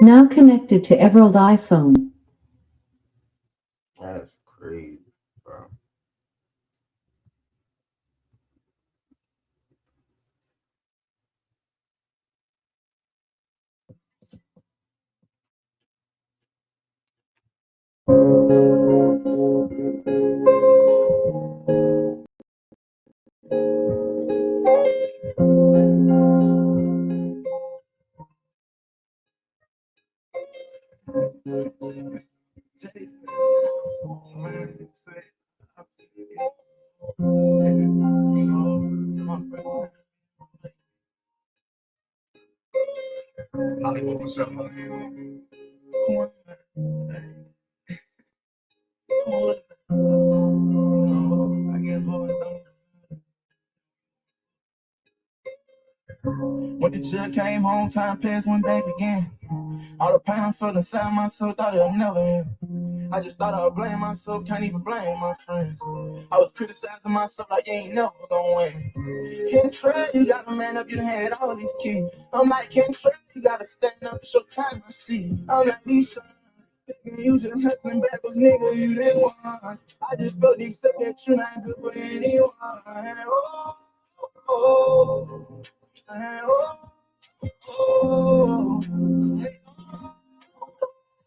Now connected to Emerald iPhone. That's crazy, bro. When the chill came home, time passed when day began. All the pain I felt inside myself, thought it'll never end. I just thought I'd blame myself, can't even blame my friends. I was criticizing myself like you ain't never gonna win. Can't try, you gotta man up, you done had all these kids. I'm like, can't try, you gotta stand up, it's your time to see. I'm like, these thinking you just hustling backwards, nigga, you didn't want. I just felt they said that you not good for anyone. Oh, oh, oh, oh,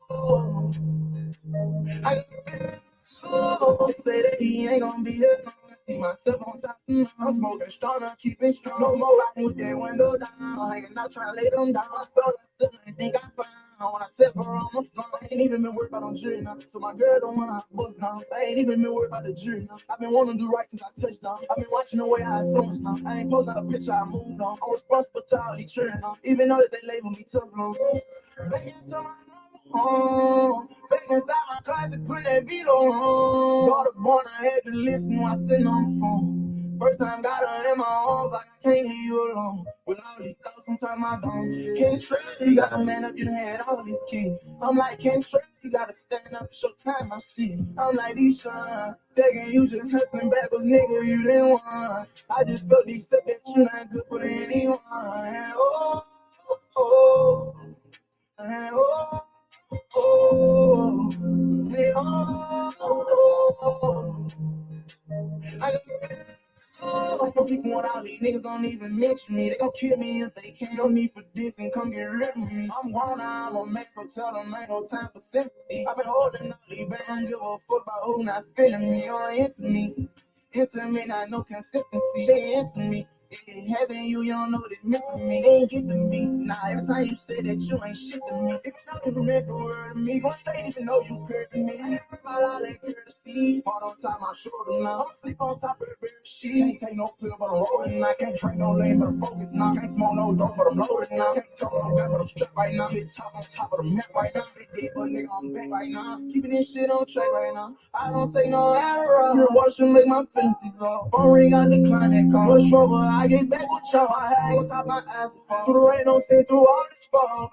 oh. I so they say that he ain't gonna be here long. I see myself on top. I'm smoking strong, I'm keeping strong. No more riding with that window down. Hanging out trying to lay them down. I felt I still ain't think I found. When I tell her I'm a fun, I ain't even been worried about no jury now. So my girl don't wanna bust down. I ain't even been worried about the jury now. I've been wanting to do right since I touched down. I've been watching the way I influence now. I ain't posting out a picture I moved on. I'm responsible to all these children now. Even though that they label me tough now. Back into my home. Back inside my closet, put that beat on. Daughter born, I had to listen while sitting on the phone. First time got her in my arms, like I can't leave you alone. With all these thoughts inside my dome. Can't trust you, gotta man up, you done had all these kids. I'm like, can't trust you, gotta stand up, show time, I see. I'm like, these shine, thinking you just hustling backwards, nigga, you didn't want. I just felt they said that you not good for anyone. Oh, oh, oh. Oh, hey, oh, I so people want all these niggas don't even mention me. They gon' kill me if they can't. No need for this and come get rid of me. I'm grown now, I'm a man, so tell them ain't no time for sympathy. I've been holding all these bands, give a fuck about who not feeling me or into me. Into me, not no consistency. They into me. Yeah, having you, you don't know what it meant to me. They ain't get to me. Nah, every time you say that you ain't shit to me. If you know you meant the word to me, go straight even though you cared to me. I ain't worried about all that courtesy. Hard on top of my shoulder now. I'ma sleep on top of the bed sheet. Can't take no pill, but I'm rolling. I can't drink no lane, but I'm focused now. Can't smoke no dope, but I'm loaded now. Can't talk no gun, but I'm strapped right now. Hit top on top of the map right now. They dead, but nigga, I'm back right now. Keeping this shit on track right now. I don't take no Adderall. Your water should make my feelings dissolve. Phone ring, I decline that call. Much trouble, I get back with y'all. I hang on top of my eyes and fall. Through the rain, don't sit through all this fall.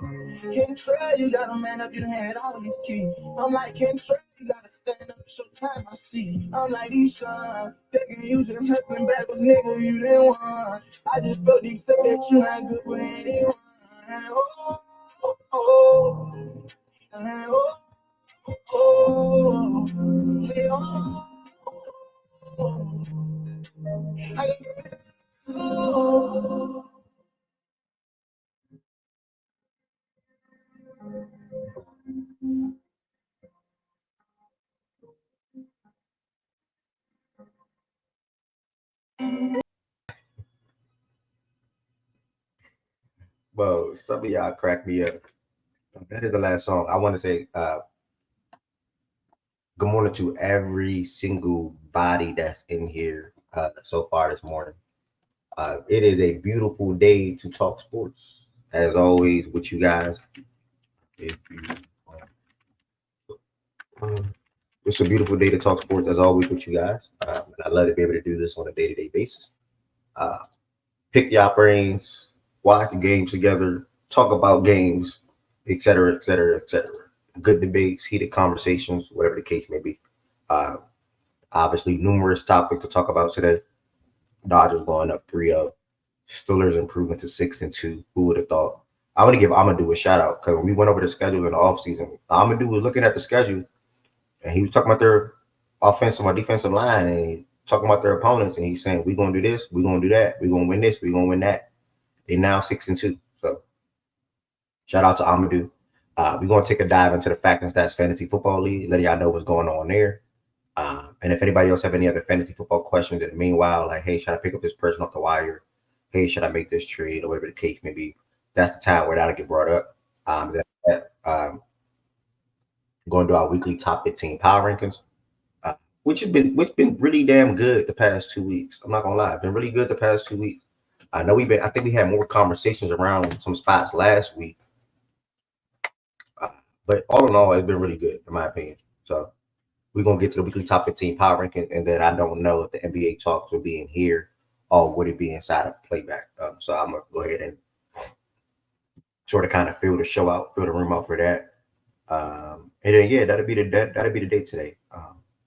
Can't try, you gotta man up, you done had all these keys. I'm like, can't try, you gotta stand up, show time, I see. I'm like, these shine, thinking you just hustling backwards, nigga, you didn't want. I just felt they said that you not good for anyone. Oh, oh, oh, oh, oh, oh, oh, I so. Bro, some of y'all crack me up. That is the last song. I want to say good morning to every single body that's in here so far this morning. It is a beautiful day to talk sports. As always, with you guys. If you, it's a beautiful day to talk sports, as always, with you guys. And I love to be able to do this on a day-to-day basis. Uh, Pick your brains, watch the games together, talk about games, etc., etc., etc. Good debates, heated conversations, whatever the case may be. Uh, Obviously, numerous topics to talk about today. Dodgers going up 3-0. Steelers improving to 6-2. Who would have thought? I want to give Amadou a shout out because when we went over the schedule in the offseason, Amadou was looking at the schedule and he was talking about their offensive or defensive line and he talking about their opponents and he's saying, we're going to do this, we're going to do that, we're going to win this, we're going to win that. They're now 6-2. So shout out to Amadou. We're going to take a dive into the Fact and Stats Fantasy Football League, let y'all know what's going on there. And if anybody else have any other fantasy football questions in the meanwhile, like, hey, should I pick up this person off the wire? Hey, should I make this trade or whatever the case may be? That's the time where that'll get brought up. Going to our weekly top 15 power rankings, which been really damn good the past 2 weeks. I'm not gonna lie, it's been really good the past 2 weeks. I think we had more conversations around some spots last week, but all in all, it's been really good in my opinion. So we're gonna get to the weekly top 15 power ranking, and then I don't know if the NBA talks will be in here or would it be inside of playback. So I'm gonna go ahead and sort of kind of fill the room out for that. And then yeah, that'll be the day today.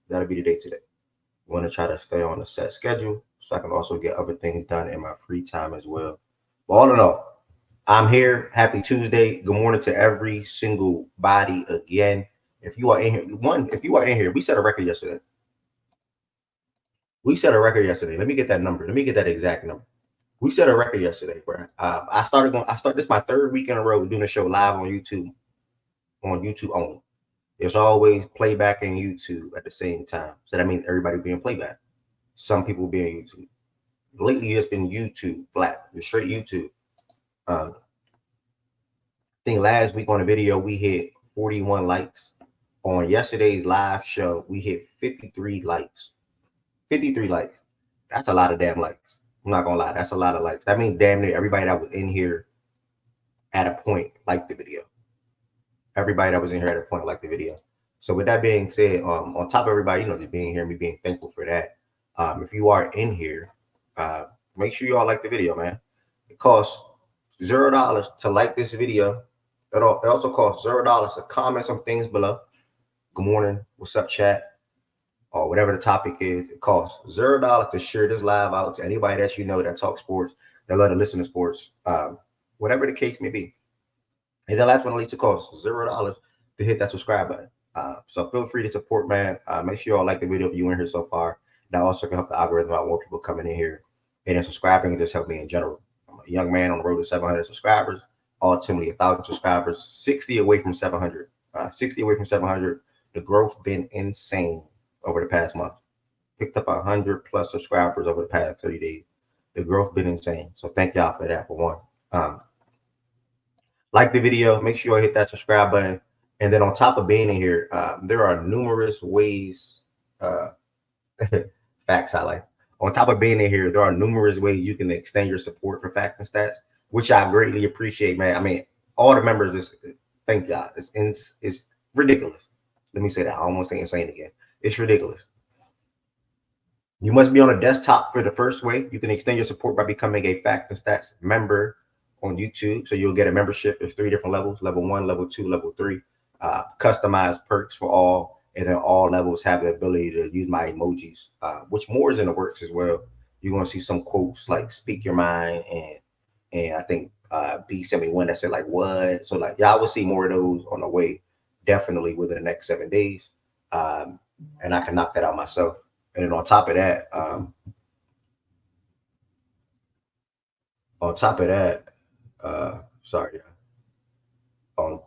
That'll be the day today. I want to try to stay on a set schedule so I can also get other things done in my free time as well. But all in all, I'm here. Happy Tuesday. Good morning to every single body again. If you are in here, we set a record yesterday. Let me get that number. Let me get that exact number. We set a record yesterday, bro. This is my third week in a row doing a show live on YouTube only. There's always playback and YouTube at the same time. So that means everybody being playback. Some people being YouTube. Lately, it's been YouTube flat, straight YouTube. I think last week on the video, we hit 41 likes. On yesterday's live show, we hit 53 likes. 53 likes. That's a lot of damn likes. I'm not gonna lie, that's a lot of likes. That means damn near everybody that was in here at a point liked the video. Everybody that was in here at a point liked the video. So with that being said, on top of everybody, just being here, me being thankful for that. If you are in here, make sure you all like the video, man. It costs $0 to like this video. It also costs $0 to comment some things below. Good morning, what's up, chat? Or whatever the topic is, it costs $0 to share this live out to anybody that you know that talks sports, that love to listen to sports, whatever the case may be. And the last one, at least, it costs $0 to hit that subscribe button. So feel free to support, man. Make sure you all like the video if you in here so far. That also can help the algorithm out more people coming in here. And then subscribing and just help me in general. I'm a young man on the road to 700 subscribers, ultimately 1,000 subscribers, 60 away from 700. 60 away from 700. The growth been insane over the past month. Picked up 100 plus subscribers over the past 30 days. The growth been insane. So thank y'all for that, for one. Like the video, make sure you hit that subscribe button. And then on top of being in here, there are numerous ways, facts highlight. On top of being in here, there are numerous ways you can extend your support for Facts and Stats, which I greatly appreciate, man. I mean, all the members, thank y'all. It's ridiculous. Let me say that. I almost say insane again. It's ridiculous. You must be on a desktop for the first way. You can extend your support by becoming a Facts and Stats member on YouTube. So you'll get a membership. There's 3 different levels: level 1, level 2, level 3. Customized perks for all, and then all levels have the ability to use my emojis, which more is in the works as well. You're going to see some quotes like "speak your mind," and I think B sent me one that said like "what." So like y'all will see more of those on the way, definitely within the next 7 days, and I can knock that out myself. And then on top of that, sorry, on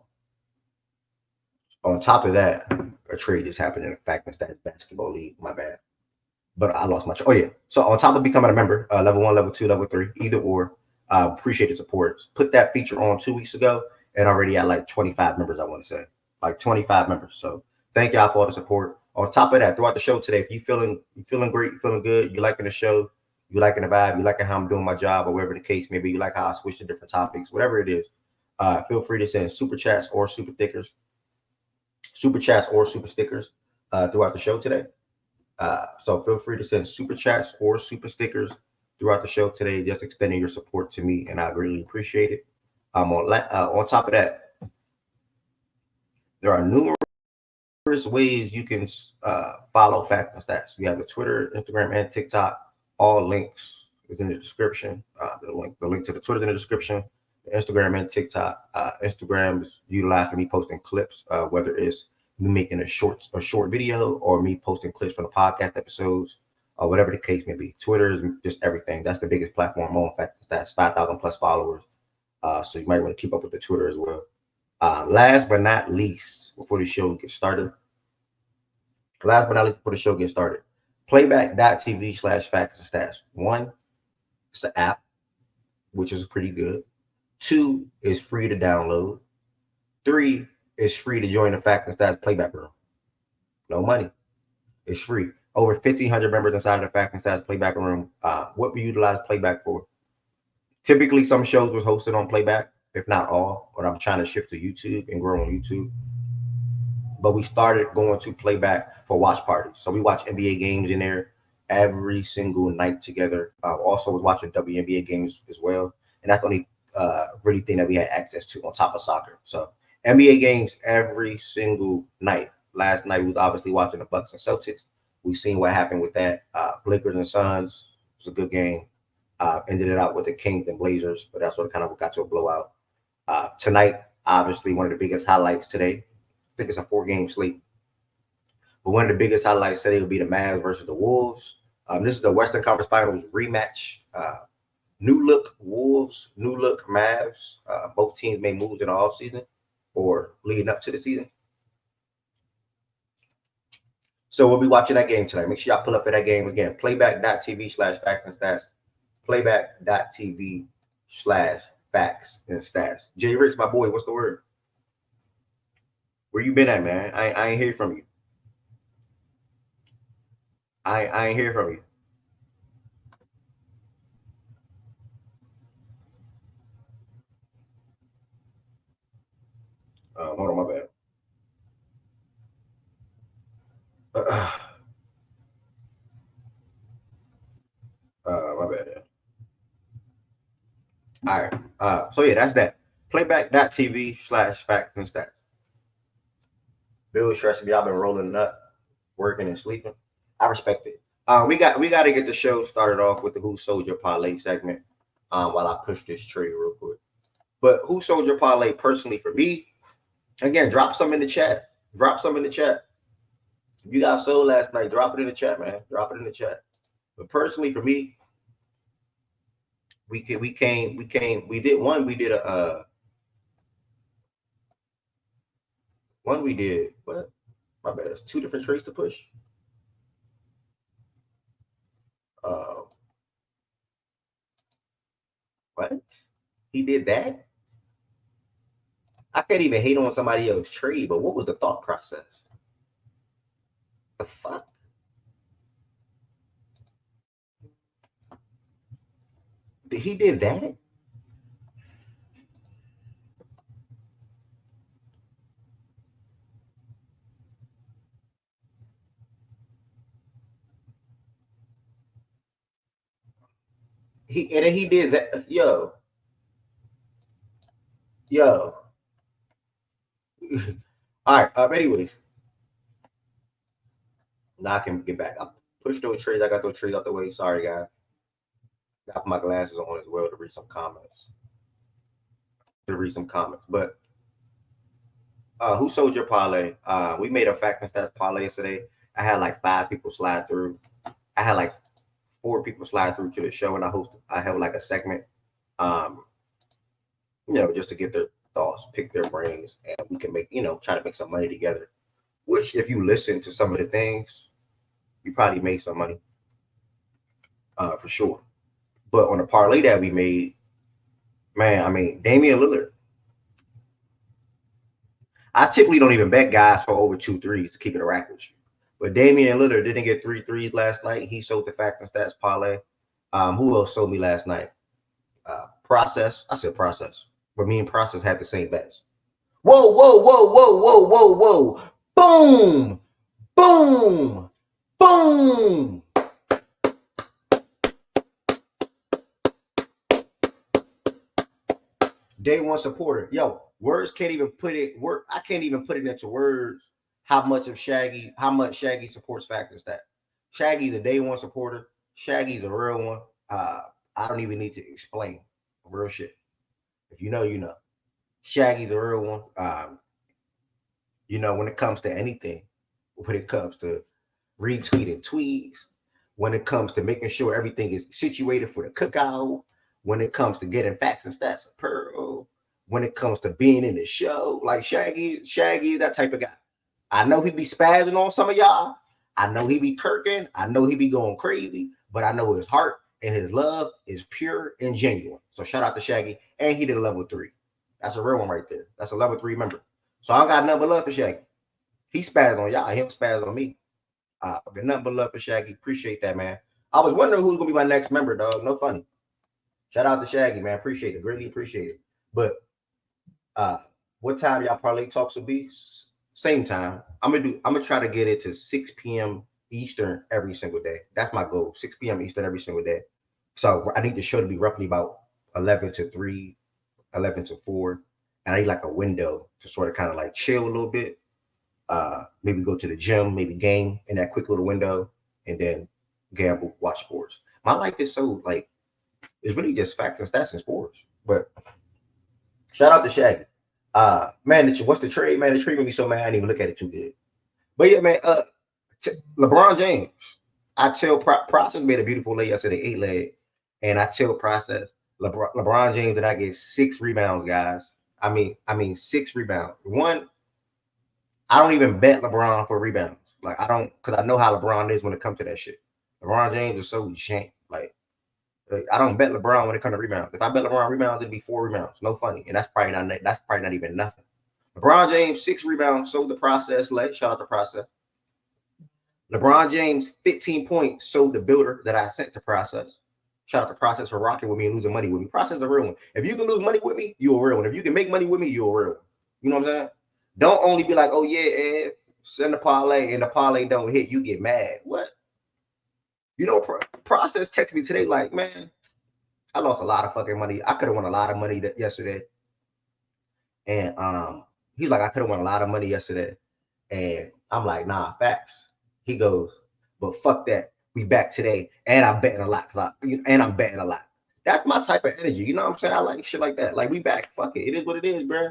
top of that, a trade just happened in the Fact and Stats Basketball League. My bad. But I lost my Oh, yeah. So on top of becoming a member, level 1, level 2, level 3, either or, appreciate the support. Put that feature on 2 weeks ago and already at like 25 members, I want to say. Like 25 members. So thank y'all for all the support. On top of that, throughout the show today, if you feeling great, you feeling good, you liking the show, you liking the vibe, you liking how I'm doing my job, or whatever the case may be, you like how I switch to different topics, whatever it is, feel free to send super chats or super stickers throughout the show today. So feel free to send super chats or super stickers throughout the show today, just extending your support to me, and I greatly appreciate it. On top of that, there are numerous ways you can follow Facts and Stats. We have the Twitter, Instagram, and TikTok. All links is in the description. The link to the Twitter is in the description. Instagram and TikTok. Instagram is utilized for me posting clips, whether it's me making a short video or me posting clips from the podcast episodes or whatever the case may be. Twitter is just everything. That's the biggest platform on. In fact, that's 5,000 plus followers. So you might want to keep up with the Twitter as well. Last but not least, before the show gets started, playback.tv/facts and stats. One, it's an app, which is pretty good. Two, is free to download. Three, is free to join the Facts and Stats playback room. No money. It's free. Over 1,500 members inside of the Facts and Stats playback room. What we utilize playback for? Typically, some shows was hosted on playback, if not all, but I'm trying to shift to YouTube and grow on YouTube. But we started going to playback for watch parties. So we watch NBA games in there every single night together. Also was watching WNBA games as well. And that's the only really thing that we had access to on top of soccer. So NBA games every single night. Last night we was obviously watching the Bucks and Celtics. We've seen what happened with that. Lakers and Suns was a good game. Ended it out with the Kings and Blazers, but that's what kind of got to a blowout. Tonight, obviously, one of the biggest highlights today. I think it's a 4-game slate. But one of the biggest highlights today will be the Mavs versus the Wolves. This is the Western Conference Finals rematch. New look Wolves, new look Mavs. Both teams made moves in the offseason or leading up to the season. So we'll be watching that game tonight. Make sure y'all pull up for that game again. Playback.tv/facts and stats. Playback.tv/facts and stats. Jay Rich, my boy, what's the word? Where you been at, man? I ain't hear from you. I ain't hear from you. Hold on, my bad. My bad. All right. So yeah, that's that. Playback.tv/facts and stats. Bill stressing me. I've been rolling up, working and sleeping. I respect it. We got to get the show started off with the Who Sold Your Parlay segment. While I push this trade real quick. But Who Sold Your Parlay personally for me? Again, drop some in the chat. Drop some in the chat. If you got sold last night, drop it in the chat, man. Drop it in the chat. But personally for me, we did one. We did what? My bad. It's 2 different trades to push. What? He did that? I can't even hate on somebody else's trade, but what was the thought process? The fuck? He did that? He did that. Yo. All right. Anyways, now I can get back. I pushed those trades. I got those trades out the way. Sorry, guys. Got my glasses on as well to read some comments. But Who Sold Your Parlay? We made a Fact and Stats parlay yesterday. I had like 5 people slide through. I had like 4 people slide through to the show, and I held like a segment, just to get their thoughts, pick their brains, and we can make, try to make some money together. Which, if you listen to some of the things, you probably made some money, for sure. But on the parlay that we made, man, I mean, Damian Lillard. I typically don't even bet guys for over 2 threes to keep it a rack with you. But Damian Lillard didn't get 3 threes last night. He sold the Fact and Stats parlay. Who else sold me last night? Process. I said Process. But me and Process had the same bets. Whoa, whoa, whoa, whoa, whoa, whoa, whoa. Boom. Boom. Boom. Day one supporter. Yo, words can't even put it. I can't even put it into words how much Shaggy supports Fact and Stats. Shaggy's a day one supporter. Shaggy's a real one. I don't even need to explain real shit. If you know, you know. Shaggy's a real one. When it comes to anything, when it comes to retweeting tweets, when it comes to making sure everything is situated for the cookout, when it comes to getting facts and stats of Pearl, when it comes to being in the show, like Shaggy, that type of guy. I know he be spazzing on some of y'all. I know he be kirking. I know he be going crazy, but I know his heart and his love is pure and genuine. So shout out to Shaggy, and he did a level 3. That's a real one right there. That's a level 3 member. So I got nothing but love for Shaggy. He spazzed on y'all. He don't spaz on me. But nothing but love for Shaggy. Appreciate that, man. I was wondering who's gonna be my next member, dog. No funny. Shout out to Shaggy, man. Appreciate it. Greatly appreciate it. But what time y'all parlay talks will be? Same time. I'm gonna try to get it to 6 p.m. Eastern every single day. That's my goal. 6 p.m. Eastern every single day. So I need the show to be roughly about 11 to 3, 11 to 4. And I need like a window to sort of kind of like chill a little bit. Maybe go to the gym, maybe game in that quick little window, and then gamble, watch sports. My life is so like it's really just facts and stats and sports. But shout out to Shaggy. Man, what's the trade? Man, the trade made me so mad I didn't even look at it too good. But yeah, man, LeBron James. I tell Process made a beautiful lay yesterday, 8 leg, and I tell Process LeBron James that I get 6 rebounds, guys. I mean 6 rebounds. One, I don't even bet LeBron for rebounds. Like I don't, because I know how LeBron is when it comes to that shit. LeBron James is so jank. Like I don't bet LeBron when it comes to rebounds. If I bet LeBron rebounds, it'd be 4 rebounds. No funny, and that's probably not even nothing. LeBron James 6 rebounds. Sold the Process leg. Shout out to Process. LeBron James 15 points. Sold the builder that I sent to Process. Shout out to Process for rocking with me and losing money with me. Process is a real one. If you can lose money with me, you're a real one. If you can make money with me, you're a real one. You know what I'm saying? Don't only be like, oh yeah, Ed, send the parlay and the parlay don't hit, you get mad. What? Process texted me today like, man, I lost a lot of fucking money. I could have won a lot of money yesterday. And he's like, I could have won a lot of money yesterday. And I'm like, nah, facts. He goes, but fuck that. We back today. And I'm betting a lot. That's my type of energy. You know what I'm saying? I like shit like that. Like, we back. Fuck it. It is what it is, bro.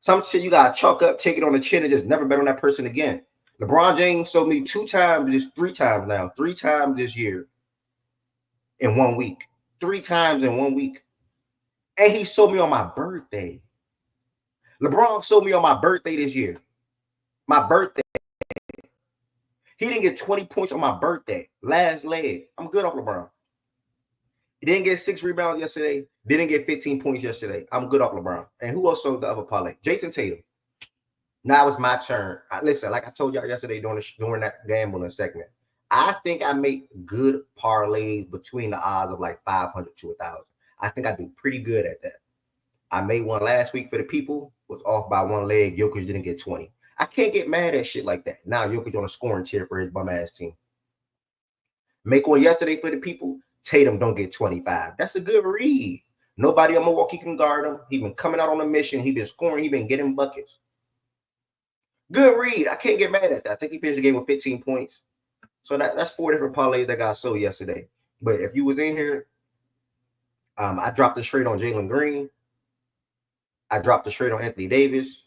Some shit you gotta chalk up, take it on the chin, and just never bet on that person again. LeBron James sold me 2 times, just 3 times now. 3 times this year in 1 week. 3 times in 1 week. And he sold me on my birthday. LeBron sold me on my birthday this year. My birthday. He didn't get 20 points on my birthday. Last leg. I'm good off LeBron. He didn't get 6 rebounds yesterday. Didn't get 15 points yesterday. I'm good off LeBron. And who else sold the other parlay? Jason Tatum. Now it's my turn. Listen, like I told y'all yesterday during that gambling segment, I think I make good parlays between the odds of like 500 to 1,000. I think I do pretty good at that. I made one last week for the people, was off by 1 leg. Jokic didn't get 20. I can't get mad at shit like that. Now Jokic on a scoring tier for his bum ass team. Make one yesterday for the people. Tatum don't get 25. That's a good read. Nobody on Milwaukee can guard him. He been coming out on a mission. He been scoring. He been getting buckets. Good read. I can't get mad at that. I think he finished the game with 15 points. So that's 4 different parlays that got sold yesterday. But if you was in here, I dropped the straight on Jalen Green. I dropped the straight on Anthony Davis.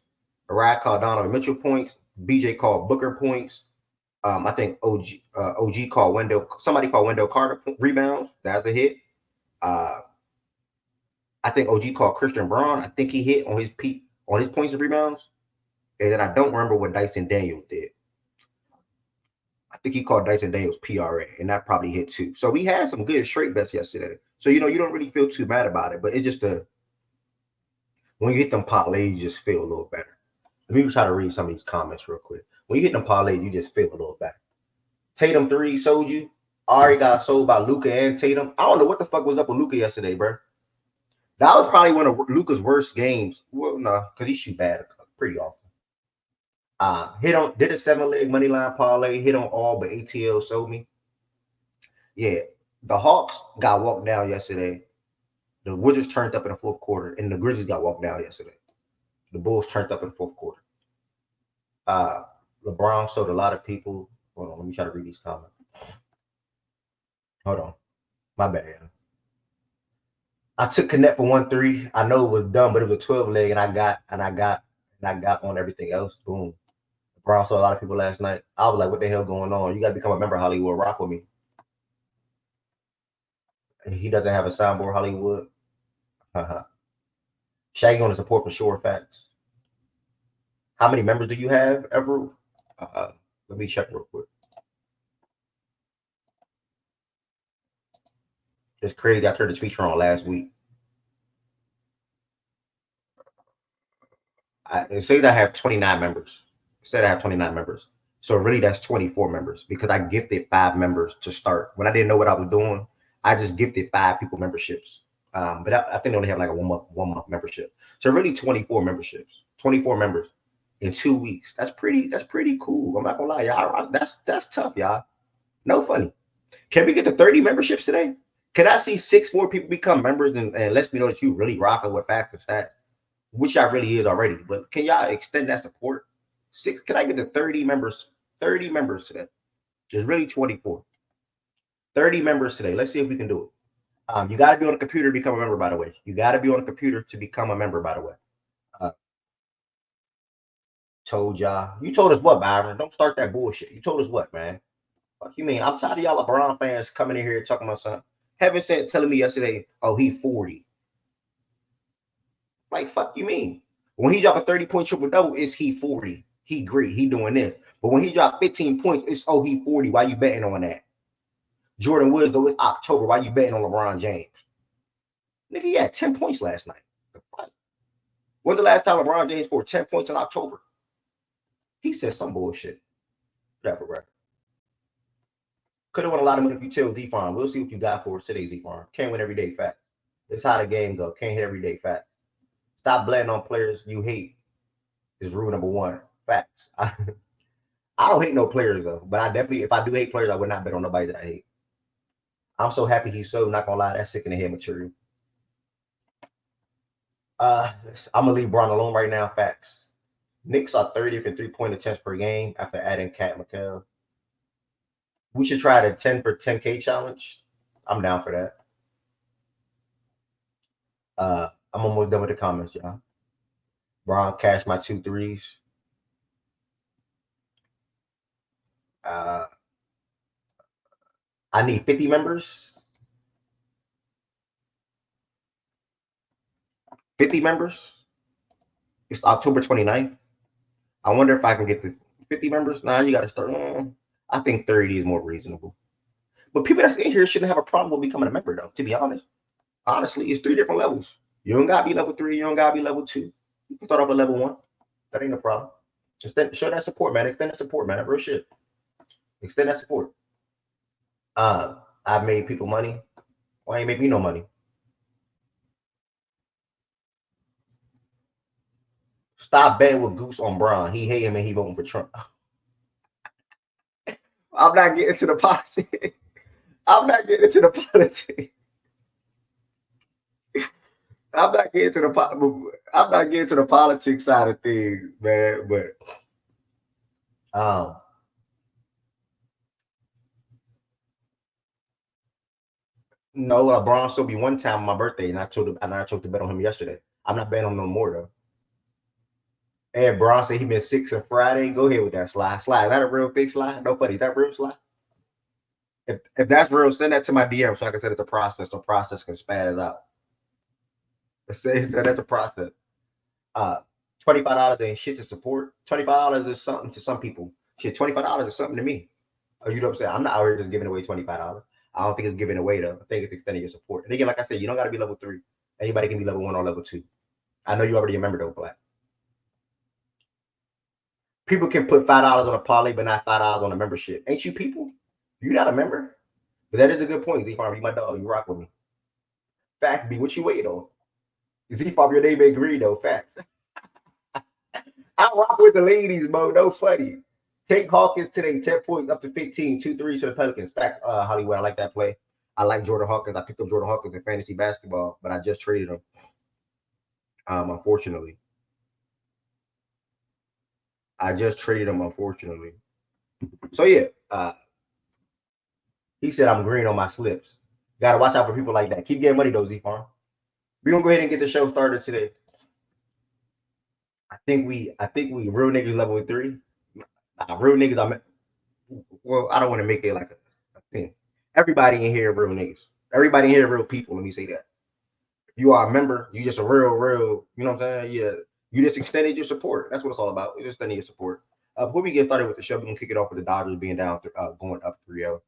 Arad called Donovan Mitchell points. BJ called Booker points. I think OG called Wendell. Somebody called Wendell Carter rebounds. That's a hit. I think OG called Christian Braun. I think he hit on his points and rebounds. And then I don't remember what Dyson Daniels did. I think he called Dyson Daniels PRA, and that probably hit too. So we had some good straight bets yesterday. So you don't really feel too bad about it, but it's just when you hit them parlays, you just feel a little better. Let me try to read some of these comments real quick. When you hit them parlays, you just feel a little better. Tatum 3 sold you. Ari got sold by Luka and Tatum. I don't know what the fuck was up with Luka yesterday, bro. That was probably one of Luka's worst games. Well, no, because he shoot bad pretty often. Did a 7-leg money line parlay, hit on all but ATL sold me. Yeah, the Hawks got walked down yesterday. The Wizards turned up in the 4th quarter, and the Grizzlies got walked down yesterday. The Bulls turned up in the 4th quarter. LeBron sold a lot of people. Hold on, let me try to read these comments. Hold on. My bad. I took Connect for 1-3. I know it was dumb, but it was a 12 leg, and I got on everything else. Boom. Bro, I saw a lot of people last night. I was like, what the hell going on? You got to become a member of Hollywood. Rock with me. And he doesn't have a soundboard, Hollywood. Shaggy on the support for sure. Facts. How many members do you have ever? Let me check real quick. It's crazy. I turned this feature on last week. It says I have 29 members. It said I have 29 members. So really that's 24 members because I gifted 5 members to start. When I didn't know what I was doing, I just gifted 5 people memberships. But I think they only have like a one month membership. So really 24 memberships, 24 members in 2 weeks. That's pretty cool. I'm not gonna lie, y'all. That's tough, y'all. No funny. Can we get to 30 memberships today? Can I see 6 more people become members and let me know that you really rocking with facts and stats, which I really is already. But can y'all extend that support? 6? Can I get to 30 members? 30 members today. It's really 24. 30 members today. Let's see if we can do it. You got to be on a computer to become a member, by the way. You got to be on a computer to become a member, by the way. Told y'all. You told us what, Byron? Don't start that bullshit. You told us what, man? Fuck you mean? I'm tired of y'all LeBron fans coming in here talking about something. Heaven sent telling me yesterday, oh, he 40. Like, fuck you mean? When he drop a 30-point triple-double, it's he 40. He great. He doing this. But when he drop 15 points, it's, oh, he 40. Why you betting on that? Jordan Woods, though, it's October. Why you betting on LeBron James? Nigga, he had 10 points last night. When's the last time LeBron James scored 10 points in October? He said some bullshit. Whatever, bro. Could have won a lot of money if you tell Z-Farm. We'll see what you got for us today, Z-Farm. Can't win every day, fact. It's how the game go. Can't hit every day, fact. Stop betting on players you hate is rule number 1. Facts. I don't hate no players, though. But I definitely, if I do hate players, I would not bet on nobody that I hate. I'm so happy he's so, not gonna lie, that's sick in the head material. I'm gonna leave Bron alone right now. Facts. Knicks are 30th in 3-point attempts per game after adding Cat McHale. We should try the 10 for 10K challenge. I'm down for that. I'm almost done with the comments, y'all. Bron cashed my 2 threes. I need 50 members. 50 members. It's October 29th. I wonder if I can get the 50 members. Nah, you got to start. I think 30 is more reasonable. But people that's in here shouldn't have a problem with becoming a member, though, to be honest. Honestly, it's 3 different levels. You don't got to be level 3. You don't got to be level 2. You can start off at level 1. That ain't no problem. Just show that support, man. Extend that support, man. Real shit. Extend that support. I've made people money. Why ain't make me no money? Stop betting with Goose on Bron. He hate him and he voting for Trump. I'm not getting to the politics. I'm not getting to the politics. I'm not getting to the politics side of things, man. But no, LeBron showed me one time on my birthday, and I chose to bet on him yesterday. I'm not betting on him no more though. And Bron said he been 6 on Friday. Go ahead with that slide. Slide. Is that a real big slide? No funny. Is that real slide? If that's real, send that to my DM so I can send it to process so process can spaz out. Send that to process. $25 ain't shit to support. $25 is something to some people. Shit, $25 is something to me. Oh, you know what I'm saying? I'm not out here just giving away $25. I don't think it's giving away though. I think it's extending your support. And again, like I said, you don't got to be level 3. Anybody can be level 1 or level 2. I know you already a member though, Black. People can put $5 on a parlay, but not $5 on a membership. Ain't you people? You not a member? But that is a good point, Z-Farm. You my dog. You rock with me. Fact be what you wait on. Z-Farm, your name ain't green though. Facts. I rock with the ladies, bro. No funny. Take Hawkins today, 10 points up to 15, 2 3s for the Pelicans. Fact, Hollywood, I like that play. I like Jordan Hawkins. I picked up Jordan Hawkins in fantasy basketball, but I just traded him. Unfortunately. So yeah, he said I'm green on my slips. Gotta watch out for people like that. Keep getting money though, Z-Farm. We're gonna go ahead and get the show started today. I think we real niggas level 3. Real niggas. Well, I don't want to make it like a thing. Everybody in here real niggas. Everybody in here real people. Let me say that. If you are a member, you just a real. You know what I'm saying? Yeah. You just extended your support. That's what it's all about. You just extended your support. Before we get started with the show, we're gonna kick it off with the Dodgers being down, going up 3-0.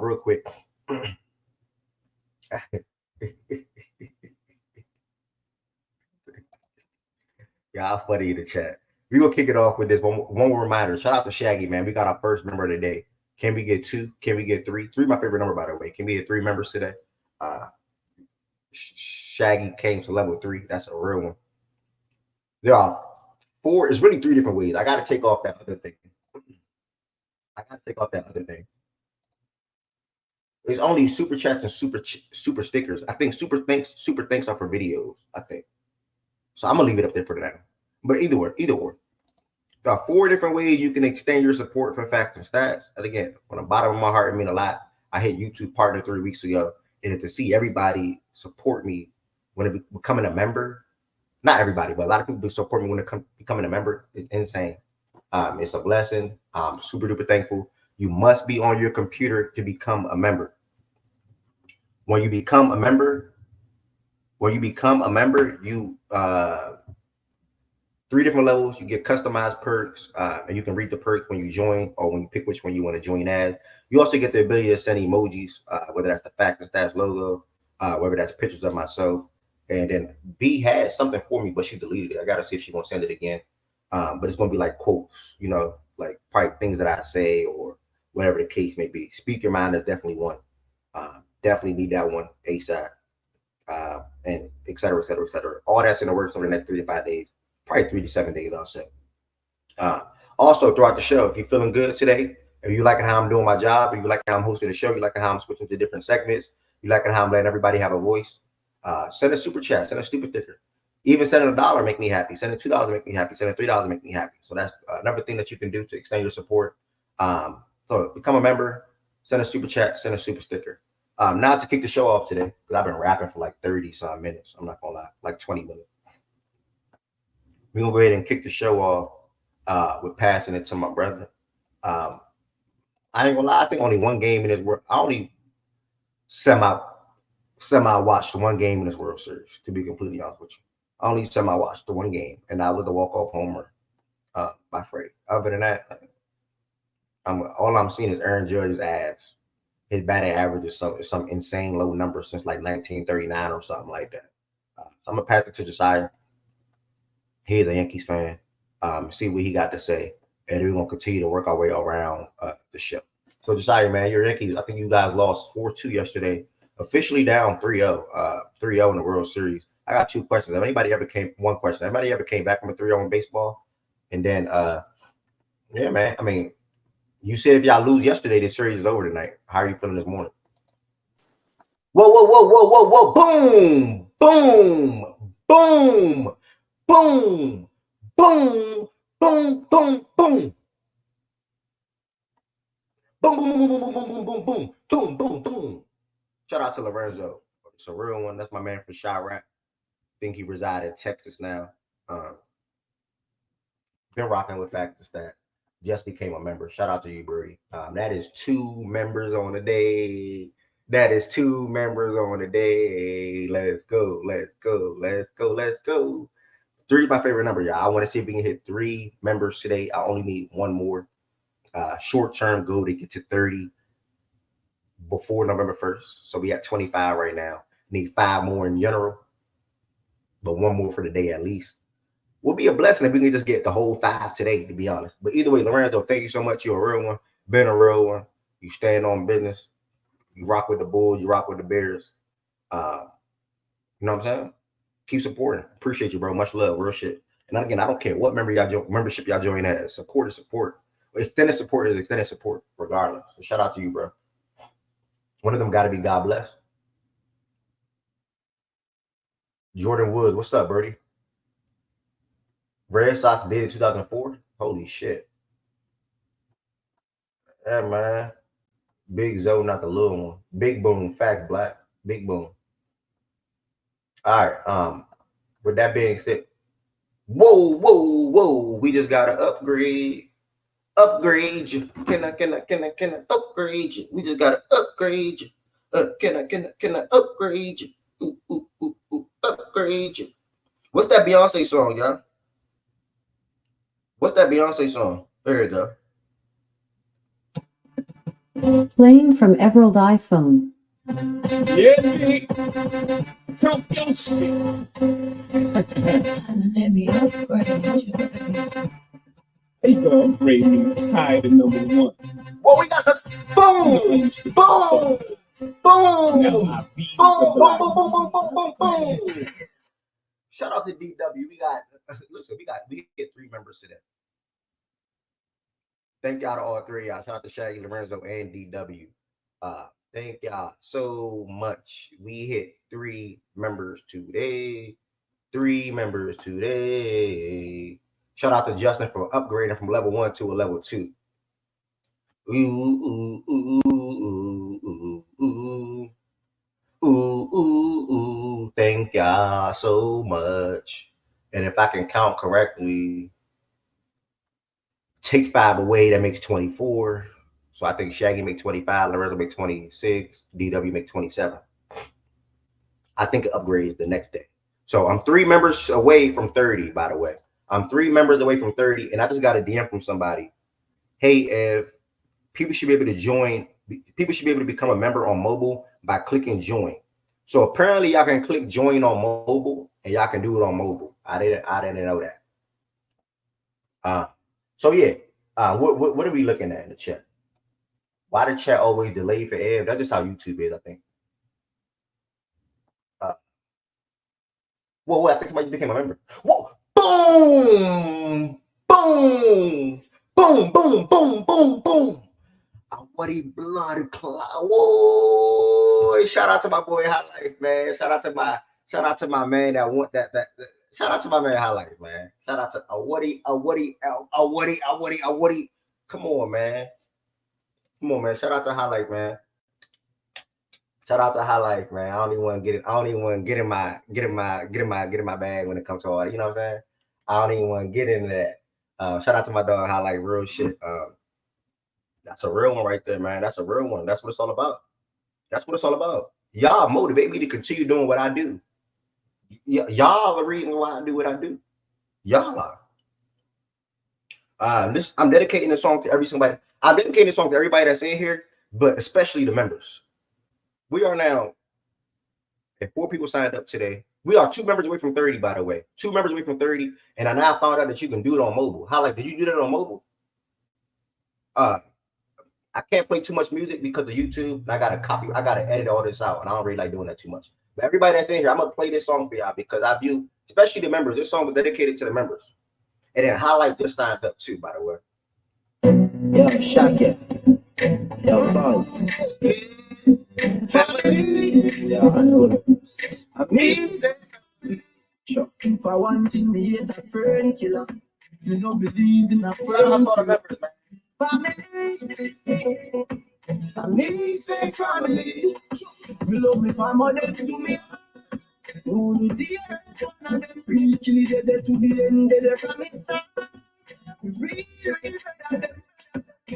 Real quick. Yeah, I'll funny in the chat. We will kick it off with this one more reminder. Shout out to Shaggy, man. We got our first member of the day. Can we get 2? Can we get 3? 3 my favorite number, by the way. Can we get 3 members today? Shaggy came to level 3. That's a real one. There are 4. It's really 3 different ways. I got to take off that other thing. It's only super chats and super stickers. I think super thanks are for videos. I think so. I'm gonna leave it up there for now. But either way. There are 4 different ways you can extend your support for Facts and Stats. And again, from the bottom of my heart, it means a lot. I hit YouTube Partner 3 weeks ago, and to see everybody support me when it becoming a member, not everybody, but a lot of people support me when it becoming a member is insane. It's a blessing. I'm super duper thankful. You must be on your computer to become a member. When you become a member, you 3 different levels. You get customized perks, and you can read the perks when you join or when you pick which one you want to join as. You also get the ability to send emojis, whether that's the Facts and Stats logo, whether that's pictures of myself. And then B had something for me, but she deleted it. I got to see if she's going to send it again. But it's going to be like quotes, like probably things that I say or whatever the case may be. Speak Your Mind is definitely one. Definitely need that one ASAP. And et cetera, et cetera, et cetera. All that's in the works over the next 3 to 5 days. Probably 3 to 7 days, I'll say. Also, throughout the show, if you're feeling good today, if you liking how I'm doing my job, if you like how I'm hosting the show, you like how I'm switching to different segments, you like how I'm letting everybody have a voice, send a super chat, send a stupid sticker. Even sending $1 make me happy. Sending $2 make me happy. Sending $3 make me happy. So that's another thing that you can do to extend your support. So become a member, send a super chat, send a super sticker. Now to kick the show off today, because I've been rapping for like 30-some minutes. I'm not gonna lie, like 20 minutes. We're gonna go ahead and kick the show off with passing it to my brother. I ain't gonna lie, I think only one game in this world. I only semi watched one game in this World Series, to be completely honest with you. I only semi watched the one game, and that was the walk-off homer by Freddie. Other than that, all I'm seeing is Aaron Judge's ass. His batting average is some insane low number since like 1939 or something like that. So I'm gonna pass it to Josiah. He's a Yankees fan. See what he got to say, and we're gonna continue to work our way around the show. So Josiah, man, your Yankees. I think you guys lost 4-2 yesterday, officially down 3-0, 3-0 in the World Series. I got 2 questions. Have anybody ever came? One question. Anybody ever came back from a 3-0 in baseball? And then, yeah, man. I mean, you said if y'all lose yesterday, this series is over tonight. How are you feeling this morning? Whoa, whoa, whoa, whoa, whoa, whoa! Boom, boom, boom, boom, boom, boom, boom, boom. Boom, boom, boom, boom, boom, boom, boom, boom, boom, boom, boom, boom. Shout out to Lorenzo. It's a real one. That's my man from Chirac. Think he reside in Texas now. Been rocking with Facts and Stats. Just became a member. Shout out to you, Birdie. That is 2 members on the day. That is 2 members on the day. Let's go. Let's go. Let's go. Let's go. 3 is my favorite number, y'all. I want to see if we can hit 3 members today. I only need 1 more. Short-term goal to get to 30 before November 1st. So we at 25 right now. Need 5 more in general, but 1 more for the day at least. Will be a blessing if we can just get the whole 5 today, to be honest. But either way, Lorenzo, thank you so much. You're a real one. Been a real one. You stand on business. You rock with the Bulls. You rock with the Bears. You know what I'm saying? Keep supporting. Appreciate you, bro. Much love. Real shit. And again, I don't care what membership y'all join as. Support is support. Extended support is extended support, regardless. So shout out to you, bro. One of them got to be God bless. Jordan Woods, what's up, Birdie? Red Sox dated 2004. Holy shit. Yeah, man. Big Zoe, not the little one. Big boom. Fact, Black. Big boom. All right. With that being said, whoa. We just gotta upgrade. Upgrade you. Can I upgrade you? We just gotta upgrade you. Can I upgrade you? Upgrade you. What's that Beyonce song, y'all? What's that Beyonce song? There you go. Playing from Emerald iPhone. Yeah, me. Talk your shit. Let me upgrade you. They gonna upgrade me tied to number one. Whoa, we got the boom, boom, Now boom, I be the boom, black. boom. Shout out to DW. We got listen. We get 3 members today. Thank y'all to all 3 y'all. Shout out to Shaggy, Lorenzo, and DW. Thank y'all so much. We hit 3 members today. 3 members today. Shout out to Justin for upgrading from level 1 to a level 2. Ooh. Thank y'all so much. And if I can count correctly, take 5 away, that makes 24. So I think Shaggy make 25, Lorenzo make 26, DW make 27. I think it upgrades the next day. So I'm 3 members away from 30, by the way. I'm 3 members away from 30, and I just got a DM from somebody. Hey, if people should be able to join, people should be able to become a member on mobile by clicking join. So apparently y'all can click join on mobile and y'all can do it on mobile. I didn't know that. So yeah, what are we looking at in the chat? Why the chat always delayed for Ev? That's just how YouTube is, I think. Whoa, I think somebody just became a member. Whoa, boom. What a blood clot. Whoa, shout out to my boy High Life, man. Shout out to my man that want that. Shout out to my man High Life, man. Shout out to a Woody. Come on, man. Shout out to High Life, man. Shout out to High Life, man. I don't even want to get it. I don't even want to get in my bag when it comes to all that. You know what I'm saying? I don't even want to get into that. Shout out to my dog High Life, real shit. That's a real one right there, man. That's a real one. That's what it's all about. Y'all motivate me to continue doing what I do. Y'all are the reason why I do what I do. Y'all are. I'm dedicating this song to I'm dedicating this song to everybody that's in here, but especially the members. We are now, if 4 people signed up today, we are 2 members away from 30, by the way. 2 members away from 30, and I now found out that you can do it on mobile. How, like, did you do that on mobile? I can't play too much music because of YouTube. I gotta edit all this out, and I don't really like doing that too much. But everybody that's in here, I'm gonna play this song for y'all because I view, especially the members, this song is dedicated to the members. And then Highlight just signed up too, by the way. Yo, Shaka. Yo, boss. Family. Yeah, I know this. I mean, Sure. If I want thing, me ain't a friend killer. You don't believe in a Shout out friend to all the killer. members, man. Family. I mean, say family. Me love me family to me. Who the dear one of them real kill it dead to the end of the promise. Real better them.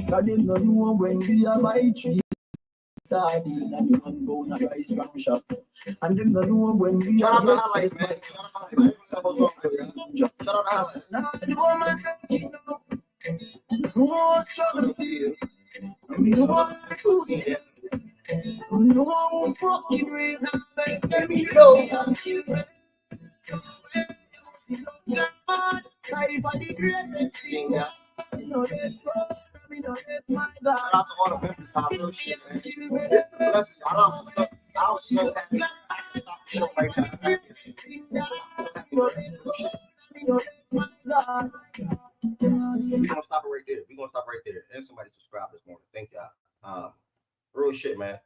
Cause them no know when we are by tree. Sardine and the man go on a rice from shop. And them no know when we Shout are out to get Highlight, man. first Shout out to Highlight. Shout out to Highlight. now the woman you know, no struggle feel. I mean, no one to see it. No fucking real make them show. Try for the greatest thing. You know that God, I mean, my God. Shout out to all the members. I real shit, man. This is a blessing. I'm so happy. I can stop feeling like that. We're gonna stop it right there. And somebody subscribed this morning. Thank y'all. Real shit, man.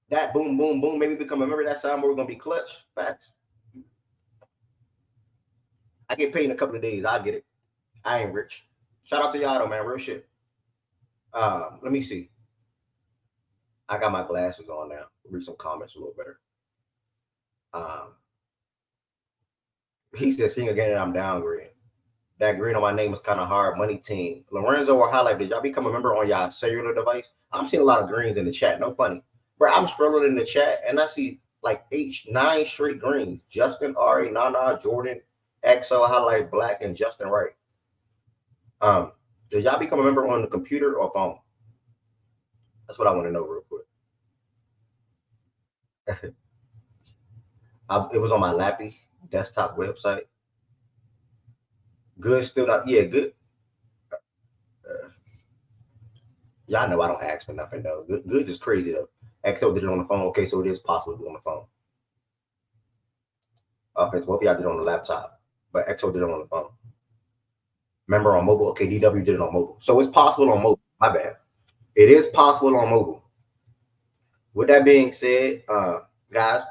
That boom, maybe become a member. That sound we're gonna be clutch. Facts. I get paid in a couple of days. I'll get it. I ain't rich. Shout out to y'all though, man. Real shit. Let me see. I got my glasses on now. Read some comments a little better. He said, "Sing again, and I'm downgrading. That green on my name is kind of hard. Money team. Lorenzo or Highlight, did y'all become a member on y'all cellular device? I'm seeing a lot of greens in the chat. No funny. Bro, I'm scrolling in the chat and I see like 9 straight greens. Justin, Ari, Nana, Jordan, XO, Highlight, Black, and Justin Wright. Did y'all become a member on the computer or phone? That's what I want to know real quick. It was on my Lappy desktop website. Good still up. Yeah, good. Y'all know I don't ask for nothing though. Good is crazy though. XO did it on the phone. Okay, so it is possible to do on the phone. Okay, so both of y'all did it on the laptop, but XO did it on the phone. Remember on mobile? Okay, DW did it on mobile. So it's possible on mobile. My bad. It is possible on mobile. With that being said, guys,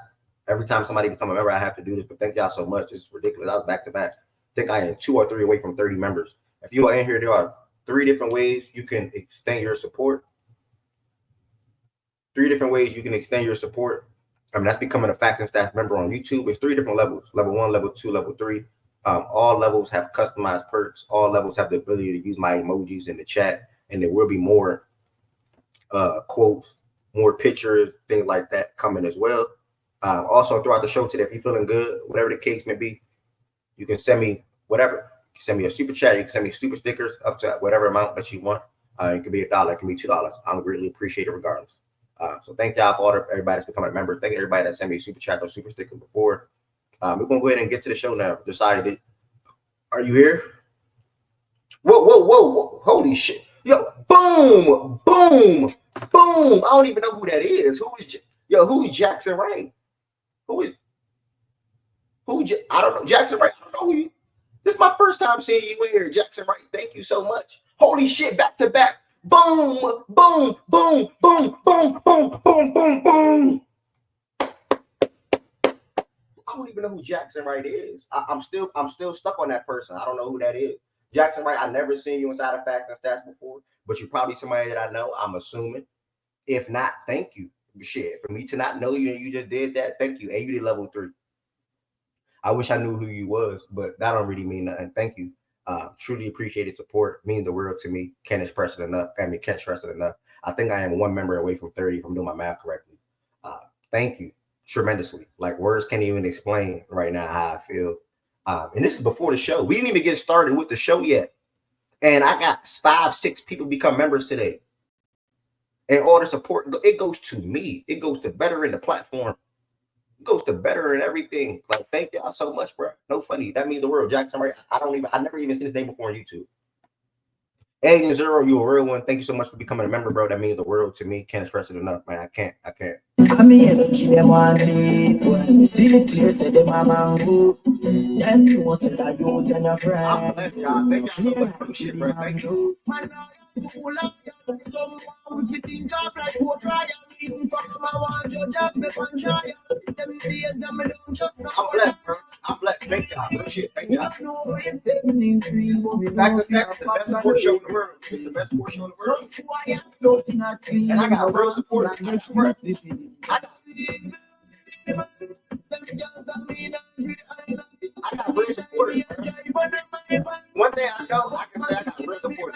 every time somebody become a member, I have to do this, but thank y'all so much. It's ridiculous. I was back to back. I think I am 2 or 3 away from 30 members. If you are in here, there are 3 different ways you can extend your support. 3 different ways you can extend your support. I mean, that's becoming a Fact and Stats member on YouTube. It's 3 different levels: level 1, level 2, level 3. All levels have customized perks. All levels have the ability to use my emojis in the chat, and there will be more quotes, more pictures, things like that coming as well. Also, throughout the show today, if you're feeling good, whatever the case may be, you can send me whatever. You can send me a super chat. You can send me super stickers up to whatever amount that you want. It could be $1. It can be $2. I'm greatly appreciate it regardless. So thank y'all for everybody that's becoming a member. Thank everybody that sent me a super chat or super sticker before. We're gonna go ahead and get to the show now. Decided, are you here? Whoa! Holy shit! Yo, boom! I don't even know who that is. Who's Jackson Wright? I don't know. Jackson Wright. I don't know who you. This is my first time seeing you in here, Jackson Wright. Thank you so much. Holy shit! Back to back. Boom! I don't even know who Jackson Wright is. I'm still stuck on that person. I don't know who that is. Jackson Wright, I never seen you inside of Fact and Stats before, but you're probably somebody that I know. I'm assuming. If not, thank you. Shit, for me to not know you and you just did that, thank you. And you did level 3. I wish I knew who you was, but that don't really mean nothing. Thank you. Truly appreciated support. Means the world to me. Can't express it enough. Can't stress it enough. I think I am 1 member away from 30 if I'm doing my math correctly. Thank you tremendously. Like words can't even explain right now how I feel. And this is before the show. We didn't even get started with the show yet. And I got 5, 6 people become members today. And all the support, it goes to me. It goes to bettering the platform. It goes to bettering everything. Like, thank y'all so much, bro. No funny. That means the world. Jackson Wright. I never even seen his name before on YouTube. Agent Zero, you a real one. Thank you so much for becoming a member, bro. That means the world to me. Can't stress it enough, man. I can't. I'm energy them want it. When me see it clear, say them a mango. Then you want say that you then a friend. I'm blessed, y'all. Thank y'all so much for the shit, bro. Thank you. Man, someone with his think of like who try and even from my one judge up me one try. Them days them don't just know. I'm blessed, bro. I'm blessed. Thank y'all. Real shit. Thank y'all. You know if it means real, but we Back know to back, the best support show in the world. It's the best support show in the world. And I got real support. I got real support. One thing I know, I can say I got real support.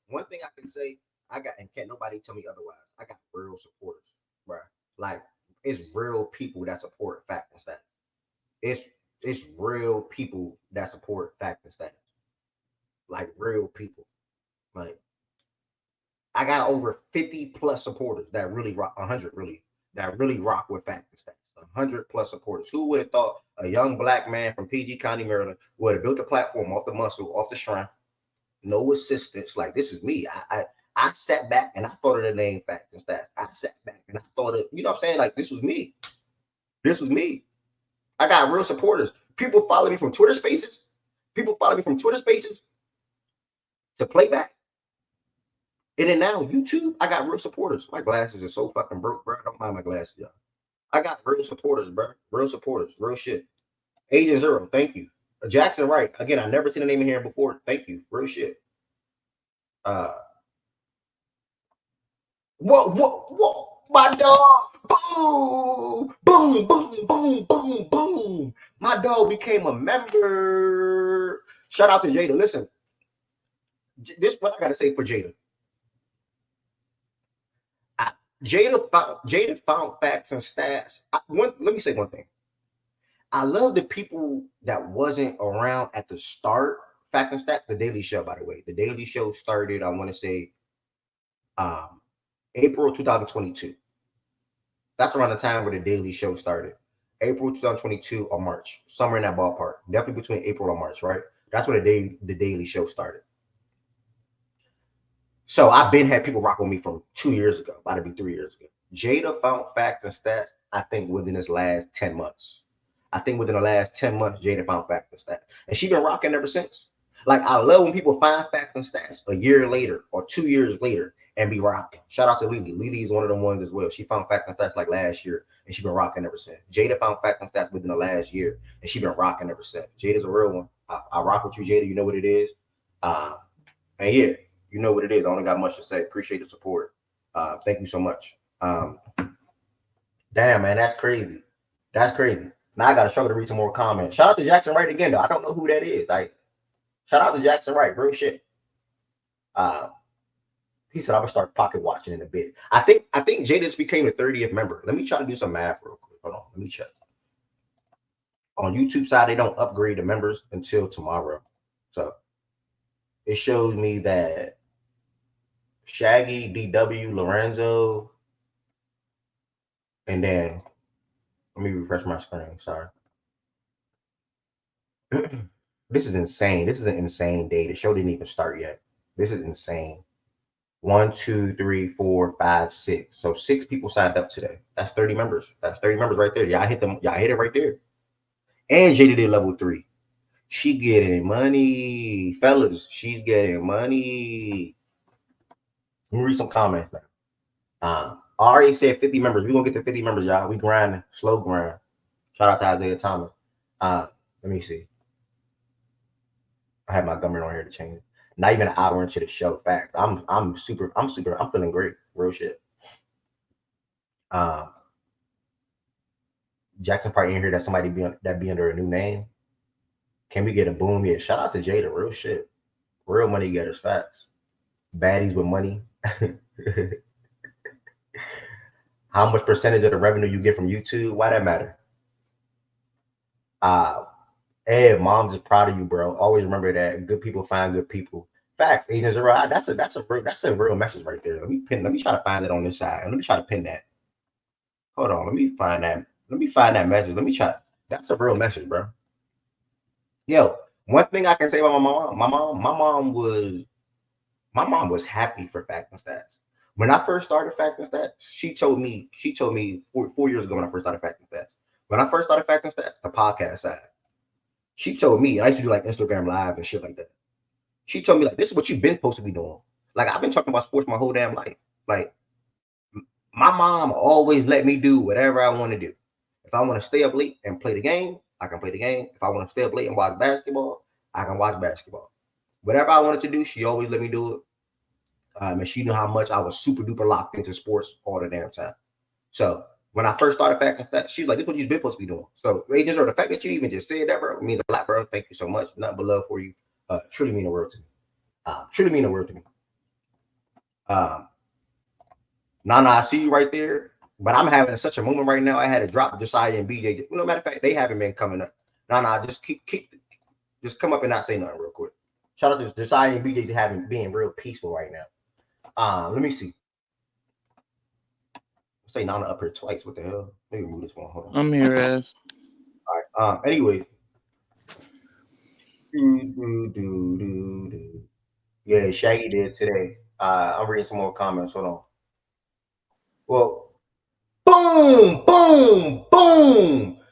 One thing I can say, I got, and can't nobody tell me otherwise. I got real supporters, bro. Like it's real people that support Fact and Stats. It's real people that support Fact and Stats. Like real people. Like I got over 50 plus supporters that really rock, 100 really, that really rock with Fact and Stats. 100 plus supporters. Who would have thought a young black man from PG County, Maryland would have built a platform off the muscle, off the shrine, no assistance. Like this is me. I sat back and I thought of the name Fact and Stats. I sat back and I thought of, you know what I'm saying? Like this was me. This was me. I got real supporters. People follow me from Twitter Spaces. People follow me from Twitter Spaces to playback. And then now YouTube, I got real supporters. My glasses are so fucking broke, bro. I don't mind my glasses, y'all. I got real supporters, bro. Real supporters, real shit. Agent Zero, thank you. Jackson Wright, again, I never seen a name in here before. Thank you, real shit. Whoa, my dog. Boom, boom, boom, boom, boom, boom. My dog became a member. Shout out to Jada. Listen, this is what I gotta say for Jada. Jada found facts and stats. Let me say one thing. I love the people that wasn't around at the start. Fact and stats, the Daily Show, by the way. The Daily Show started, I want to say, April 2022. That's around the time where the Daily Show started. April 2022 or March, somewhere in that ballpark. Definitely between April and March, right? That's when the Daily Show started. So I've been had people rock with me from 2 years ago, about to be 3 years ago. Jada found facts and stats, I think, within this last 10 months. I think within the last 10 months, Jada found facts and stats. And she's been rocking ever since. Like, I love when people find facts and stats a year later or 2 years later and be rocking. Shout out to Lily. Lily is one of the ones as well. She found facts and stats like last year, and she's been rocking ever since. Jada found facts and stats within the last year, and she's been rocking ever since. Jada's a real one. I rock with you, Jada. You know what it is. And yeah, you know what it is. I only got much to say. Appreciate the support. Thank you so much. Damn, man, that's crazy. That's crazy. Now I gotta struggle to read some more comments. Shout out to Jackson Wright again, though. I don't know who that is. Like, shout out to Jackson Wright, real shit. He said I would start pocket watching in a bit. I think Jada just became the 30th member. Let me try to do some math real quick. Hold on, let me check. On YouTube side, they don't upgrade the members until tomorrow. So it shows me that Shaggy, DW, Lorenzo, and then let me refresh my screen. Sorry. This is insane. This is an insane day. The show didn't even start yet. This is insane. 1, 2, 3, 4, 5, 6. So 6 people signed up today. That's 30 members. That's 30 members right there. Y'all hit them. Y'all hit it right there. And Jada did level 3. She getting money, fellas. She's getting money. Let me read some comments now. I already said 50 members. We're gonna get to 50 members, y'all. We grinding, slow grind. Shout out to Isaiah Thomas. Let me see. I have my government on here to change it. Not even an hour into the show. Fact. I'm feeling great. Real shit. Jackson probably in here that somebody be under a new name. Can we get a boom? Yeah. Shout out to Jada. Real shit. Real money getters. Facts. Baddies with money. How much percentage of the revenue you get from YouTube? Why that matter? Ed, mom's is proud of you, bro. Always remember that good people find good people. Facts, Agent Zero. That's a real message right there. Let me try to find it on this side. Let me try to pin that. Hold on. Let me find that message. Let me try. That's a real message, bro. Yo, one thing I can say about my mom was happy for Facts and Stats. When I first started Facts and Stats, she told me 4 years ago when I first started Facts and Stats. When I first started Facts and Stats, the podcast side, she told me, I used to do like Instagram Live and shit like that. She told me, like, this is what you've been supposed to be doing. Like, I've been talking about sports my whole damn life. Like, my mom always let me do whatever I want to do. If I want to stay up late and play the game, I can play the game. If I want to stay up late and watch basketball, I can watch basketball. Whatever I wanted to do, she always let me do it. And she knew how much I was super duper locked into sports all the damn time. So when I first started Facts and Stats, she was like, this is what you've been supposed to be doing. So, Agents, or the fact that you even just said that, bro, means a lot, bro. Thank you so much. Nothing but love for you. Truly mean the world to me. Nana, I see you right there, but I'm having such a moment right now. I had to drop Josiah and BJ. No matter of fact, they haven't been coming up. Nana, just just come up and not say nothing real quick. Shout out to Josiah and BJ being real peaceful right now. Let me see. Say Nana up here twice. What the hell? Let me move this one. Hold on. I'm here, F. All right. Anyway. Yeah, Shaggy did today. I'm reading some more comments. Hold on. Well, boom.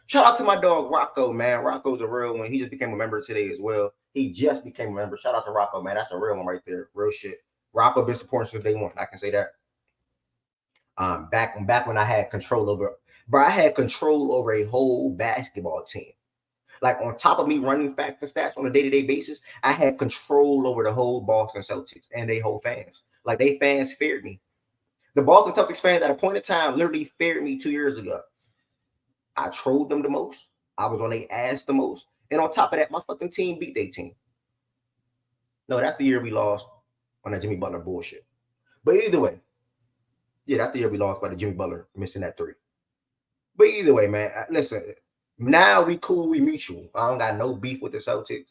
Shout out to my dog Rocco, man. Rocco's a real one. He just became a member today as well. He just became a member. Shout out to Rocco, man. That's a real one right there. Real shit. Rocco been supporting since day one. I can say that. Back when I had control over. Bro, I had control over a whole basketball team. Like on top of me running facts and stats on a day-to-day basis, I had control over the whole Boston Celtics and they whole fans. Like they fans feared me. The Boston Celtics fans at a point in time literally feared me 2 years ago. I trolled them the most. I was on their ass the most. And on top of that, my fucking team beat their team. No, that's the year we lost on that Jimmy Butler bullshit. But either way, yeah, that's the year we lost by the Jimmy Butler missing that three. But either way, man, listen, now we cool, we mutual. I don't got no beef with the Celtics.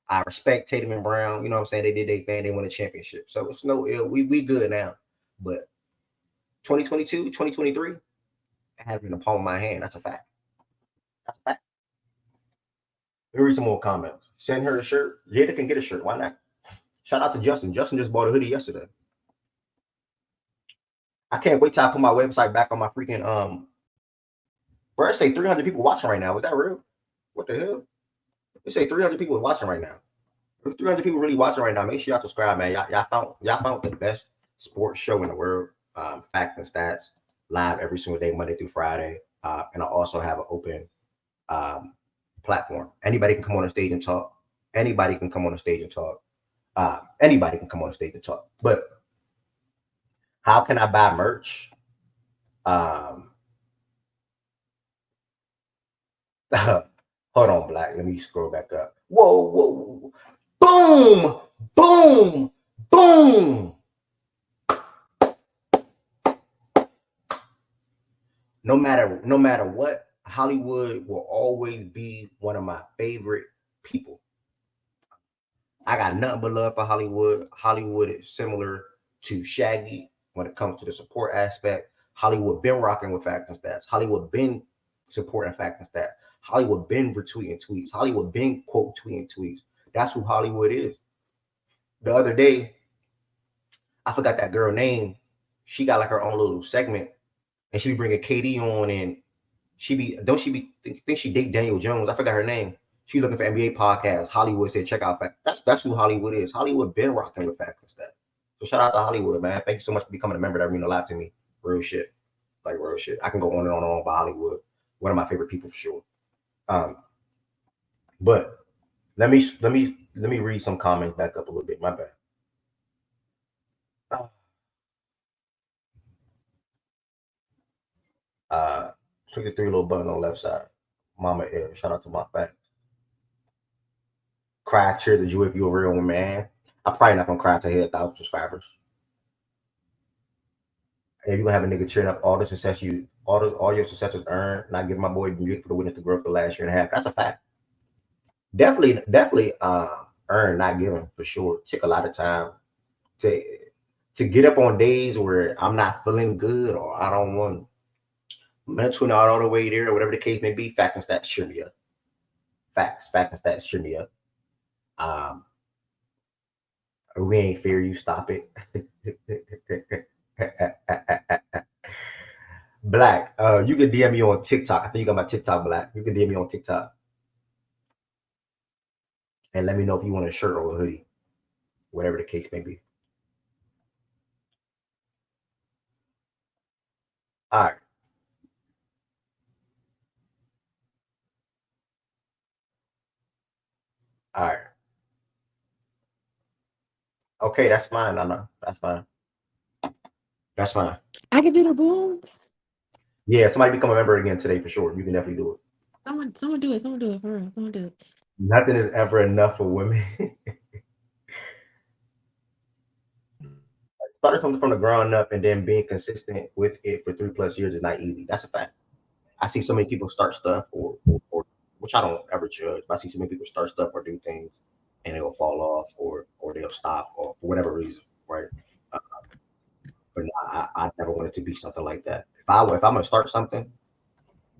I respect Tatum and Brown. You know what I'm saying? They did their thing. They won a championship. So it's no ill. We good now. But 2022, 2023, I have it in the palm of my hand. That's a fact. That's a fact. Let me read some more comments. Send her a shirt. Jada can get a shirt. Why not? Shout out to Justin. Justin just bought a hoodie yesterday. I can't wait till I put my website back on my freaking bro, I say 300 people watching right now. Is that real? What the hell? They say 300 people watching right now. If 300 people really watching right now, make sure y'all subscribe, man. Y'all found the best sports show in the world. Facts and Stats, live every single day, Monday through Friday. And I also have an open platform. Anybody can come on the stage and talk. Anybody can come on the stage and talk. Anybody can come on the stage and talk. But how can I buy merch? Hold on, Black. Let me scroll back up. Whoa. Boom, boom, boom. No matter what, Hollywood will always be one of my favorite people. I got nothing but love for Hollywood. Hollywood is similar to Shaggy when it comes to the support aspect. Hollywood been rocking with Facts and Stats. Hollywood been supporting Facts and Stats. Hollywood been retweeting tweets. Hollywood been quote tweeting tweets. That's who Hollywood is. The other day, I forgot that girl name. She got like her own little segment, and she be bringing KD on, and think she date Daniel Jones. I forgot her name. She looking for NBA podcasts. Hollywood said check out Facts. That's who Hollywood is. Hollywood been rocking with Facts and Stats. So shout out to Hollywood, man. Thank you so much for becoming a member. That means a lot to me. Real shit, like real shit. I can go on and on about Hollywood. One of my favorite people for sure. But let me read some comments back up a little bit. My bad. Click the three little button on the left side. Mama Air. Shout out to my fans. Cry, cheer the you if you're a real man. I'm probably not gonna cry to hit 1,000 subscribers. If you're gonna have a nigga cheering up all the success all your successes earned, not giving my boy music for the witness to growth for the last year and a half. That's a fact. Definitely earn, not given for sure. Took a lot of time to get up on days where I'm not feeling good or I don't want mental not all the way there or whatever the case may be. Facts and Stats cheer me up. Facts and Stats cheer me up. We ain't fair, you stop it. Black, you can DM me on TikTok. I think you got my TikTok, Black. You can DM me on TikTok. And let me know if you want a shirt or a hoodie. Whatever the case may be. All right. All right. Okay, that's fine. No. That's fine. That's fine. I can do the booms. Yeah, somebody become a member again today for sure. You can definitely do it. Someone do it. Someone do it for real. Someone do it. Nothing is ever enough for women. Starting something from the ground up and then being consistent with it for 3+ years is not easy. That's a fact. I see so many people start stuff or which I don't ever judge, but I see so many people start stuff or do things and it'll fall off or they'll stop or for whatever reason, right? But I never wanted to be something like that. If I'm gonna start something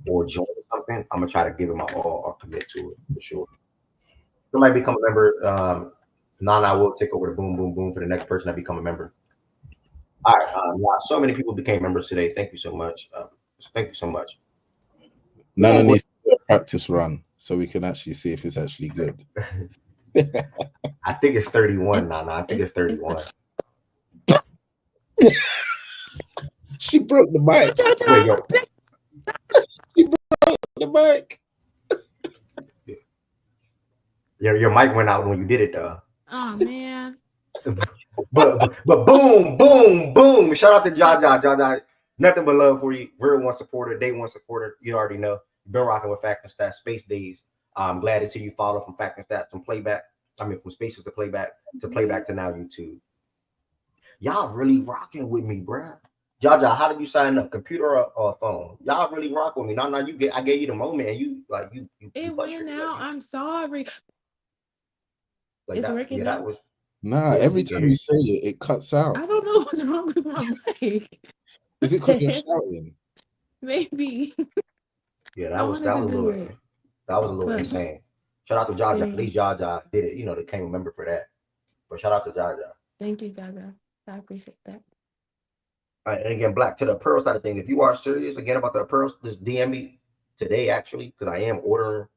or join something, I'm gonna try to give it my all or commit to it for sure. Somebody become a member. I will take over the boom, boom, boom for the next person that become a member. All right. So many people became members today. Thank you so much. Thank you so much. Nana needs to do a practice run so we can actually see if it's actually good. I think it's 31, Nana. I think it's 31. She broke the mic. Wait, yo. mic. Your mic went out when you did it, though. Oh man. But boom, boom, boom. Shout out to Jaja. Nothing but love for you. Real one supporter, day one supporter. You already know. Been rocking with Fact and Stats Space Days. I'm glad to see you follow from Fact and Stats from playback. I mean, from Spaces to playback to now YouTube. Y'all really rocking with me, bruh. Jaja, how did you sign up? Computer or phone? Y'all really rock with me. No, I gave you the moment and you It went out. like, I'm sorry. like It's that. working Yeah, now. that was Nah, every time you say it, it cuts out. I don't know what's wrong with my mic. Is it because you're shouting? Maybe. yeah, I wanted to do it. that was a little But insane. Shout out to Jaja. yeah. At least Jaja did it. You know, they can't remember for that. But shout out to Jaja. Thank you, Gaga. I appreciate that. All right, and again, Black, to the apparel side of things. If you are serious again about the apparel, just DM me today actually, because I am ordering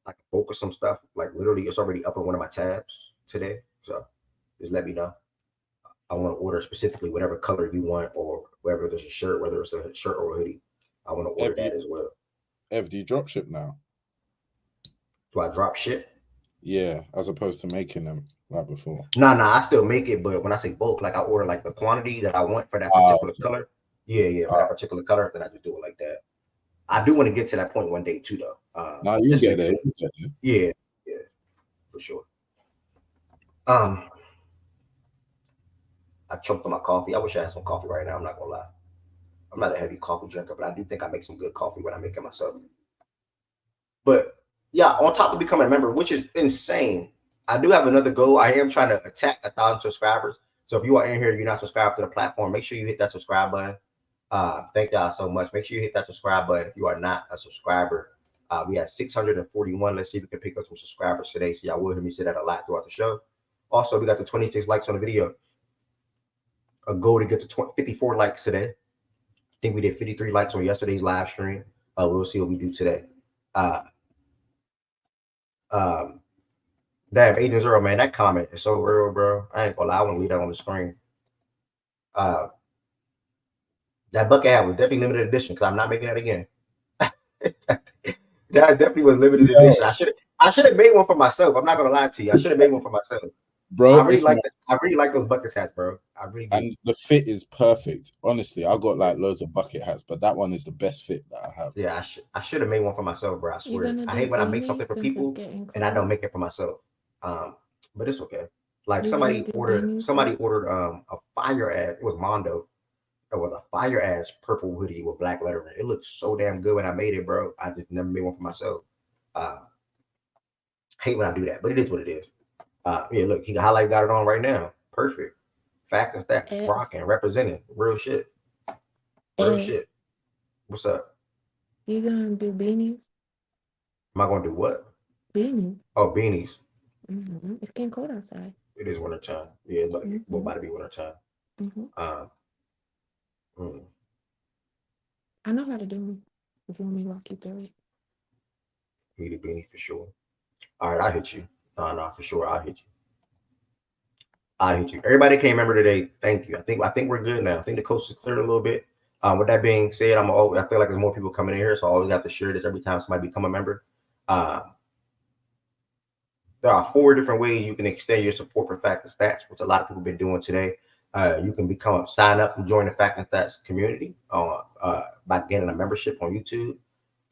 like a bulk of some stuff. Like literally, it's already up in one of my tabs today. So just let me know. I want to order specifically whatever color you want, or whether there's a shirt, whether it's a shirt or a hoodie. I want to order that as well. Ev, do you drop ship now? Do I drop shit? Yeah, as opposed to making them like before. Nah, I still make it, but when I say bulk, like I order like the quantity that I want for that particular color. Yeah, for that particular color, then I just do it like that. I do want to get to that point one day too, though. Now you get there. Yeah, for sure. I choked on my coffee. I wish I had some coffee right now. I'm not gonna lie. I'm not a heavy coffee drinker, but I do think I make some good coffee when I make it myself. But yeah, on top of becoming a member, which is insane, I do have another goal. I am trying to attack 1,000 subscribers. So if you are in here, you're not subscribed to the platform, make sure you hit that subscribe button. Thank y'all so much. Make sure you hit that subscribe button if you are not a subscriber. We have 641. Let's see if we can pick up some subscribers today. So y'all will hear me say that a lot throughout the show. Also, we got the 26 likes on the video. A goal to get to 54 likes today. I think we did 53 likes on yesterday's live stream. We'll see what we do today. Damn, Agent Zero, man, that comment is so real, bro. I ain't gonna lie, I want to leave that on the screen. That bucket hat was definitely limited edition because I'm not making that again. That definitely was limited edition. I should have made one for myself. I'm not gonna lie to you. I should have made one for myself. Bro, I really like those bucket hats, bro. I really do. And the fit is perfect. Honestly, I got like loads of bucket hats, but that one is the best fit that I have. Yeah, I should have made one for myself, bro. I swear. I hate when I make something for people and I don't make it for myself. But it's okay. Like somebody ordered a fire ass. It was Mondo. It was a fire ass purple hoodie with black lettering. It looked so damn good when I made it, bro. I just never made one for myself. Hate when I do that, but it is what it is. Yeah, look, he got it on right now. Perfect. Fact and Stats, rocking, representing, real shit. Real shit. What's up? You gonna do beanies? Am I gonna do what? Beanies. Oh, beanies. Mm-hmm. It's getting cold outside. It is winter time. Yeah, it's about to be winter time. I know how to do them. If you want me to walk you through it. Need a beanie for sure. All right, I'll hit you. No, for sure, I'll hit you. Everybody came remember today. Thank you. I think we're good now. I think the coast is cleared a little bit. With that being said, I feel like there's more people coming in here, so I always have to share this every time somebody become a member. There are 4 different ways you can extend your support for Fact and Stats, which a lot of people have been doing today. You can sign up and join the Fact and Stats community by getting a membership on YouTube.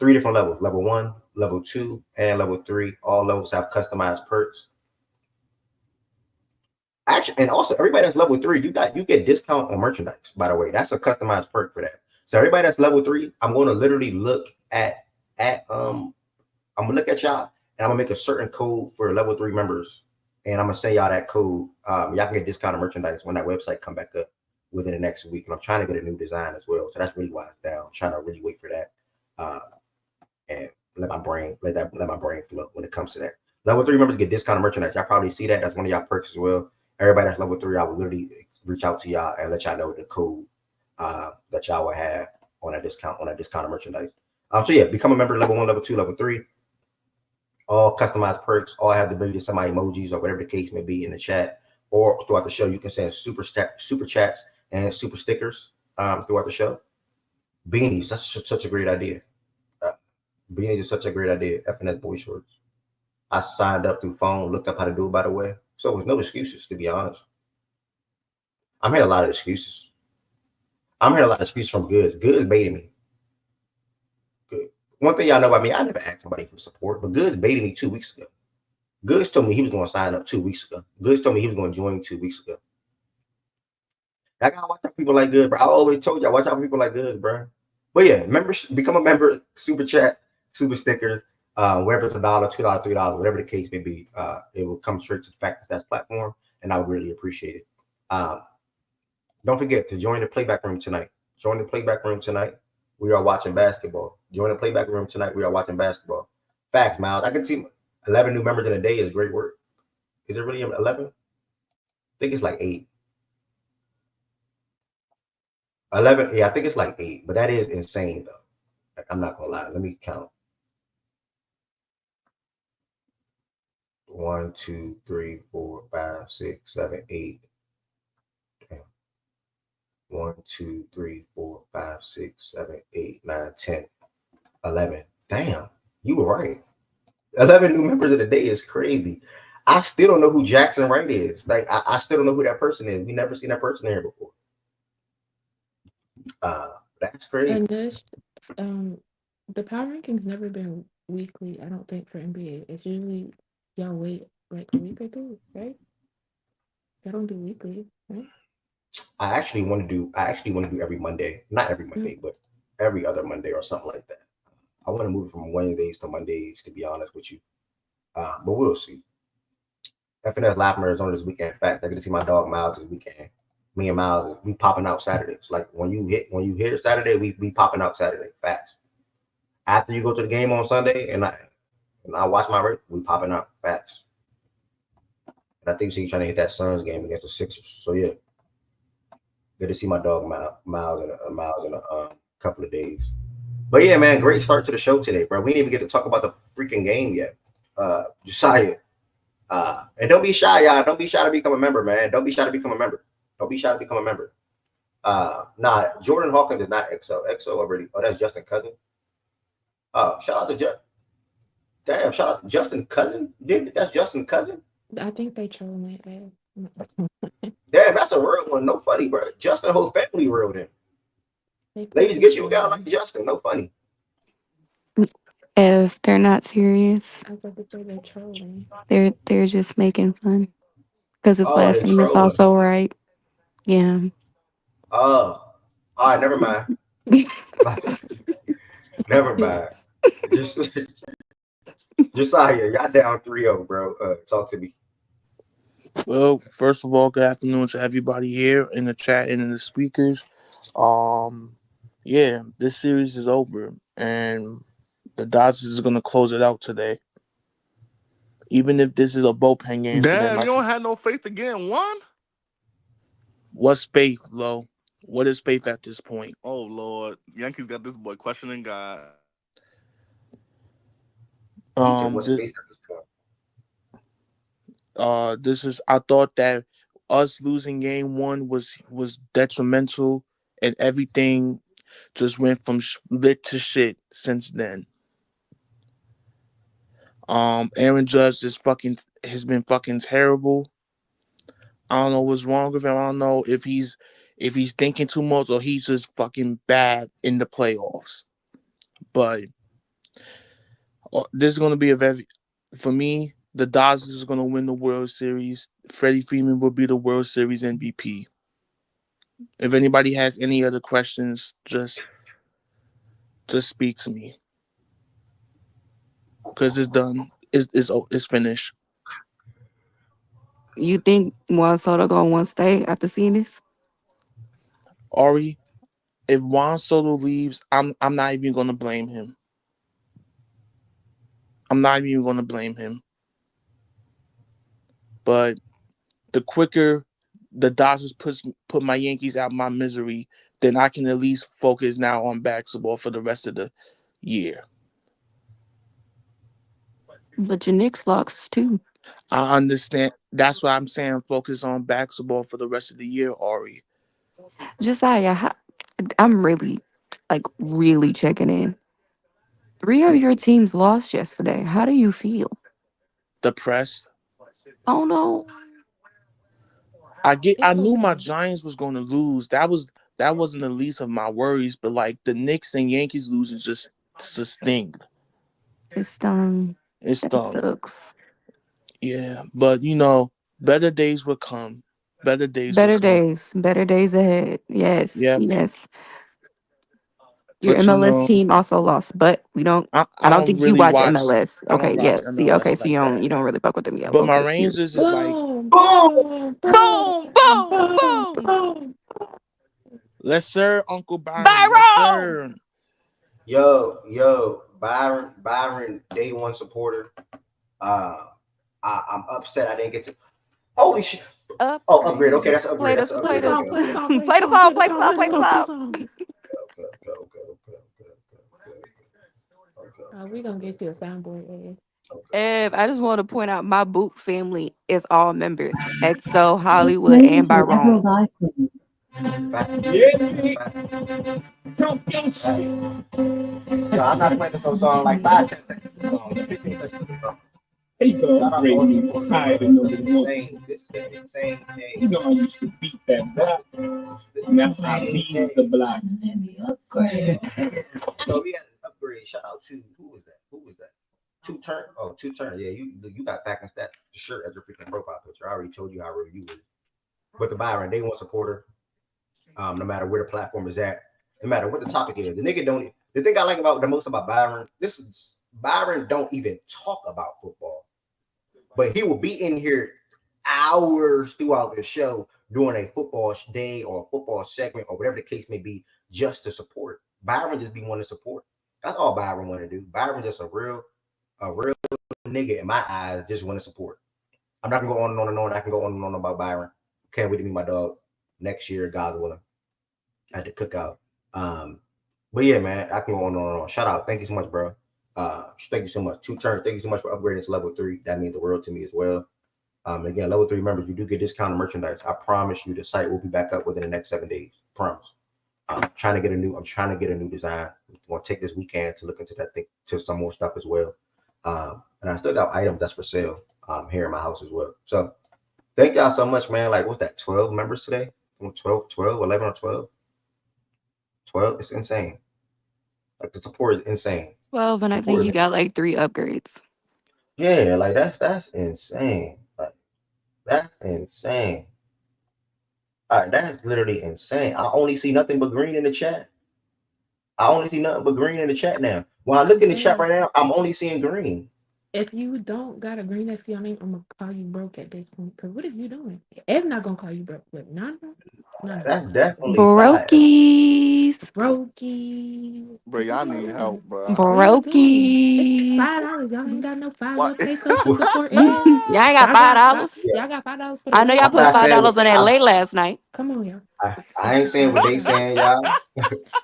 3 different levels: level 1, level 2, and level 3. All levels have customized perks. Actually, and also everybody that's level 3, you get discount on merchandise. By the way, that's a customized perk for that. So everybody that's level 3, I'm going to literally look at I'm gonna look at y'all, and I'm gonna make a certain code for level 3 members, and I'm gonna send y'all that code. Y'all can get discounted merchandise when that website come back up within the next week. And I'm trying to get a new design as well, so that's really why it's down. I'm trying to really wait for that, and let my brain flow when it comes to that. Level 3 members get discounted merchandise. Y'all probably see that. That's one of y'all perks as well. Everybody that's level 3, I will literally reach out to y'all and let y'all know the code that y'all will have on that discounted merchandise. So yeah, become a member. Level 1, level 2, level 3. All customized perks. All have the ability to send my emojis or whatever the case may be in the chat, or throughout the show. You can send super chats and super stickers throughout the show. Beanies. That's such a great idea. Beanies is such a great idea. FNS boy shorts. I signed up through phone, looked up how to do it, by the way. So with no excuses, to be honest. I'm hearing a lot of excuses. I'm hearing a lot of excuses from Goods. Goods baited me. Good. One thing y'all know about me, I never asked somebody for support, but Goods baited me 2 weeks ago. Goods told me he was going to sign up 2 weeks ago. Goods told me he was going to join 2 weeks ago. I gotta watch out people like Goods, bro. I always told you, I watch out for people like Goods, bro. But yeah, membership, become a member, super chat, super stickers, whether it's $1, $2, $3, whatever the case may be, it will come straight to the Fact That's platform, and I would really appreciate it. Don't forget to join the playback room tonight. Join the playback room tonight. We are watching basketball. Join the playback room tonight. We are watching basketball. Facts, Miles. I can see 11 new members in a day is great work. Is it really 11? I think it's like 8. 11, yeah, I think it's like 8, but that is insane though. Like, I'm not gonna lie. Let me count. 1, 2, 3, 4, 5, 6, 7, 8. Damn. 1, 2, 3, 4, 5, 6, 7, 8, 9, 10, 11. Damn, you were right. 11 new members of the day is crazy. I still don't know who Jackson Wright is. Like, I still don't know who that person is. We never seen that person here before. That's crazy. And this, the power rankings never been weekly. I don't think for NBA. It's usually y'all wait like a week or two, right? Y'all don't do weekly, right? I actually want to do. I actually want to do every Monday. Not every Mm. Monday, but every other Monday or something like that. I want to move it from Wednesdays to Mondays, to be honest with you. But we'll see. FNS Latimer is on this weekend. In fact, I get to see my dog Miles this weekend. Me and Miles, we popping out Saturdays. Like when you hit Saturday, we popping out Saturday. Facts. After you go to the game on Sunday, and I watch my race, we popping out. Facts. And I think she's trying to hit that Suns game against the Sixers. So yeah, good to see my dog Miles in a couple of days. But yeah, man, great start to the show today, bro. We didn't even get to talk about the freaking game yet. Josiah. And don't be shy, y'all. Don't be shy to become a member, man. Don't be shy to become a member. Don't be shy to become a member. Nah, Jordan Hawkins is not XO. XO already. Oh, that's Justin Cousin. Oh, shout out to Damn, shout out to Justin Cousin. Dude, that's Justin Cousin. I think they troll my ass. Damn, that's a real one. No funny, bro. Justin whole family real then. They put Ladies, me get you a guy like on. Justin. No funny. If they're not serious, I was about to say they're trolling. they're just making fun. Because his Oh, last they name is trolling. also right. Yeah. Oh, all right, never mind. Never mind. Just Josiah, y'all down 3-0, bro. Talk to me. Well, first of all, good afternoon to everybody here in the chat and in the speakers. Yeah, this series is over, and the Dodgers is gonna close it out today. Even if this is a bullpen game for them, Damn, you don't have no faith again. One? what's faith, Lo? What is faith at this point? Oh Lord, Yankees got this boy questioning God. He said, "What's This, space at this point?" this is. I thought that us losing game one was detrimental, and everything just went from lit to shit since then. Aaron Judge has been fucking terrible. I don't know what's wrong with him. I don't know if he's thinking too much or he's just fucking bad in the playoffs. But this is gonna be for me. The Dodgers is gonna win the World Series. Freddie Freeman will be the World Series MVP. If anybody has any other questions, just speak to me because it's done. It's finished. You think Juan Soto gonna want to stay after seeing this? Ari, if Juan Soto leaves, I'm not even gonna blame him. I'm not even gonna blame him. But the quicker the Dodgers put my Yankees out of my misery, then I can at least focus now on basketball for the rest of the year. But your Knicks lost too. I understand. That's why I'm saying focus on basketball for the rest of the year, Ari. Josiah, I'm really, like, really checking in. 3 of your teams lost yesterday. How do you feel? Depressed. Oh no. I It's knew my okay. Giants was going to lose. That wasn't the least of my worries. But like the Knicks and Yankees losing just sting. It stung. It That stung. sucks. Yeah, but better days will come. Better days will Better come. days. Better days ahead. Yes. Yeah, Yes. Your but MLS team also lost, but I I don't don't think you really watch watch. MLS. I don't Okay, yeah. watch See, okay, MLS so like that. you don't really fuck with them yet. But my Okay, cute. Rangers is like, Boom, Boom! boom, boom, Boom, boom, boom, boom. boom. let's sir, Uncle Byron, yes Byron! sir. Yo, Byron, day one supporter. I'm upset I didn't get to. Holy shit! Oh, upgrade. Okay, Upgrade. that's an upgrade. Play That's the an Play the play upgrade. the song, Okay, play the okay. song, play the play the song, song, play the play the song, song, play play the the song, play the song. song. We gonna get you a soundboard, Ed. I just want to point out my Boot family is all members. EXO, Hollywood, Playing and from Emerald Byron. Island. Yo, I'm not playing this song like 5, 10 seconds. Song, 15 seconds. Song. Shout out to all the people. This is the insane day. You know I used to beat that block. Now I beat the block. So we had an upgrade. Shout out to who was that? Who was that? Two turn. Oh, two turn. Yeah, you got back and that shirt as your freaking profile picture. I already told you how real you was. But the Byron, they want supporter. No matter where the platform is at, no matter what the topic is. The nigga don't. The thing I like about the most about Byron, this is Byron don't even talk about football, but he will be in here hours throughout the show during a football day or a football segment or whatever the case may be, just to support. Byron just be wanting to support. That's all Byron want to do. Byron just a real nigga in my eyes, just want to support. I'm not gonna go on and on and on. I can go on and on about Byron. Can't wait to meet my dog next year, God willing, at the cookout. Um, but yeah, man, I can go on and on and on. Shout out, thank you so much, bro. Thank you so much. Two turns. Thank you so much for upgrading to level 3. That means the world to me as well. Again, level 3 members, you do get discounted merchandise. I promise you, the site will be back up within the next 7 days. Promise. I'm trying to get a new design. I'm gonna take this weekend to look into that thing, to some more stuff as well. And I still got items that's for sale here in my house as well. So thank y'all so much, man. Like, what's that? 12 members today? 12, 11 or 12? 12. It's insane. Like the support is insane. 12, and I think Support you is, got like 3 upgrades. yeah, like that's insane. Like that's insane. All right, that's literally insane. I only see nothing but green in the chat. I only see nothing but green in the chat now. When I look I'm in the chat saying, right now, I'm only seeing green. if you don't got a green next to your name, I'm gonna call you broke at this point. Cause what is you doing? Ed's not gonna call you broke, but That's no. definitely fire. Brokies. Brokey. Bro, y'all need help, bro. What are you doing? It's Brokies. $5. Y'all ain't got no What? 5 pesos to Well, support Y'all Ed. ain't got Y'all got five. $5. yeah, Y'all got $5 for the I know y'all I'm late. put not saying $5 what on that late last night, Come on, y'all. I ain't saying what they saying, y'all.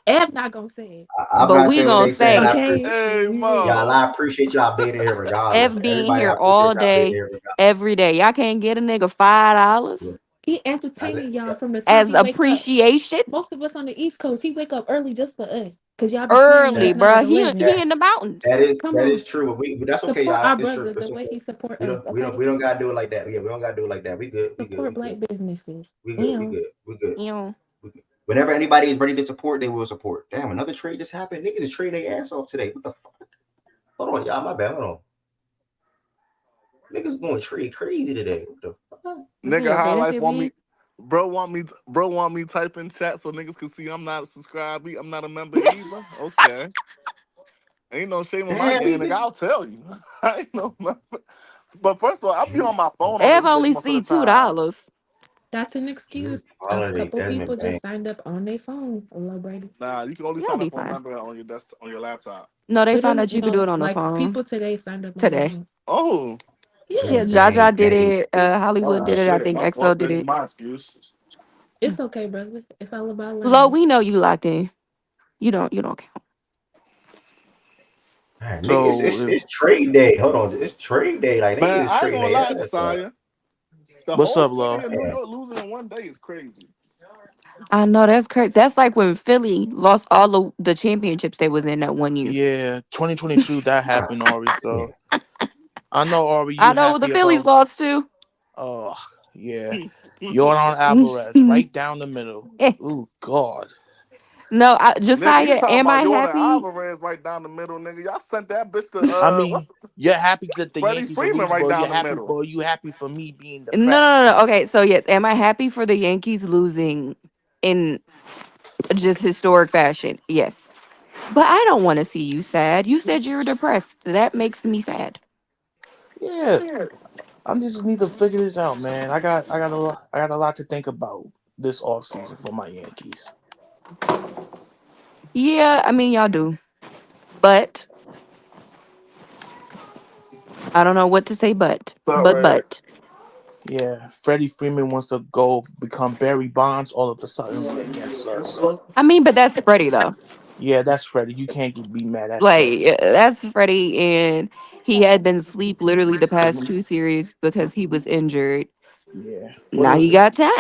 Ed not gonna say it. I'm but not we saying what gonna they saying. say Okay, Hey, we will. Y'all, Mo. I appreciate y'all being here regardless. F being Everybody, I here appreciate all y'all being day, here regardless. every day. Y'all can't get a nigga $5 He That's entertaining it. y'all Yeah. from the time as he wake up. appreciation Most of us on the East Coast, he wake up early just for us. Cause y'all be playing early, last night at bruh. He 11. he in the mountains. Come That is on, true. But that's okay, support y'all. our It's true. brother the It's way okay. he support us. Okay, We don't gotta do it like that. Yeah, we don't gotta do it like that. support We good. black businesses. We good. We Damn, good. We good. You know, We good. Whenever anybody is ready to support, they will support. Damn, another trade just happened. Niggas is trading their ass off today. What the fuck? Hold on, y'all. My bad. Hold on. Niggas going to trade crazy today. What the fuck? this is Nigga your High fantasy Life want league. me. Bro want me type in chat so niggas can see I'm not a subscribe. I'm not a member either. Okay. Ain't no shame in my Damn, he game, nigga. just. I'll tell you. I ain't no member. But first of all, I'll be on my phone on Ev this bitch only most of see the two time. dollars. that's an excuse. Drew A Holiday, couple Desmond people Bain. just signed up on their phone. Hello, Brady. Nah, you can only You'll sign up be for a fine. member on your desktop, on your laptop. No, they found Literally, out you could do no. it on the Like phone people today signed up on their today. phone. Oh, Yeah, Yeah, Jaja did Bain. it. Hollywood oh did it. I shit. think My EXO fuck, did that ain't it. my excuse. it's okay, brother. It's all about Lo, learning. we know you locked in. You don't count. Man, nigga, So it's trade day. Hold on, it's trade day. Like man, niggas is I ain't trading gonna lie, their ass off. Josiah. The What's whole up, city Lo? of New Damn. York losing in one day is crazy. I know that's crazy. That's like when Philly lost all the championships they was in that one year. Yeah, 2022 that God happened, Ari. So damn. I know, Ari, I you know the happy Phillies about. lost too. Oh yeah, Jordan Alvarez right down the middle. Ooh God. No, Nigga, you Josiah, talking am I about Jordan happy? Alvarez right down the middle, nigga. Y'all sent that bitch to I mean, what's you're happy that the Freddie Yankees are Freeman losing, right but down you're the happy middle. for you happy for me being No, no, depressed. no, no. Okay, so yes, am I happy for the Yankees losing in just historic fashion? Yes. But I don't want to see you sad. You said you're depressed. That makes me sad. Yeah, I just need to figure this out, man. I got a lot to think about this off season for my Yankees. Yeah, I mean, y'all do. But I don't know what to say, What's up, Red? but. Yeah, Freddie Freeman wants to go become Barry Bonds. All of a sudden, we're against us. I mean, but that's Freddie, though. Yeah, that's Freddie. You can't be mad at Like, Freddie. that's Freddie, and he had been asleep literally the past two series because he was injured. Yeah. What Now is he it? got time.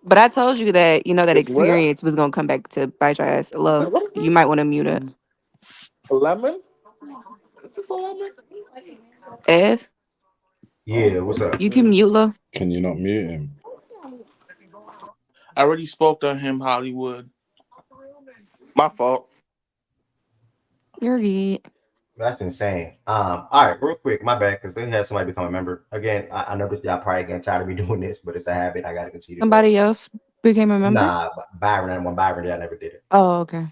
But I told you that, that It's where? experience was going to come back to bite your ass. I said, Hello? what is You this? might want to mute it. A lemon? Is this a lemon? F, Yeah, what's up? you can mute, love. Can you not mute him? I already spoke to him, Hollywood. My fault. You're good. That's insane. All right, real quick, my bad, because they had somebody become a member. Again, I know that y'all probably getting tired of me doing this, but it's a habit. I gotta continue to go. Somebody else became a member? Nah, Byron, and when Byron did, I never did it. Oh, okay.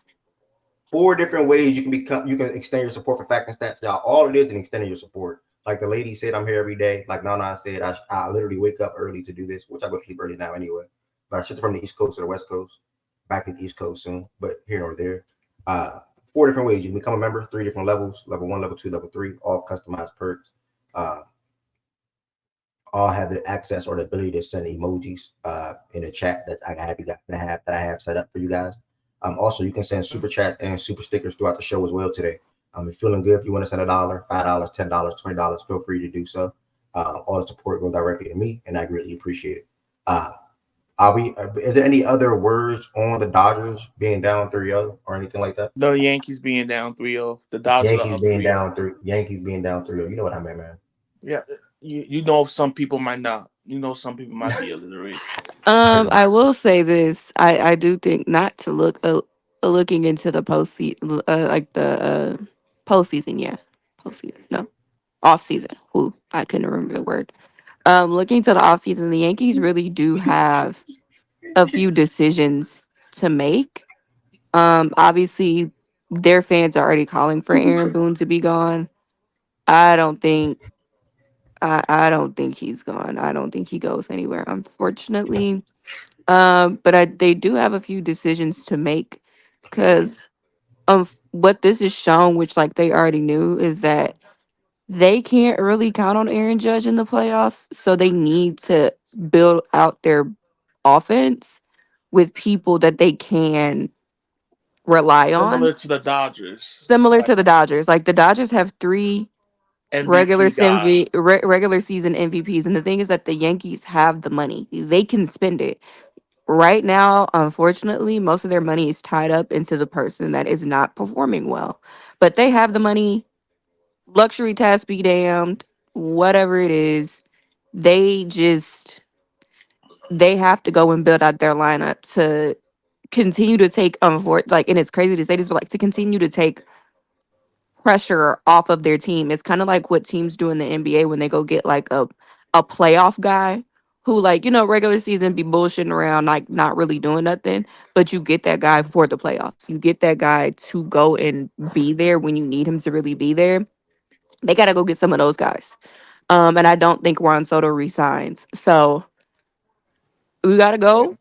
Four different ways you can extend your support for Fact and Stats, y'all. All it is an extending your support. Like the lady said, I'm here every day. Like Nana said, I literally wake up early to do this, which I go to sleep early now anyway. But I shift from the East Coast to the West Coast, back to the East Coast soon, but here or there. Uh, Four different ways you can become a member, three different levels: level one, level two, level three, all customized perks. Uh, all have the access or the ability to send emojis in the chat that I have that I have set up for you guys. Also, you can send super chats and super stickers throughout the show as well today. If you're feeling good, if you want to send $1, $5, $10, $20, feel free to do so. All the support goes directly to me, and I greatly appreciate it. Uh, are we? Is there any other words on the Dodgers being down 3-0 or anything like that? The Yankees being down 3-0. The Dodgers are up 3-0. Yankees being down 3-0. You know what I meant, man. Yeah, you know some people might not. You know some people might be illiterate. I will say this. I do think not to looking into the postseason, like the postseason. Yeah, postseason. No, off season. Ooh, I couldn't remember the word. Looking to the off season, the Yankees really do have a few decisions to make. Obviously, their fans are already calling for Aaron Boone to be gone. I don't think. I don't think he's gone. I don't think he goes anywhere. Unfortunately, but they do have a few decisions to make because of what this is shown, which like they already knew, is that they can't really count on Aaron Judge in the playoffs. So they need to build out their offense with people that they can rely on. Similar to the Dodgers, Similar like to the Dodgers. Like the Dodgers have three MVP guys. regular season MVPs. And the thing is that the Yankees have the money. They can spend it. Right now, unfortunately, most of their money is tied up into the person that is not performing well. But they have the money, luxury tax be damned, whatever it is. They just they have to go and build out their lineup to continue to take like, and it's crazy to say this, but like to continue to take pressure off of their team. It's kind of like what teams do in the NBA when they go get like a playoff guy who, like, regular season be bullshitting around, like not really doing nothing, but you get that guy for the playoffs. You get that guy to go and be there when you need him to really be there. They got to go get some of those guys. And I don't think Juan Soto resigns. So we got to Yeah, go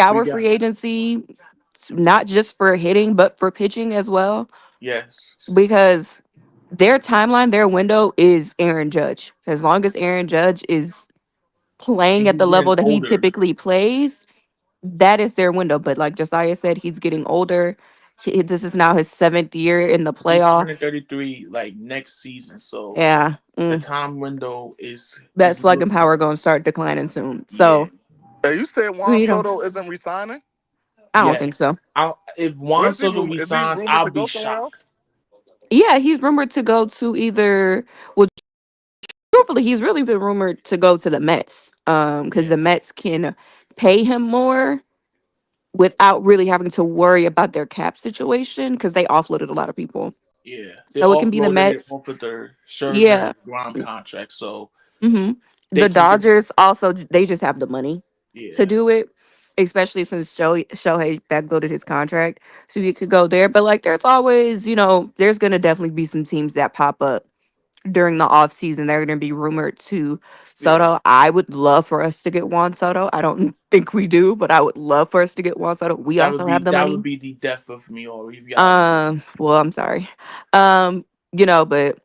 we scour got free agency, not just for hitting, but for pitching as well, yes. because their timeline, their window is Aaron Judge. As long as Aaron Judge is And playing at he's the getting level that he older. typically plays, that is their window. But like Josiah said, he's getting older. This is now his seventh year in the He's turning playoffs. 33 like next season. So Yeah, the time window is that slugging looking power going to start declining soon. yeah. So Hey, you said Juan You know, Soto isn't resigning? I don't Yeah. think so. If Juan Where's he Soto rumored? Is he resigns, rumored I'll to be go somewhere else? shocked. Yeah, he's rumored to go to either. Well, truthfully, he's really been rumored to go to the Mets. Because Yeah. the Mets can pay him more without really having to worry about their cap situation because they offloaded a lot of people. Yeah. They So it can be the offloaded it Mets. off of their Scherzer Yeah. and Grom contract, so hmm they The can get. Dodgers also they just have the money to Yeah. do it, especially since Shohei backloaded his contract, so you could go there. But like, there's always, there's gonna definitely be some teams that pop up during the off season. They're gonna be rumored to Yeah. Soto. I would love for us to get Juan Soto. I don't think we do, but I would love for us to get Juan Soto. We also have the That would money. be the death of me, or if y'all do. Well, I'm sorry. Um, but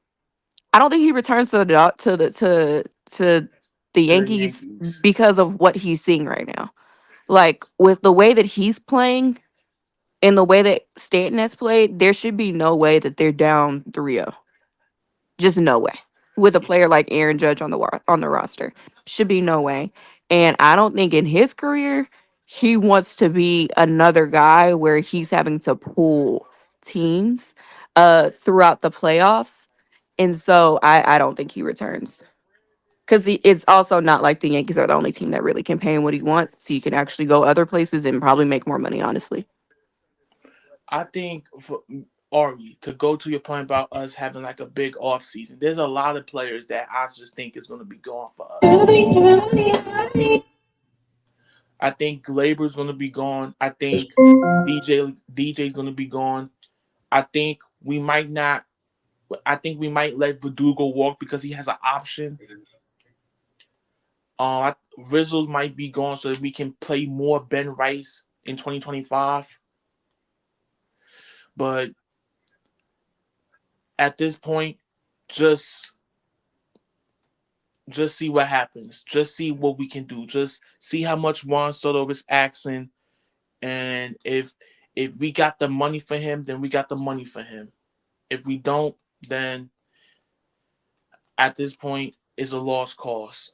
I don't think he returns to the to the To the Yankees Yankees. because of what he's seeing right now. Like, with the way that he's playing and the way that Stanton has played, there should be no way that they're down 3-0. Just no way. With a Yeah. player like Aaron Judge on the roster, should be no way. And I don't think in his career he wants to be another guy where he's having to pull teams throughout the playoffs. And so I don't think he returns. Because it's also not like the Yankees are the only team that really can pay him what he wants. He can actually go other places and probably make more money, honestly. I think for Ari, to go to your point about us having like a big off season, there's a lot of players that I just think is going to be gone for us. I think Glaber's going to be gone. I think DJ's going to be gone. I think we might not. I think we might let Verdugo walk because he has an option. Rizzo's might be gone so that we can play more Ben Rice in 2025. But at this point, just just see what happens. Just see what we can do. Just see how much Juan Soto is asking, and if we got the money for him, then we got the money for him. If we don't, then at this point, it's a lost cause.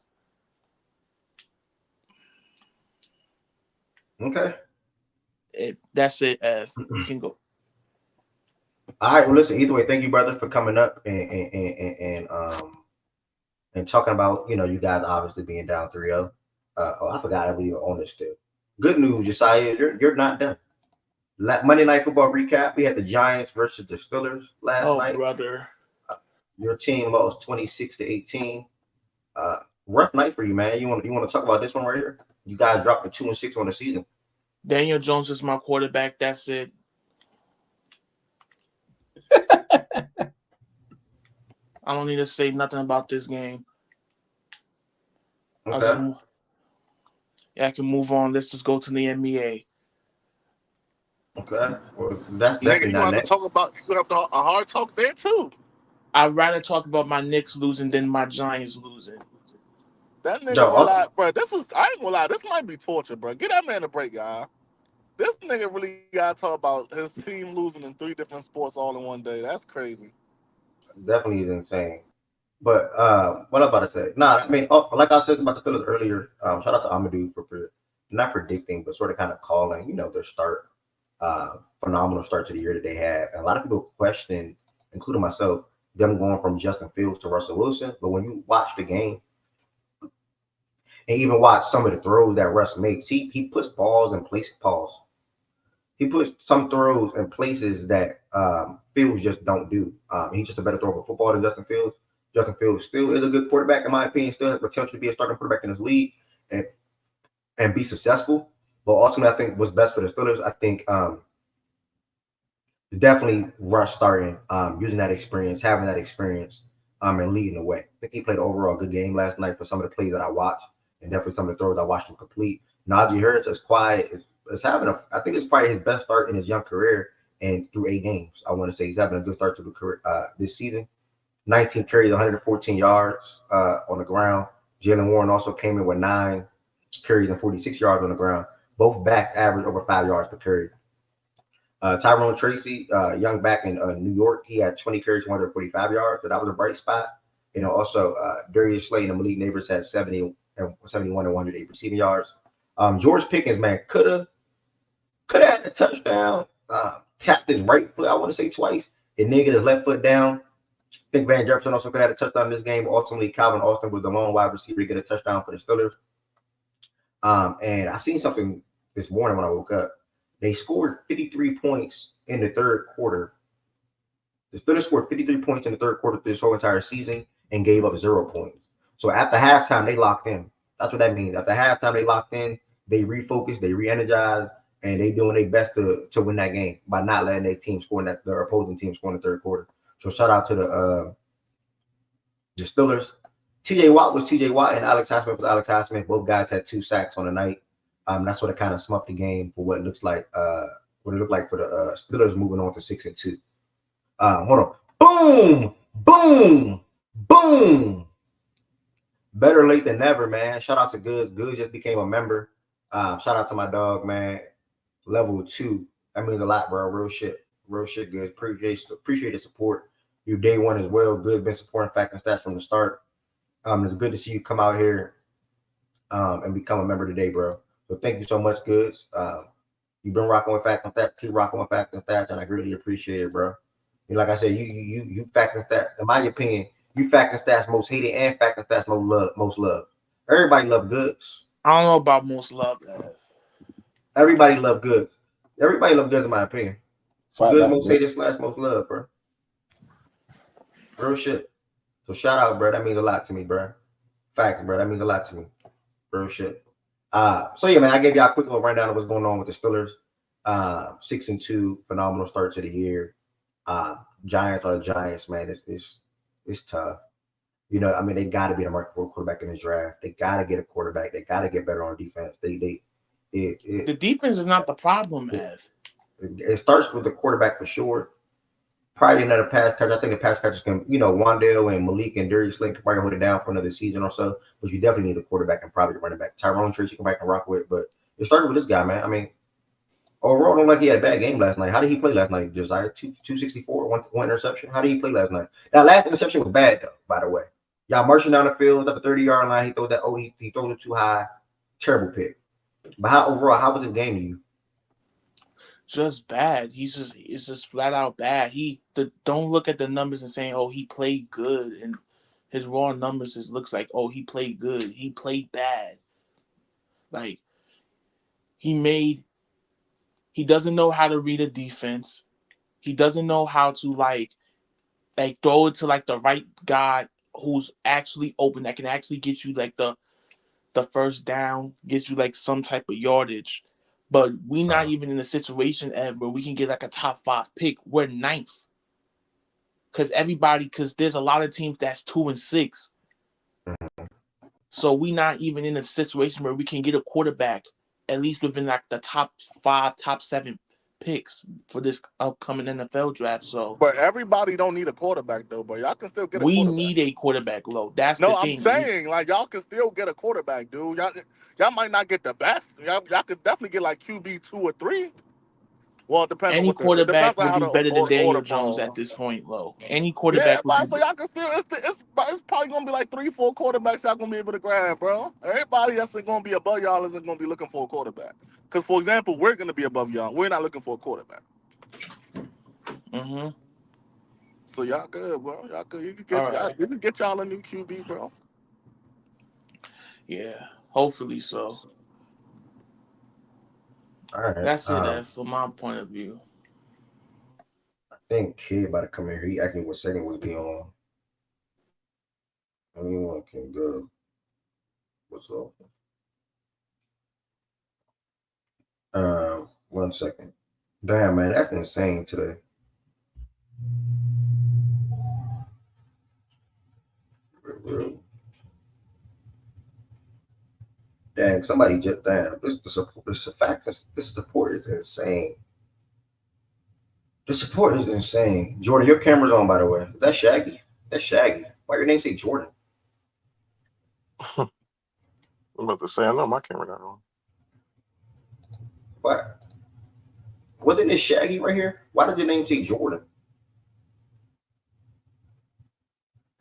Okay. If that's it, F, you can go. All right. Well, listen. Either way, thank you, brother, for coming up and talking about you guys obviously being down 3-0. Oh, I forgot I believe on this still. Good news, Josiah. You're not done. Monday Night Football recap. We had the Giants versus the Steelers last Oh, night. brother. Your team lost 26-18. Rough night for you, man. You want to talk about this one right here? You guys dropped to 2-6 on the season. Daniel Jones is my quarterback. That's it. I don't need to say nothing about this game. I just, Okay. yeah, I can move on. Let's just go to the NBA. Okay. Well, that's Nigga, definitely you not gonna have to next. talk about you gonna have to, a hard talk there too. I'd rather talk about my Knicks losing than my Giants losing. That nigga Joe, rely, bro. I ain't gonna lie. This might be torture, bro. Get that man a break, y'all. This nigga really gotta talk about his team losing in 3 different sports all in one day. That's crazy. definitely is insane. But what I'm about to say, nah, I mean, like I said about the Steelers earlier, shout out to Amadou for not predicting, but sort of kind of calling, their start, phenomenal start to the year that they had. And a lot of people question, including myself, them going from Justin Fields to Russell Wilson. But when you watch the game and even watch some of the throws that Russ makes, he puts balls in place. Pause. He puts some throws in places that Fields just don't do. He's just a better thrower of football than Justin Fields. Justin Fields still is a good quarterback, in my opinion, still has potential to be a starting quarterback in this league and, and be successful. But ultimately, I think what's best for the Steelers, I think definitely Rush starting, using that experience, having that experience, and leading the way. I think he played an overall good game last night for some of the plays that I watched, and definitely some of the throws I watched him complete. Najee Harris is quiet. Is having I think it's probably his best start in his young career, and through 8 games, I want to say he's having a good start to the career this season. 19 carries, 114 yards on the ground. Jalen Warren also came in with 9 carries and 46 yards on the ground. Both backs average over 5 yards per carry. Tyrone Tracy, young back in New York, he had 20 carries, 145 yards, so that was a bright spot. Also, Darius Slay and Malik Neighbors had 70 and 71 and 108 receiving yards. George Pickens, man, could have had a touchdown. Tapped his right foot, I want to say twice. And nigga his left foot down. I think Van Jefferson also could have had a touchdown in this game. Ultimately, Calvin Austin was the lone wide receiver to get a touchdown for the Steelers. And I seen something this morning when I woke up. They scored 53 points in the third quarter. The Steelers scored 53 points in the third quarter this whole entire season and gave up 0 points. So after halftime, they locked in. That's what that means. After halftime, they locked in. They refocused. They re-energized. And they doing their best to win that game by not letting their team score in their opposing team score in the third quarter. So shout out to the Steelers. TJ Watt was TJ Watt and Alex Highsmith was Alex Highsmith. Both guys had 2 sacks on the night. That's what it kind of smucked the game for what it looks like. What it looked like for the Steelers moving on to 6-2. Hold on. Boom, boom, boom. Better late than never, man. Shout out to Goods. Goods just became a member. Shout out to my dog, man. Level 2. That means a lot, bro. Real shit. Real shit, Good. Appreciate the support. You day one as well. Good. Been supporting Fact and Stats from the start. It's good to see you come out here and become a member today, bro. So thank you so much, Goods. You've been rocking with Fact and Stats. Keep rocking with Fact and Stats, and I really appreciate it, bro. And like I said, you Fact and Stats. In my opinion, you Fact and Stats most hated and Fact and Stats most loved. Everybody love Goods. I don't know about most love. Everybody love Goods. Everybody love Goods, in my opinion. Goods most hated / most loved, bro. Real shit. So shout out, bro. That means a lot to me, bro. Facts, bro. That means a lot to me. Real shit. So yeah, man, I gave y'all a quick little rundown of what's going on with the Steelers. 6-2, phenomenal start to the year. Giants are the Giants, man. It's tough. You know, I mean, they got to be the market for a quarterback in this draft. They got to get a quarterback. They got to get better on defense. The defense is not the problem, Ev. It starts with the quarterback for sure. Probably another pass catcher. I think the pass catchers can, Wandale and Malik and Darius Slink can probably hold it down for another season or so. But you definitely need a quarterback and probably a running back. Tyrone Trace you can back and rock with. But it started with this guy, man. I mean, overall, don't like he had a bad game last night. How did he play last night, Josiah? 264, one interception. How did he play last night? That last interception was bad, though, by the way. Y'all marching down the field at the 30-yard line. He throws that. He throws it too high. Terrible pick. But how was his game to you? Just bad. It's just flat out bad. Don't look at the numbers and saying, oh, he played good, and his raw numbers looks like, oh, he played good. He played bad. Like he doesn't know how to read a defense. He doesn't know how to like throw it to like the right guy who's actually open that can actually get you like the first down, get you like some type of yardage. But we're not even in a situation where we can get like a top 5 pick. We're 9th. Because there's a lot of teams that's 2 and 6. So we're not even in a situation where we can get a quarterback, at least within like the top 5, top 7 picks for this upcoming NFL draft. So, but everybody don't need a quarterback though. But y'all can still get a we quarterback. need a quarterback, Lo. That's No, the I'm thing. saying like y'all can still get a quarterback, dude. Y'all might not get the best. Y'all could definitely get like QB 2 or 3. Well, it depends Any on quarterback on would how do the better than Daniel order Jones ball. at this point, Lo. Any Yeah, quarterback would but do so y'all can still it's probably gonna be like 3-4 quarterbacks y'all gonna be able to grab, bro. Everybody that's gonna be above y'all isn't gonna be looking for a quarterback. Because for example, we're gonna be above y'all. We're not looking for a quarterback. Mm-hmm. So y'all good, bro. Y'all good. You can get y'all a new QB, bro. Yeah, hopefully so. All right. That's it, from my point of view. I think Kid about to come in here. He asked me what setting was be on. Anyone can go. What's up? 1 second. Damn, man, that's insane today. Dang, somebody just damn. This support is insane. The support is insane. Jordan, your camera's on, by the way. That's Shaggy. That's Shaggy. Why your name say Jordan? I'm about to say, I know my camera not on. What? Wasn't this Shaggy right here? Why did your name say Jordan?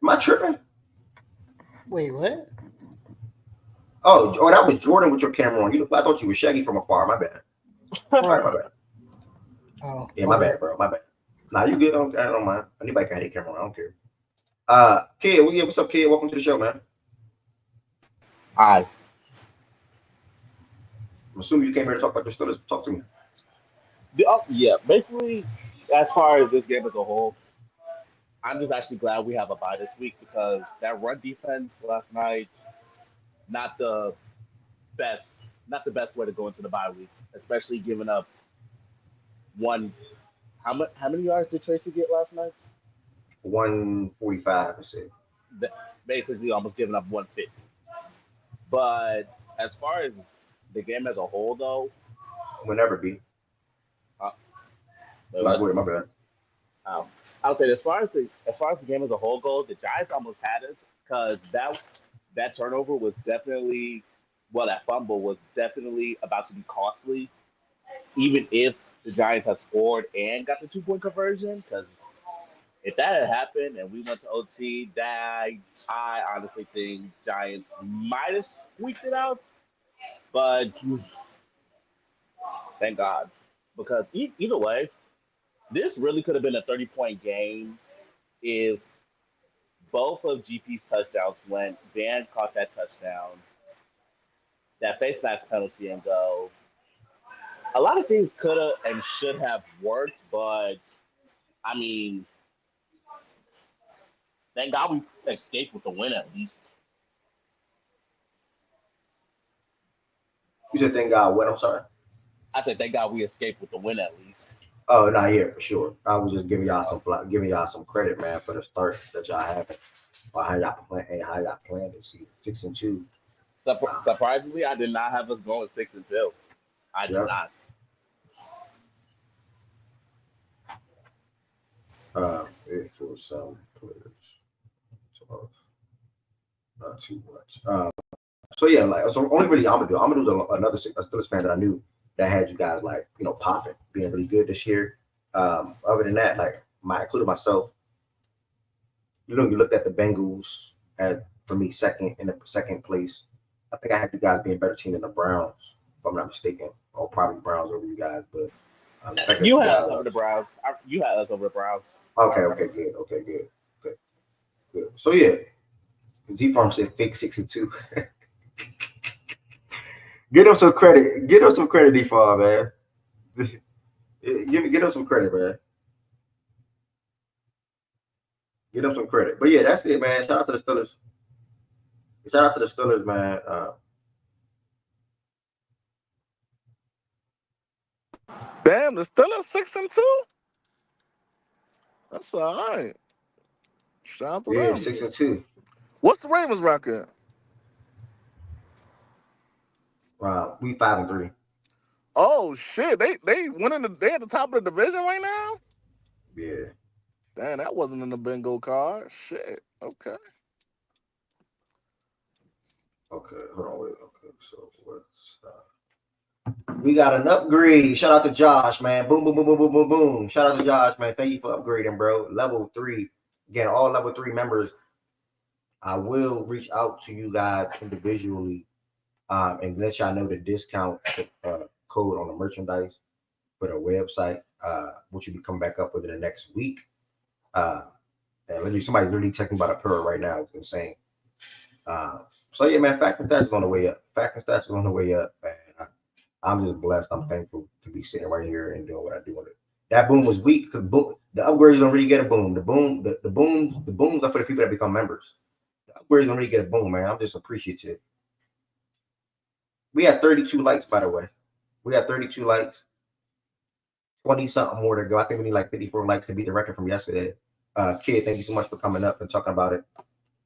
Am I tripping? Wait, what? Oh, that was Jordan with your camera on. I thought you were Shaggy from afar. My bad. Sorry, my bad. Oh, Yeah, my bad, bro. My bad. Nah, you good? I don't mind. Anybody can hate camera. I don't care. Kid, what's up, kid? Welcome to the show, man. I I'm assuming you came here to talk about your studies. Talk to me. yeah, basically, as far as this game as a whole, I'm just actually glad we have a bye this week because that run defense last night, not the not the best way to go into the bye week, especially giving up one. How many yards did Tracy get last night? 145 percent. Basically, almost giving up 150. But as far as the game as a whole, though, Will never be. uh, Like, wait, my bad. Um, I'll say as far as the game as a whole goes, the Giants almost had us because that turnover was definitely that fumble was definitely about to be costly, even if the Giants had scored and got the 2 point conversion. Because if that had happened and we went to OT, that I honestly think Giants might have squeaked it out. But thank God, because either way, this really could have been a 30-point game if both of GP's touchdowns went. Van caught that touchdown, that face mask penalty, and go. A lot of things could have and should have worked, but I mean, thank God we escaped with the win at least. You said thank God. What? I'm sorry. I said thank God we escaped with the win at least. Oh, not here for sure. I was just giving y'all some credit, man, for the start that y'all having. Or how y'all planned this season. 6-2. Surprisingly, I did not have us going 6-2. I did Yep. not. It for some players. So, not too much. So yeah, like so only really I'm gonna do another Steelers fan that I knew that had you guys like popping, being really good this year. Other than that, like including myself, you looked at the Bengals at for me second in the second place. I think I had you guys being a better team than the Browns, if I'm not mistaken, or probably Browns over you guys. But I think You you had guys. us over the Browns. You had us over the Browns. Okay, good. So yeah, Z Farm said fake 6-2. Get him some credit. Get him some credit, D Farm, man. Get him some credit, man. Get him some credit. But yeah, that's it, man. Shout out to the Steelers. Shout out to the Steelers, man. Damn, the Steelers 6-2. That's all right. Shout out to Yeah, them. 6-2. What's the Ravens record? Wow, we 5-3. Oh shit, they they at the top of the division right now. Yeah. Damn, that wasn't in the bingo card. Shit. Okay. Okay. Hold on. Wait. Okay. So what's we got an upgrade. Shout out to Josh, man. Boom, boom, boom, boom, boom, boom, boom. Shout out to Josh, man. Thank you for upgrading, bro. Level 3. Again, all level 3 members. I will reach out to you guys individually and let y'all know the discount code on the merchandise for the website, which will be coming back up within the next week. And literally, somebody's literally texting about a pearl right now. It's insane. So yeah, man, fact and stats is on the way up. Fact and stats is on the way up, man. I'm just blessed. I'm thankful to be sitting right here and doing what I do with it. That boom was weak because the upgrades don't really get a boom. The booms are for the people that become members. The upgrades don't really get a boom, man. I'm just appreciative. We had 32 likes, by the way. We had 32 likes. 20 something more to go. I think we need like 54 likes to beat the record from yesterday. Kid, thank you so much for coming up and talking about it.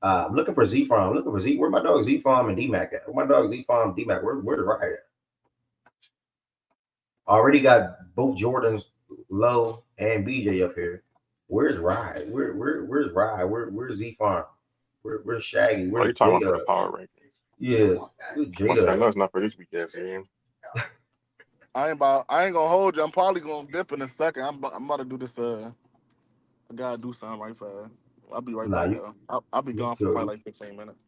I'm looking for Z Farm. Looking for Z. Where my dog Z Farm and D Mac at? Where my dog Z Farm D Mac? Where's Ryan at? Already got both Jordans, Low and BJ up here. Where's Rye? Where's Rye? Where's Z Farm? Where's Shaggy? Are Where's you talking about for the Jada? power rankings? Yeah, where's Once I Jada? know it's not for this week ass game. I ain't gonna hold you. I'm probably gonna dip in a second. I'm about to do this. I gotta do something right fast. I'll be right Nah, back though. I'll be you gone for good. probably like 15 minutes.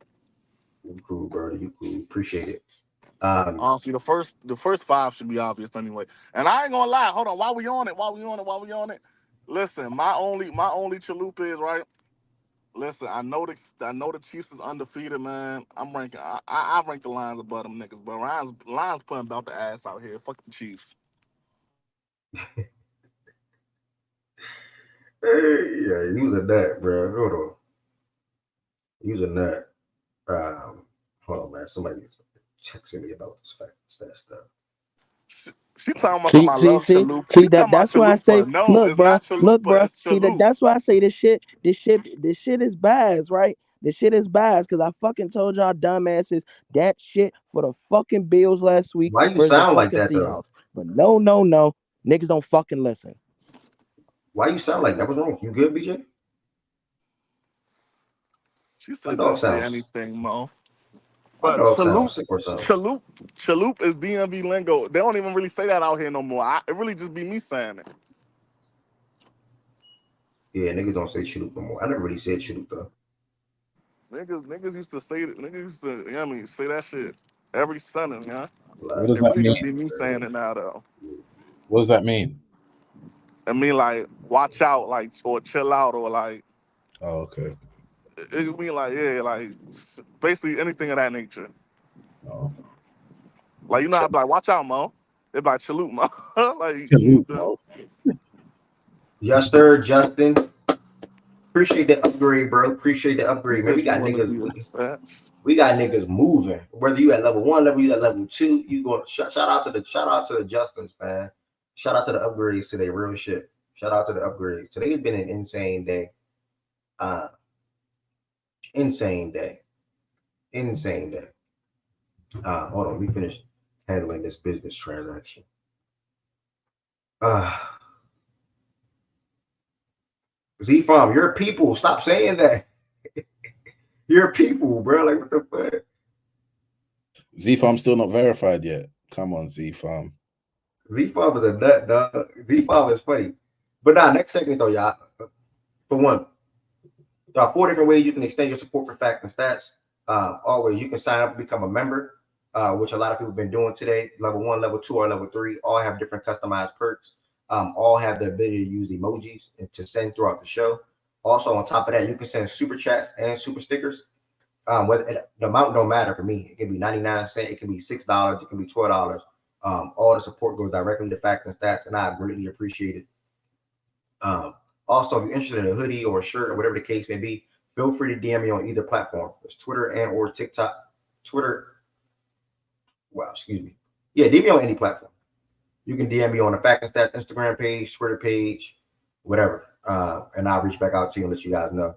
You cool, bro. You cool. Appreciate it. Honestly, the first five should be obvious anyway. And I ain't gonna lie. Hold on, while we on it. Listen, my only chalupa is right. Listen, I know the Chiefs is undefeated, man. I rank the Lions above them niggas, but Lions putting about the ass out here. Fuck the Chiefs. Hey, yeah, use a nut, bro. Hold on. Use a nut. Hold on, man. Somebody texting me about this fact, that stuff. She talking about See, something I see, love see, chalupa. see She that. talking about That's why I say, chalupa. No, look, it's bruh, not look, chalupa. bruh. It's See that. chalupa. That's why I say this shit is biased, right? This shit is biased because I fucking told y'all dumbasses that shit for the fucking Bills last week Why you versus the sound like fucking that though? Seahawks. But no, niggas don't fucking listen. Why you sound like that? What's wrong? You good, BJ? She My said, dog "Didn't say sounds. anything, Mo." My But dog sounds sick or something. chalup is DMV lingo. They don't even really say that out here no more. It really just be me saying it. Yeah, niggas don't say shoot no more. I never really said shoot though. Niggas used to say it. Niggas used to, you know what I mean, say that shit every sentence, yeah. Like, What does It that really mean? just be me saying it now, though. What does that mean? I mean, like, watch out, like, or chill out, or like, Oh, okay. it mean like, yeah, like, basically anything of that nature. Oh, Like, you know, I'd be like, watch out, Mo. It'd be like, salute, Mo. Like, you salute, feel? Mo. yes, sir, Justin. Appreciate the upgrade, bro. Appreciate the He upgrade, man. said he wanted to be a fat. We got niggas moving. Whether you at level 1, you at level 2, you go shout out to the Justins, man. Shout out to the upgrades today, real shit. Shout out to the upgrades. Today's been an insane day. Uh insane day. Insane day. Hold on, we finished handling this business transaction. Uh Z Farm, you're people. Stop saying that. You're people, bro. Like what the fuck? Z Farm still not verified yet. Come on, Z Farm. Z Farm is a nut, dog. Z Farm is funny. But nah, next segment though, y'all. For one, there are 4 different ways you can extend your support for Facts and Stats. Always, you can sign up and become a member, which a lot of people have been doing today. Level 1, level 2, or level 3 all have different customized perks. All have the ability to use emojis and to send throughout the show. Also, on top of that, you can send super chats and super stickers. The amount don't matter for me. It can be 99 cents, it can be $6, it can be $12. All the support goes directly to Facts and Stats, and I greatly appreciate it. Also, if you're interested in a hoodie or a shirt or whatever the case may be, feel free to DM me on either platform. It's Twitter and or TikTok. Twitter, wow, excuse me. Yeah, DM me on any platform. You can DM me on the Fact and Stats Instagram page, Twitter page, whatever. And I'll reach back out to you and let you guys know.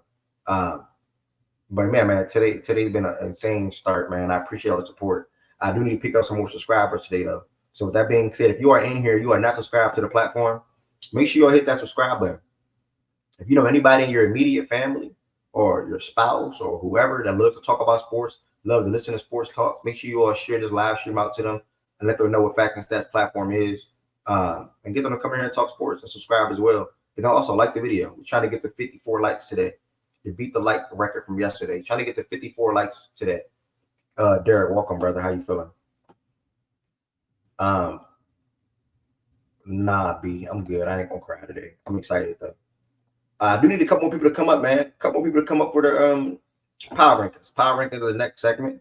But man, today's been an insane start, man. I appreciate all the support. I do need to pick up some more subscribers today, though. So with that being said, if you are in here, you are not subscribed to the platform, make sure you hit that subscribe button. If you know anybody in your immediate family or your spouse or whoever that loves to talk about sports, love to listen to sports talks, make sure you all share this live stream out to them and let them know what Fact and Stats platform is, and get them to come in here and talk sports and subscribe as well. And also like the video. We're trying to get to 54 likes today. You beat the like record from yesterday. Trying to get to 54 likes today. Derek, welcome, brother. How you feeling? Nah, B, I'm good. I ain't gonna cry today. I'm excited though. I do need a couple more people to come up, man. A couple more people to come up for the power rankings. Power rankings is the next segment.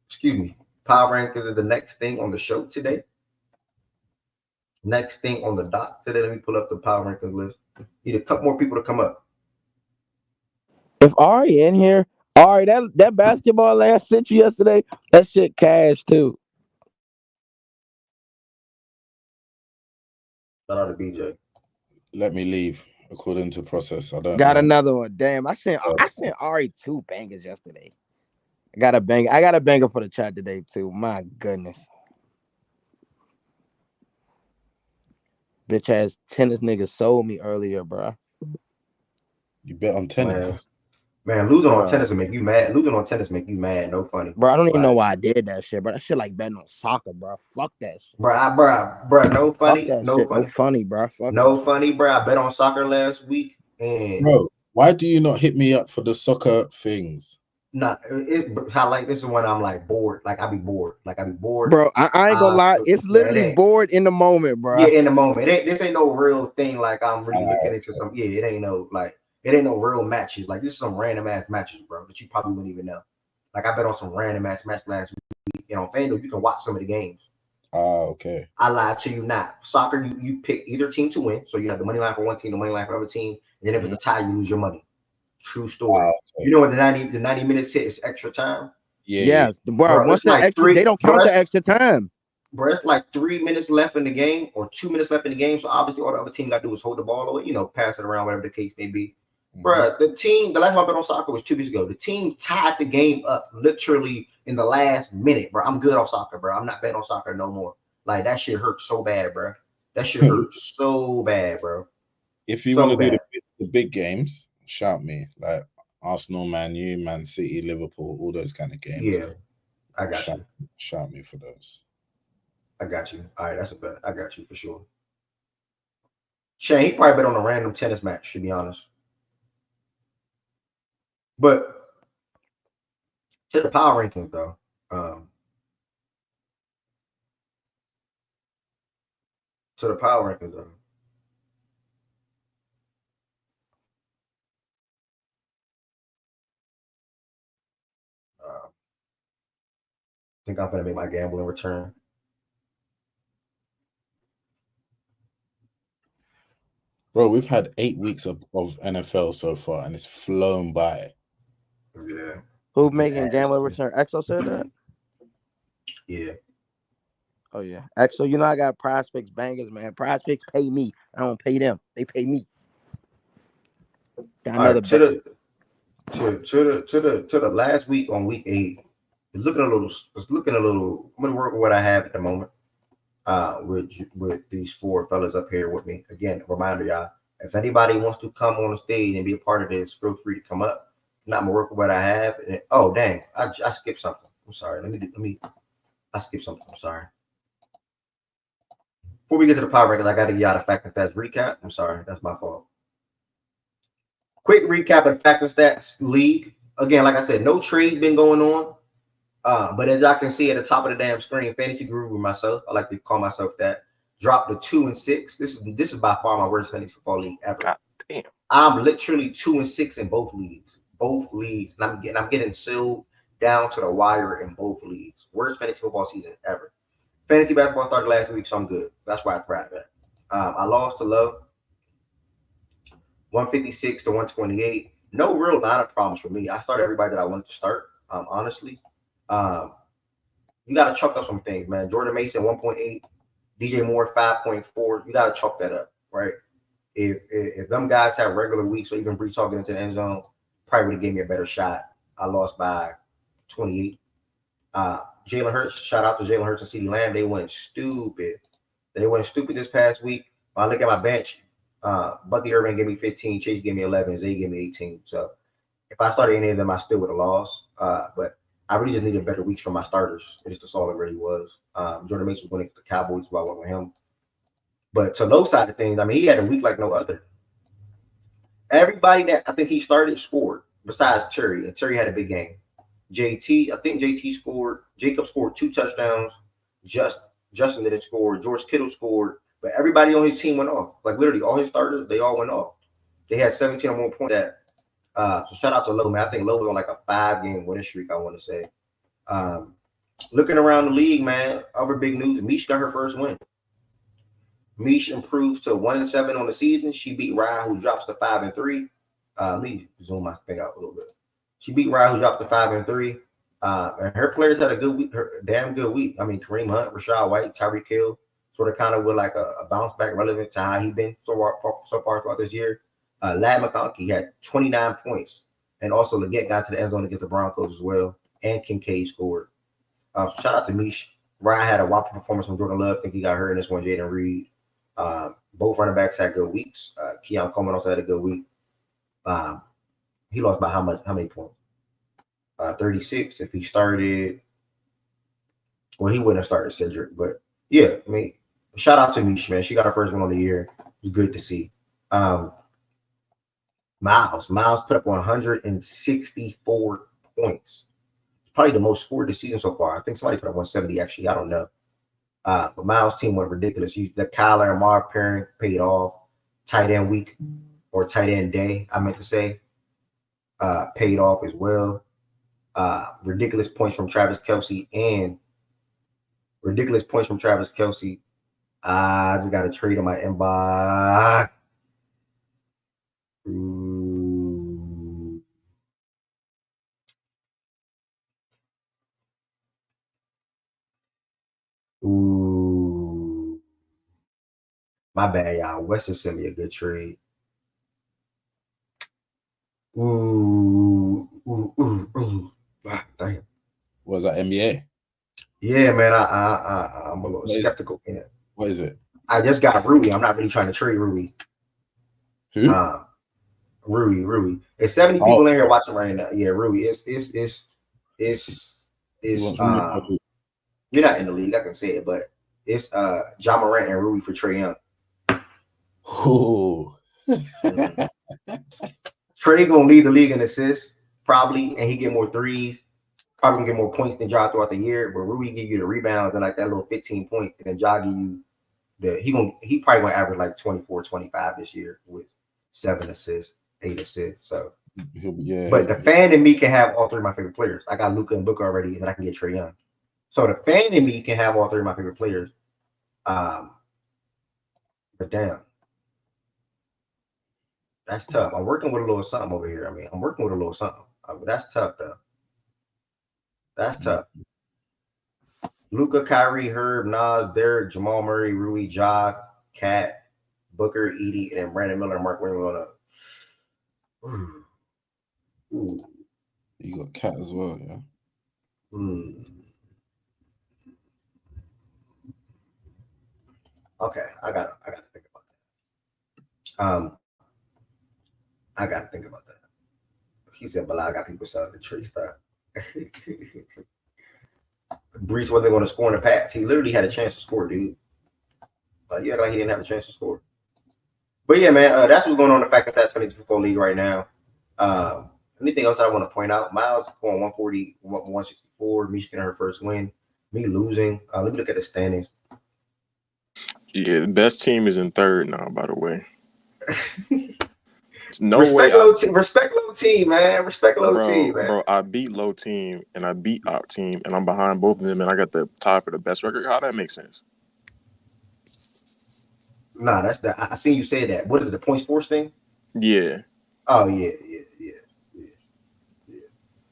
Excuse me. Power rankings is the next thing on the show today. Next thing on the dock today. Let me pull up the power rankings list. Need a couple more people to come up. If Ari in here, Ari, that basketball I sent you yesterday, that shit cash too. Shout out to BJ. Let me leave according to process. I don't Got know. another one. Damn, I sent Ari 2 bangers yesterday. I got a banger for the chat today too. My goodness. Bitch ass tennis nigga sold me earlier, bro. You bet on tennis. Man, losing on Bro. tennis will make you mad. Losing on tennis make you mad. No funny. Bro, I don't even know Like, why I did that shit, bro. That shit like betting on soccer, bro. Fuck that shit. bro, no Fuck funny, that no shit. No funny, funny, bro. Fuck that no shit. funny, bro. I bet on soccer last week, and Bro, why do you not hit me up for the soccer things? Not how like this is when I'm like bored. Like I be bored. Bro, I ain't gonna lie. It's Yeah, literally bored in the moment, bro. yeah, in the moment. This ain't no real thing. Like I'm really looking into some. Yeah, it ain't no real matches. Like this is some random ass matches, bro, that you probably wouldn't even know. Like I bet on some random ass match last week. On FanDuel, you can watch some of the games. Okay. I lied to you not. Soccer, you pick either team to win. So you have the money line for one team, the money line for the other team. And then if it's a tie, you lose your money. True story. Okay. You know when the 90 minutes hit is extra time? Yeah. Bro, once it's that like extra, they don't count the extra time. Bro, it's like 3 minutes left in the game or 2 minutes left in the game. So obviously all the other team got to do is hold the ball away, pass it around, whatever the case may be. Bro, the last time I bet on soccer was 2 weeks ago. The team tied the game up literally in the last minute, bro. I'm good off soccer, bro. I'm not betting on soccer no more. Like that shit hurts so bad, bro. That shit hurts so bad, bro. If you want to do the big games, shout me. Like Arsenal, Man U, Man City, Liverpool, all those kind of games. Yeah, I got you. Shout me for those. I got you. All right, that's a bet. I got you for sure. Shane, he probably bet on a random tennis match, to be honest. But to the power rankings, though. To the power rankings, though. I think I'm gonna make my gambling return. Bro, we've had 8 weeks of NFL so far, and it's flown by. Yeah. Who making gambling return? Exo said that? Yeah. Oh, yeah. Exo, I got Prize Picks bangers, man. Prize Picks pay me. I don't pay them. They pay me. Got another to the last week on week 8, it's looking a little. I'm gonna work with what I have at the moment. With these 4 fellas up here with me. Again, reminder, y'all, if anybody wants to come on the stage and be a part of this, feel free to come up. Not gonna work with what I have. And, oh dang, I skipped something. I'm sorry. I skipped something. I'm sorry. Before we get to the power records, I gotta give y'all the fact and stats recap. I'm sorry, that's my fault. Quick recap of the fact and stats league. Again, like I said, no trade been going on. But as y'all can see at the top of the damn screen, Fantasy Guru with myself, I like to call myself that, dropped to 2-6. This is by far my worst fantasy football league ever. God damn. I'm literally 2-6 in both leagues. And I'm getting sealed down to the wire in both leagues. Worst fantasy football season ever. Fantasy basketball started last week, so I'm good. That's why I thrive at. I lost to Love, 156 to 128. No real lineup problems for me. I started everybody that I wanted to start. Honestly. You got to chalk up some things, man. Jordan Mason 1.8, DJ Moore 5.4. You got to chalk that up, right? If them guys have regular weeks or even Brees talking into the end zone, probably would have gave me a better shot. I lost by 28. Jalen Hurts, shout out to Jalen Hurts and CeeDee Lamb. They went stupid. This past week. When I look at my bench, Bucky Irving gave me 15, Chase gave me 11, Zay gave me 18. So if I started any of them, I still would have lost. But I really just needed better weeks from my starters. That's all it really was. Jordan Mason was winning the Cowboys, so I went with him. But to those side of things, I mean, he had a week like no other. Everybody that I think he started scored, besides Terry, and Terry had a big game. I think JT scored. Jacob scored 2 touchdowns. Justin didn't score. George Kittle scored. But everybody on his team went off. Like literally, all his starters, they all went off. They had 17 or more points. So shout out to Lowe, man. I think Lowe was on like a 5-game winning streak, I want to say. Looking around the league, man, other big news, Mish got her first win. Mish improved to 1-7 on the season. She beat Ryan, who drops to 5-3. Let me zoom my thing out a little bit. She beat Ryan, who dropped to 5-3. And her players had a good week, damn good week. I mean, Kareem Hunt, Rashad White, Tyreek Hill, sort of kind of with like a bounce back relevant to how he's been so far throughout this year. Lad McConkey had 29 points. And also Leggett got to the end zone against the Broncos as well. And Kincaid scored. Shout out to Mish. Ryan had a whopping performance from Jordan Love. I think he got hurt in this one. Jaden Reed. Both running backs had good weeks. Keon Coleman also had a good week. He lost by how many points? 36. If he started, well, he wouldn't have started Cedric. But yeah, I mean, shout out to Mish, man. She got her first one of the year. It was good to see. Miles put up 164 points. points. Probably the most scored this season so far. I think somebody put up 170 actually. I don't know. But Miles' team went ridiculous. The Kyler and Marv pairing paid off. Tight end week or tight end day, I meant to say, paid off as well. Ridiculous points from Travis Kelce. I just got a trade in my inbox. Ooh. My bad, y'all. Western sent me a good trade. Ooh. Damn. Was that NBA? Yeah, man. I'm a little skeptical in it. What is it? I just got Rui. I'm not really trying to trade Rui. Who? Rui. There's 70 people in here watching right now. Yeah, Rui. You're not in the league, I can say it, but it's John Morant and Rui for Trae Young. Ooh. Trae gonna lead the league in assists, probably, and he get more threes. Probably gonna get more points than Ja throughout the year, but Rui give you the rebounds and like that little 15 points, and then Ja give you he probably gonna average like 24, 25 this year with 7 assists, 8 assists. So but the fan in me can have all 3 of my favorite players. I got Luka and Booker already, and then I can get Trae Young. So the fan in me can have all 3 of my favorite players. But damn. That's tough. I'm working with a little something over here. I'm working with a little something. That's tough, though. That's tough. Luka, Kyrie, Herb, Nas, Derek, Jamal Murray, Rui, Ja, Cat, Booker, Edie, and then Brandon Miller and Mark Williams on Ooh. You got Cat as well, yeah. Okay, I gotta think about that. I gotta think about that. He said, "But I got people selling the tree stuff." Brees wasn't going to score in the pass. He literally had a chance to score, dude. But yeah, like he didn't have a chance to score. But yeah, man, that's what's going on in the Fact and Stats Fantasy Football League right now. Anything else I want to point out? Miles going 140, 164. Misha getting her first win. Me losing. Let me look at the standings. Yeah, the best team is in third now, by the way. No respect way. Low team, respect low team, man. Respect low team, man. Bro, I beat low team and I beat op team, and I'm behind both of them, and I got the tie for the best record. How that makes sense? Nah, that's the. I seen you say that. What is it? The points force thing? Yeah. Oh yeah.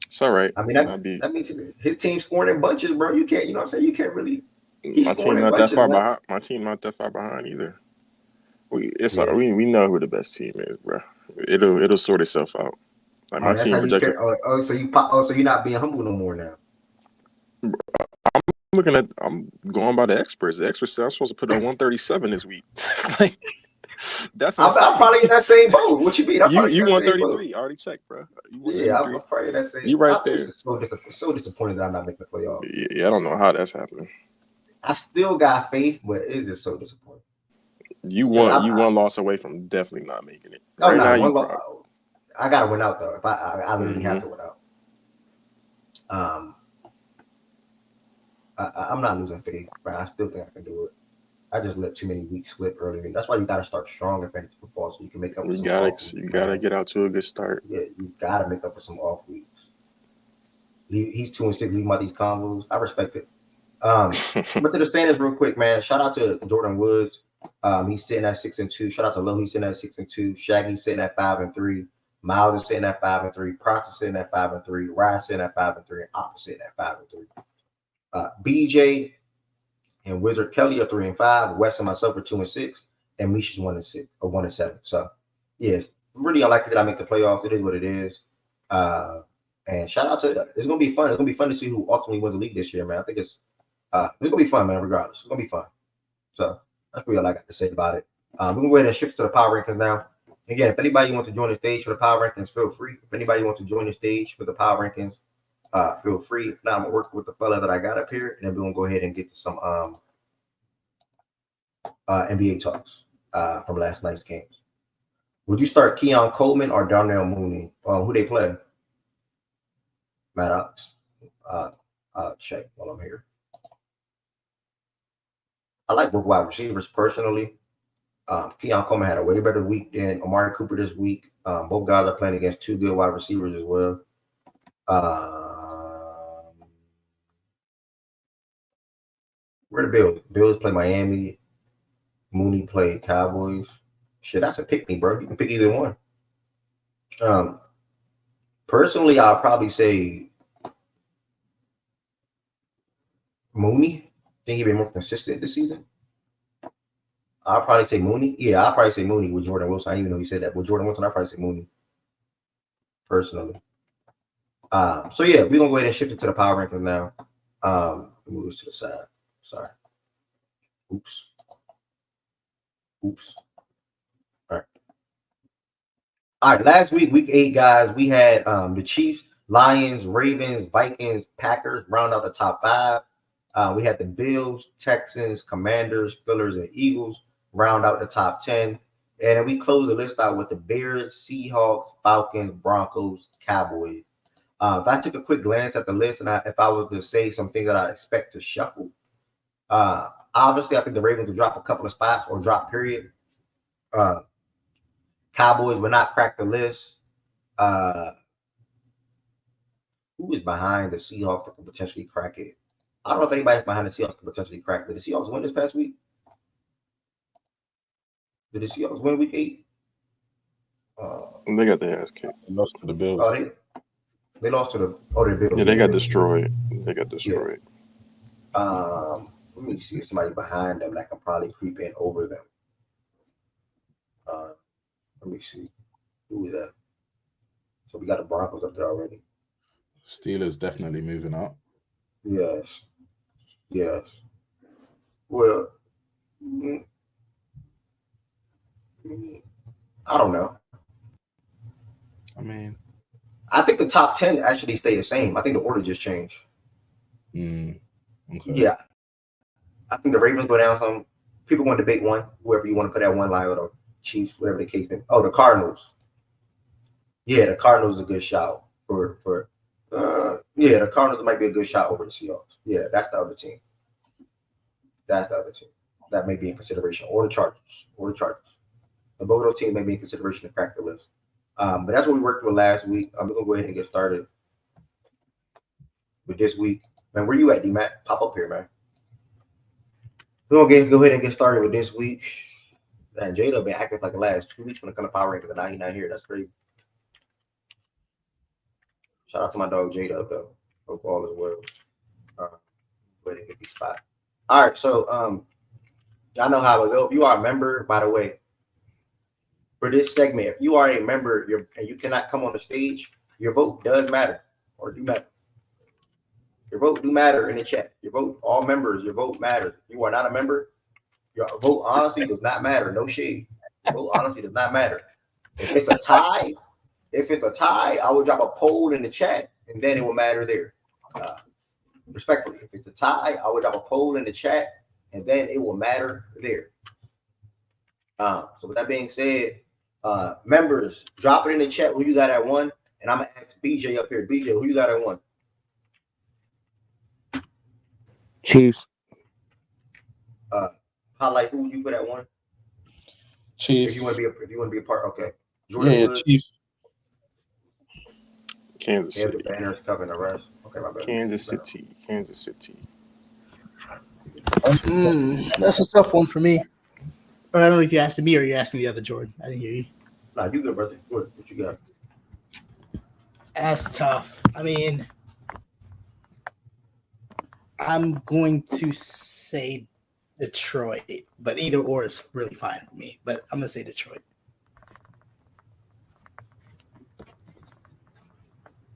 It's all right. I mean, that means his team scoring in bunches, bro. You can't. You know what I'm saying? You can't really. My team not that far behind. My team not that far behind either. We know who the best team is, bro. It'll sort itself out. Like my team projected. So you're not being humble no more now. I'm going by the experts. The experts said I'm supposed to put on 137 this week. Like that's insane. I'm probably in that same boat. What you mean? You 133. I already checked, bro. Yeah, I'm probably in that same. You right there. This is so disappointed that I'm not making the playoffs. Yeah, I don't know how that's happening. I still got faith, but it's just so disappointing. You one loss away from definitely not making it. I gotta win out though. If I literally have to win out. I'm not losing faith, but I still think I can do it. I just let too many weeks slip early. That's why you gotta start strong in fantasy football so you can make up for some off weeks. You gotta get out to a good start. Yeah, you gotta make up for some off weeks. He's 2-6, leave him out these combos. I respect it. But to the standings real quick, man. Shout out to Jordan Woods. He's sitting at 6-2. Shout out to Low. He's sitting at 6-2. Shaggy's sitting at 5-3. Miles is sitting at 5-3. Prox is sitting at 5-3. Ryan's sitting at 5-3. And Op is sitting at 5-3. BJ and Wizard Kelly are 3-5. Wes and myself are 2-6. And Misha's 1-6 or 1-7. So yes, really unlikely that I make the playoffs. It is what it is. And shout out to it's gonna be fun. It's gonna be fun to see who ultimately wins the league this year, man. I think it's gonna be fun, man. Regardless, it's gonna be fun. So that's really all I got to say about it. We're gonna go ahead and shift to the power rankings now. Again, if anybody wants to join the stage for the power rankings, feel free. If anybody wants to join the stage for the power rankings, feel free. If not, I'm gonna work with the fella that I got up here, and then we're gonna go ahead and get to some NBA talks from last night's games. Would you start Keon Coleman or Darnell Mooney? Who they play? Maddox. Check while I'm here. I like both wide receivers personally. Keon Coleman had a way better week than Amari Cooper this week. Both guys are playing against two good wide receivers as well. Where the Bills? Bills play Miami. Mooney played Cowboys. Shit, that's a pick me, bro. You can pick either one. Personally, I'll probably say Mooney. Think he's been more consistent this season. I'll probably say Mooney. Yeah, I'll probably say Mooney with Jordan Wilson. I didn't even know he said that. With Jordan Wilson, I'll probably say Mooney. Personally. So yeah, we're gonna go ahead and shift it to the power rankings now. Move this to the side. Sorry. Oops. All right. Last week, week 8, guys, we had the Chiefs, Lions, Ravens, Vikings, Packers round out the top 5. We had the Bills, Texans, Commanders, Steelers, and Eagles round out the top 10. And then we closed the list out with the Bears, Seahawks, Falcons, Broncos, Cowboys. If I took a quick glance at the list and if I was to say some things that I expect to shuffle, obviously I think the Ravens will drop a couple of spots or drop period. Cowboys will not crack the list. Who is behind the Seahawks that could potentially crack it? I don't know if anybody's behind the Seahawks could potentially crack it. Did the Seahawks win this past week? Did the Seahawks win week 8? They got their ass kicked. They lost to the Bills. They lost to the Bills. Yeah, they got destroyed. Yeah. Let me see if somebody behind them that can probably creep in over them. Let me see. Who is that? So we got the Broncos up there already. Steelers definitely moving up. Yes. Well, I don't know. I think the top 10 actually stay the same. I think the order just changed. Okay. Yeah. I think the Ravens go down some. People want to debate one, whoever you want to put that one line or Chiefs, whatever the case may be. Oh, the Cardinals. Yeah, the Cardinals is a good shout for the Cardinals might be a good shot over the Seahawks. Yeah, that's the other team. That may be in consideration. Or the Chargers. The both of those teams may be in consideration to crack the list. But that's what we worked with last week. I'm gonna go ahead and get started with this week. Man, where you at, D-Mac? Pop up here, man. We're gonna go ahead and get started with this week. And Jada been acting like the last 2 weeks when it comes to power rankings, and now he's not here. That's crazy. Shout out to my dog Jada up though. Hope all is well. Go ahead and get these spots. All right, so y'all know how it go. If you are a member, by the way, for this segment, if you are a member and you cannot come on the stage, your vote does matter or do matter. Your vote do matter in the chat. Your vote, all members, your vote matters. You are not a member, your vote honestly does not matter. No shade. Your vote honestly does not matter. If it's a tie, I will drop a poll in the chat, and then it will matter there. Respectfully, if it's a tie, I will drop a poll in the chat, and then it will matter there. So with that being said, members, drop it in the chat who you got at 1, and I'm gonna ask BJ up here. BJ, who you got at 1? Chiefs. Highlight who you put at 1. Chiefs. If you want to be a part, okay. Jordan Yeah, Woods. Chiefs. Kansas City. The banners covering the rest. Okay, my bad. Kansas City. That's a tough one for me. Or I don't know if you're asking me or you're asking the other Jordan. I didn't hear you. Nah, you good, brother. What you got? That's tough. I mean, I'm going to say Detroit, but either or is really fine for me. But I'm going to say Detroit.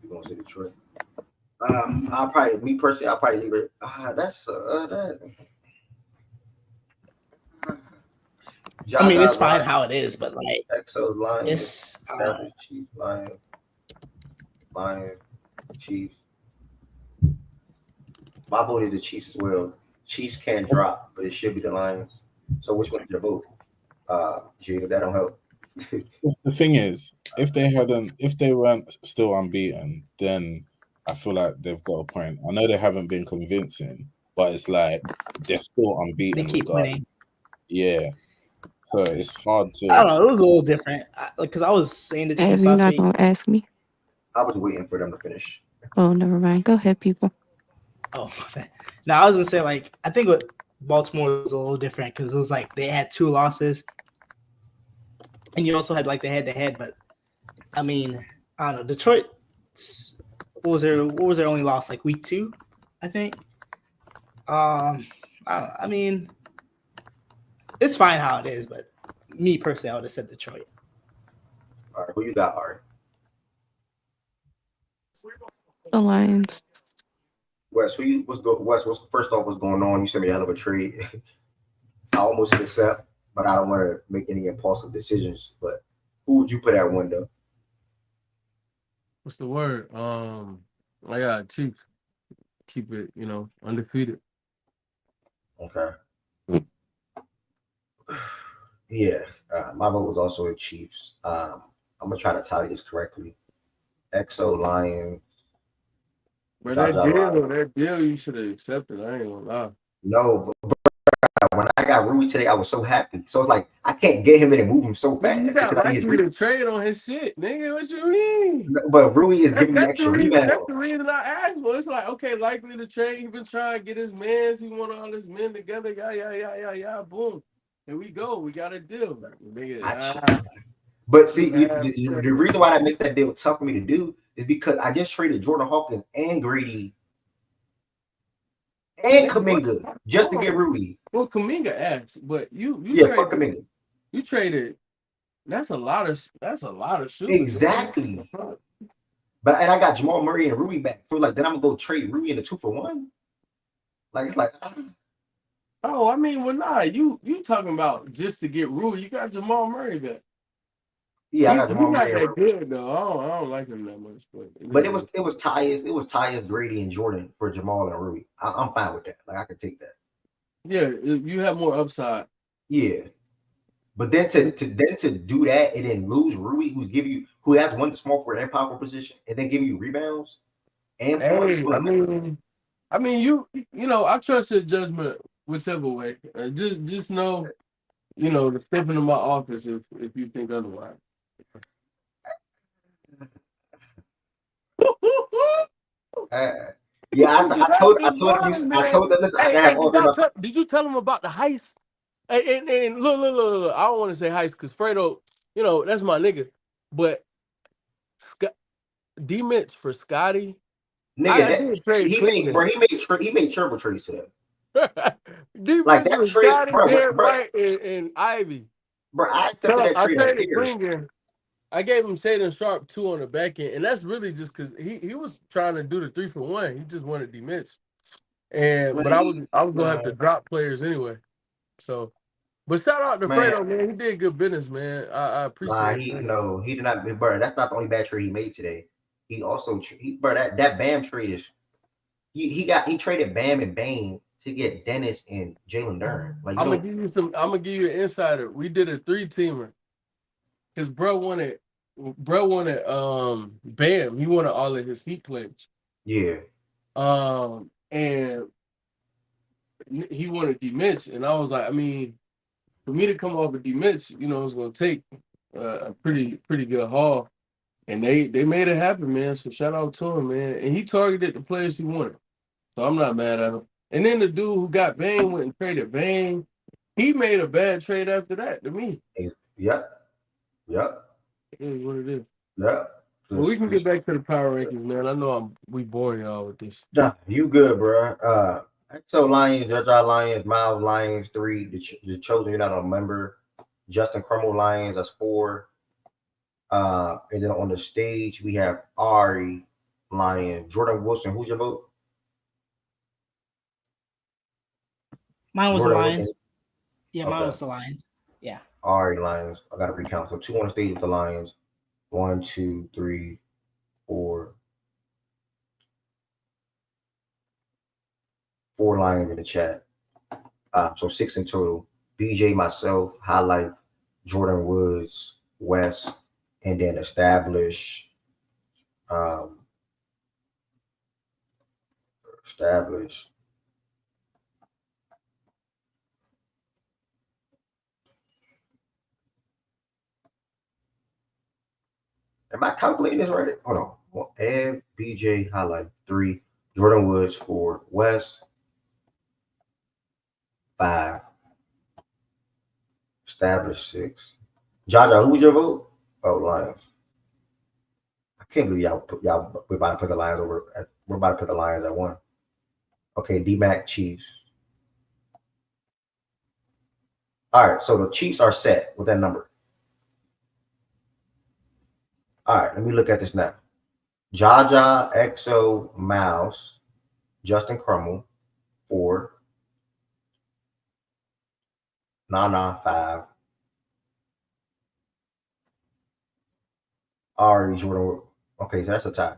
You're going to say Detroit? I'll probably leave it. I mean, it's fine how it is, but like Exos, Lions, it's Chiefs, Lions, Chiefs. My vote is the Chiefs as well. Chiefs can drop, but it should be the Lions. So which one's your vote? Jada, that don't help. The thing is, if they weren't still unbeaten, then I feel like they've got a point. I know they haven't been convincing, but it's like they're still They unbeaten keep regardless. winning. Yeah. So it's hard I don't to. know. It was a little different because I was saying the Ev, Chiefs you're last not week. gonna ask me? I was waiting for them to finish. Oh, never mind. Go ahead, people. Oh, now I was gonna say like I think what Baltimore was a little different because it was like they had 2 losses, and you also had like the head-to-head. But I mean, I don't know. Detroit. What was their only loss? Like week 2, I think. I mean, it's fine how it is, but me personally, I would have said Detroit. All right, who you got, Ari? The Lions. Wes, Wes, what's first off? What's going on? You sent me a hell of a trade. I almost hit accept, but I don't want to make any impulsive decisions. But who would you put at window? What's the word? I got Chiefs. Keep it, undefeated. Okay. Yeah, my vote was also a Chiefs. I'm gonna try to tally this correctly. XO Lions. But Jaja Lions. that deal, you should have accepted. I ain't gonna lie. No, but when I got Rui today, I was so happy. So it's like I can't get him in and move him so fast Nigga, you got because I need his likely to trade on his shit, nigga. What you mean? But Rui is That's, giving me that's the extra reason. rebound. That's the reason I asked for. It's like, okay, likely to trade. He been trying to get his mans. He want all his men together. Yeah. Boom. Here we go. We got a deal, nigga. But see, the reason why I make that deal tough for me to do is because I just traded Jordan Hawkins and Grady and Kuminga just to get Rui. Well, Kuminga asked, but you fuck Kuminga. You traded. That's a lot of shooting. Exactly. But I got Jamal Murray and Rui back. So like then I'm gonna go trade Rui in a 2-for-1. Like it's like oh, I mean, well, nah, you talking about just to get Rui. You got Jamal Murray back. Yeah, I got Jamal Murray. That good though. I don't like him that much, but it was Tyus, Grady, and Jordan for Jamal and Rui. I'm fine with that. Like I could take that. Yeah, you have more upside. Yeah. But then to do that and then lose Rui, who has one small forward and power position, and then give you rebounds and points. I mean, you I trust your judgment whichever way. Just know, to step into my office if you think otherwise. Yeah, I told them. Listen, I have all the. Did you tell them about the heist? And look. I don't want to say heist because Fredo, that's my nigga. But D-Mitch for Scotty. Nigga, he made triple trades to them. D-Mitch for Scotty, Derek White, and Ivy. Bro, I accepted that trade. I traded Klinger. I gave him Shaden Sharp 2 on the back end, and that's really just because he was trying to do the 3-for-1. He just wanted D-Mitch. But I was gonna have to drop players anyway. So, but shout out to Fredo, man. He did good business, man. I appreciate it. He did not, bro. That's not the only bad trade he made today. He also, that Bam trade is. He traded Bam and Bane to get Dennis and Jalen Duren. Like I'm gonna give you an insider. We did a 3-teamer. His bro wanted Bam. He wanted all of his Heat players. Yeah. And he wanted D-Mitch, and I was like, I mean, for me to come off of D-Mitch, it's gonna take a pretty good haul. And they made it happen, man. So shout out to him, man. And he targeted the players he wanted. So I'm not mad at him. And then the dude who got Bane went and traded Bane. He made a bad trade after that to me. Yep. It is what it is. Yep. Well, we can get back to the power rankings, man. I know we boring y'all with this. Nah, you good, bro. So Lions, Jaja Lions, Miles Lions 3, the Chosen, you're not a member. Justin Crumble Lions, that's 4. And then on the stage we have Ari Lion, Jordan Wilson. Who's your vote? Mine was the Lions. Yeah, mine was the Lions. Yeah. Ari Lions. I gotta recount. So 2 on the stage with the Lions. 1, 2, 3, 4. 4 Lions in the chat. So 6 in total. BJ, myself, Highlight, Jordan Woods, Wes, and then Establish. Established. Am I calculating this right? Hold on. Well, Ed, BJ, highlight 3. Jordan Woods 4. West 5. Established 6. Jaja, who was your vote? Oh, Lions. I can't believe y'all we're about to put the Lions over. We're about to put the Lions at 1. Okay, D-Mac, Chiefs. All right, so the Chiefs are set with that number. All right, let me look at this now. Jaja, Exo, Mouse, Justin Crummell, 4. Nana, 5. Ari, Jordan. Okay, so that's a tie.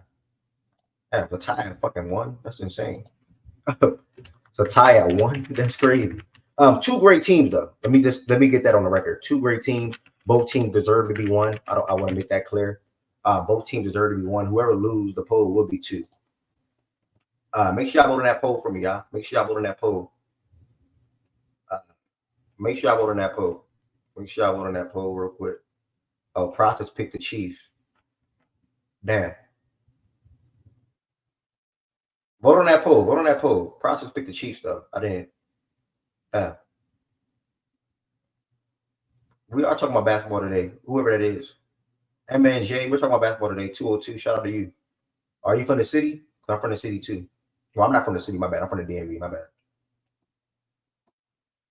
Yeah, the tie at fucking 1. That's insane. So tie at 1. That's crazy. 2 great teams though. Let me get that on the record. 2 great teams. Both teams deserve to be 1. I want to make that clear. Both teams deserve to be 1. Whoever loses the poll will be 2. Make sure y'all vote on that poll for me, y'all. Make sure y'all vote on that poll. Make sure y'all vote on that poll. Make sure y'all vote on that poll real quick. Oh, Process picked the Chiefs. Damn. Vote on that poll. Vote on that poll. Process picked the Chiefs though. I didn't. We are talking about basketball today. Whoever that is. MNJ, we're talking about basketball today. 202. Shout out to you. Are you from the city? I'm from the city too. Well, I'm not from the city. My bad. I'm from the DMV. My bad.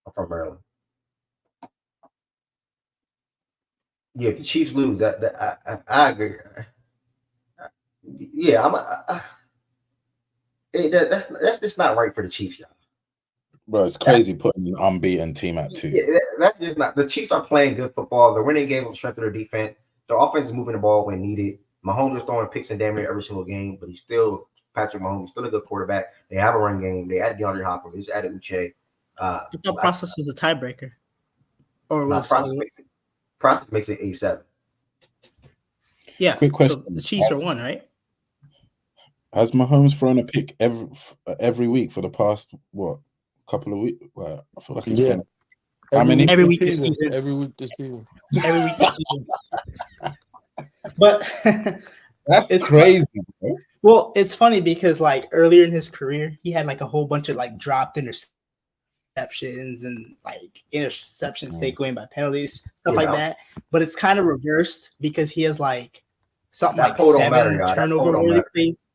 I'm from Maryland. Yeah, if the Chiefs lose, I agree. Yeah, that's just not right for the Chiefs, y'all. Bro, it's crazy putting an unbeaten team at 2. Yeah, that's just not. The Chiefs are playing good football. They're winning games with the strength of their defense. Their offense is moving the ball when needed. Mahomes is throwing picks in damn near every single game, but he's still Patrick Mahomes. He's still a good quarterback. They have a run game. They added DeAndre Hopkins. They just added Uche. I thought Process was a tiebreaker, or was Process makes it 8-7. Yeah. Quick question: so the Chiefs are 1, right? Has Mahomes thrown a pick every week for the past couple of weeks? Well, I feel like he's thrown. How many? Every week this season. Every week this season. Every week this season. But it's crazy. Bro. Well, it's funny because like earlier in his career, he had like a whole bunch of like dropped interceptions and like interceptions taken by penalties, stuff like that. But it's kind of reversed because he has like something like 7 turnover-worthy plays.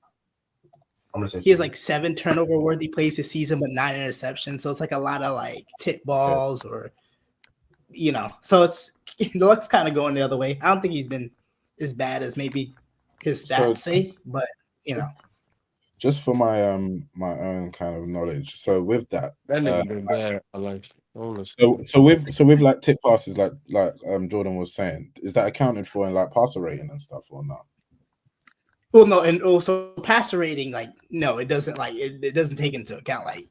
He has like 7 turnover-worthy plays this season, but 9 interceptions. So it's like a lot of like tip balls or, so the luck's kind of going the other way. I don't think he's been as bad as maybe his stats say, but just for my my own kind of knowledge. So with that nigga been bad. I like. So with like tip passes, like Jordan was saying, is that accounted for in like passer rating and stuff or not? Well, no, and also passer rating, like no, it doesn't like it doesn't take into account like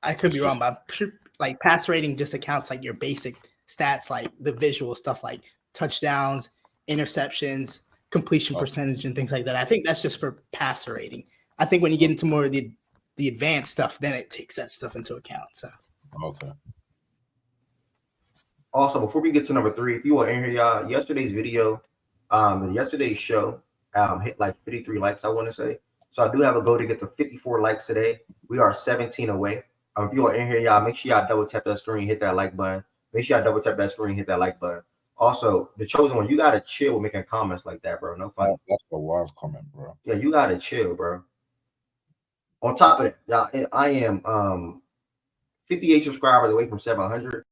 I could be wrong, but I'm sure, like pass rating just accounts like your basic stats, like the visual stuff, like touchdowns, interceptions, completion percentage, and things like that. I think that's just for passer rating. I think when you get into more of the advanced stuff, then it takes that stuff into account. So okay. Also, before we get to number 3, if you are in here, y'all, yesterday's video, yesterday's show hit like 53 likes, I want to say. So I do have a goal to get to 54 likes today. We are 17 away. If you are in here, y'all, make sure y'all double tap that screen, hit that like button. Make sure y'all double tap that screen, hit that like button. Also, the chosen one, you gotta chill with making comments like that, bro. No fun. That's a wild comment, bro. Yeah, you gotta chill, bro. On top of it, y'all, I am 58 subscribers away from 700.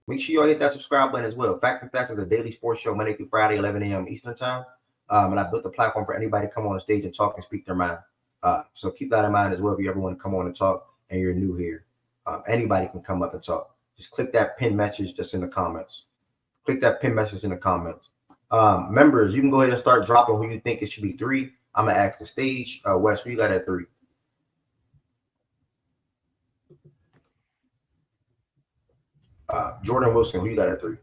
Make sure y'all hit that subscribe button as well. Fact and Facts is a daily sports show Monday through Friday, 11 a.m. Eastern time. And I built a platform for anybody to come on the stage and talk and speak their mind. So keep that in mind as well. If you ever want to come on and talk and you're new here, anybody can come up and talk. Just click that pin message that's in the comments. Click that pin message in the comments. Members, you can go ahead and start dropping who you think it should be 3. I'm gonna ask the stage. Wes, who you got at 3? Jordan Wilson, who you got at 3?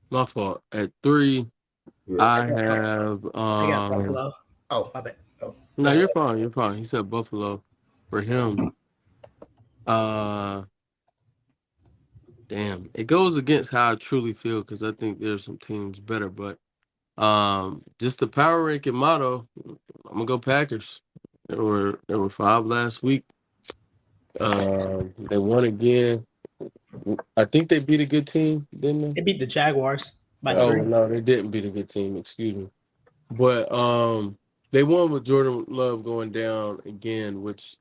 My fault. At 3, yeah. I have. I got Buffalo. Oh, my bad. Oh, no, you're fine. You're fine. He said Buffalo. for him. Damn, it goes against how I truly feel because I think there's some teams better, but just the power ranking motto, I'm gonna go Packers. There were 5 last week. They won again. I think they beat a good team, didn't they? They beat the Jaguars by Yeah. 3. No, they didn't beat a good team. Excuse me. But they won with Jordan Love going down again, which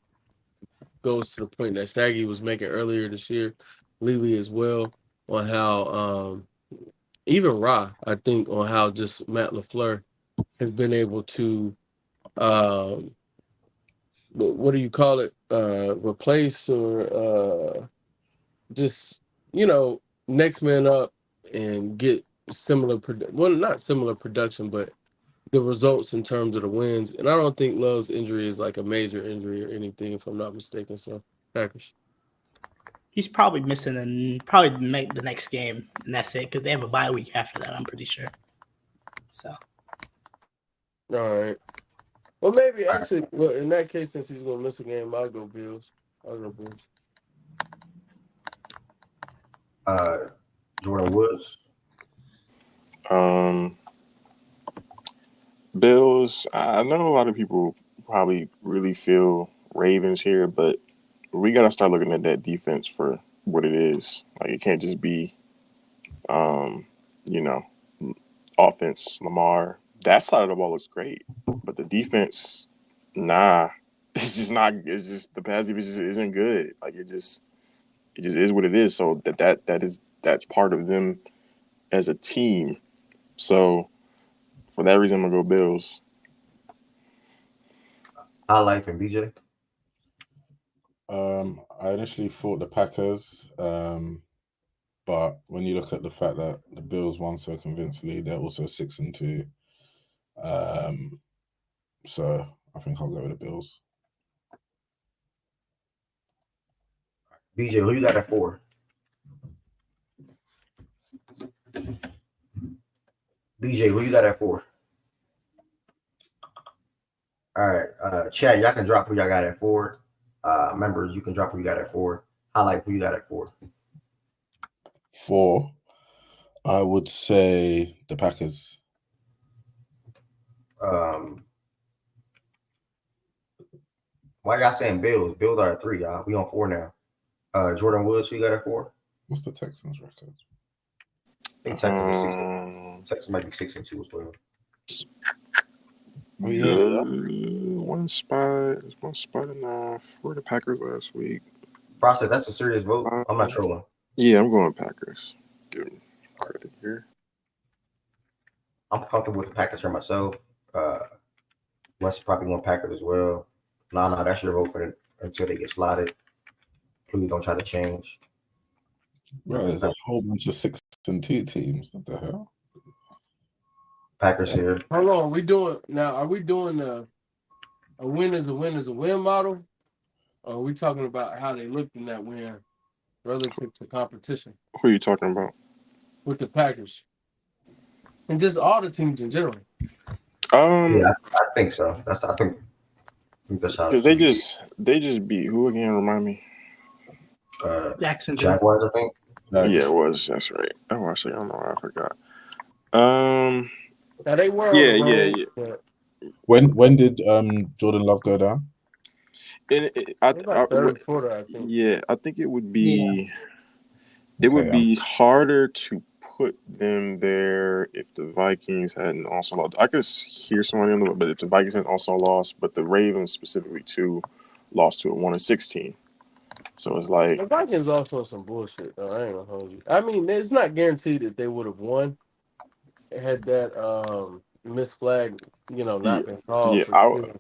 goes to the point that Saggy was making earlier this year, Lily as well, on how even Ra, I think, on how just Matt LaFleur has been able to what do you call it? Replace or just next man up and get similar not similar production, but the results in terms of the wins. And I don't think Love's injury is like a major injury or anything, if I'm not mistaken. So Packers. He's probably probably make the next game, and that's it because they have a bye week after that. I'm pretty sure. So. All right. Well, maybe actually. Well, in that case, since he's gonna miss a game, I'll go Bills. Jordan Woods. Bills. I know a lot of people probably really feel Ravens here, but we got to start looking at that defense for what it is. Like, it can't just be, offense. Lamar. That side of the ball looks great, but the defense, nah, it's just not. It's just the pass defense just isn't good. Like, it just is what it is. So that's part of them as a team. So for that reason, I'm gonna go Bills. I like him, BJ. I initially thought the Packers, but when you look at the fact that the Bills won so convincingly, they're also 6-2. So I think I'll go with the Bills. BJ, who you got at 4? BJ, who you got at 4? All right, Chad, y'all can drop who y'all got at 4. Members, you can drop who you got at 4. Highlight who you got at 4. 4, I would say the Packers. Why y'all saying Bills? Bills are at 3, y'all. We on 4 now. Jordan Woods, who you got at 4? What's the Texans' record? I think Texans are 6. Texans might be 6-2 as well. Oh yeah. One spot enough. Where the Packers last week? Process, that's a serious vote. I'm not trolling. Yeah, I'm going Packers. Give them credit here. I'm comfortable with the Packers for myself. West probably want Packers as well. No, that's your vote for it until they get slotted. Please don't try to change. Bro, there's a whole bunch of 6-2 teams. What the hell? Packers here. Hold on, are we doing a win is a win model? Or are we talking about how they looked in that win relative to competition? Who are you talking about? With the Packers. And just all the teams in general. Yeah, I think so. I think that's how. Because they just beat who again? Remind me. Jacksonville. Jaguars, I think. Yeah, it was. That's right. Oh, actually, I don't know why I forgot. Now they were. Yeah. When did Jordan Love go down? Third quarter, I think. Yeah, I think it would be. Yeah. It would be harder to put them there if the Vikings hadn't also lost. I could hear someone in the but if the Vikings hadn't also lost, but the Ravens specifically too lost to it 1-16. So it's like the Vikings also some bullshit though. I ain't gonna hold you. I mean, it's not guaranteed that they would have won. It had that missed flag, not been called. Yeah,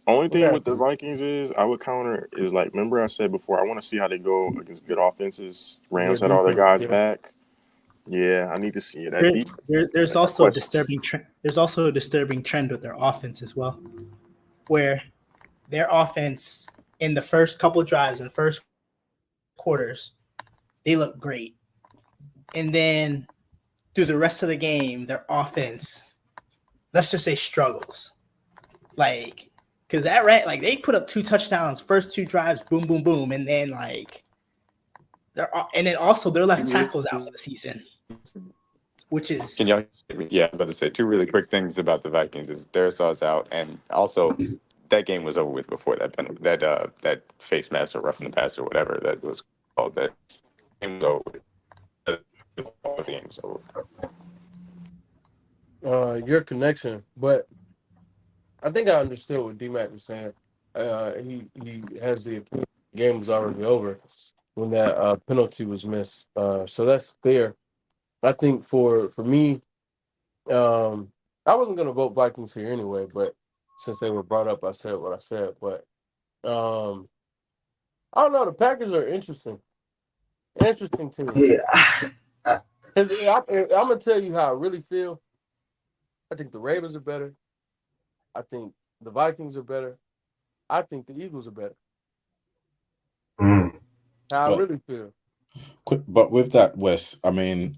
only thing with the Vikings is I would counter is like remember I said before I want to see how they go against good offenses. Rams had all their guys back. Yeah, I need to see it. There's also a disturbing trend. There's also a disturbing trend with their offense as well, where their offense in the first couple drives and first quarters, they look great, and then through the rest of the game, their offense, let's just say, struggles. Like Because that like they put up 2 touchdowns, first 2 drives, boom, boom, boom, and then like and then also their left tackles out for the season, which is Can y'all hear me? Yeah, I was about to say 2 really quick things about the Vikings is Darisaw's out, and also that game was over with before that face mask or roughing the pass or whatever that was called. That game was over with. The game was over with. Your connection, but I think I understood what D-Mac was saying. He has the game was already over when that penalty was missed. So that's fair. I think for me, I wasn't gonna vote Vikings here anyway, but since they were brought up, I said what I said. But I don't know. The Packers are interesting to me. Yeah. I'm gonna tell you how I really feel. I think the Ravens are better. I think the Vikings are better. I think the Eagles are better. Mm. How I But really feel. but with that, Wes, I mean,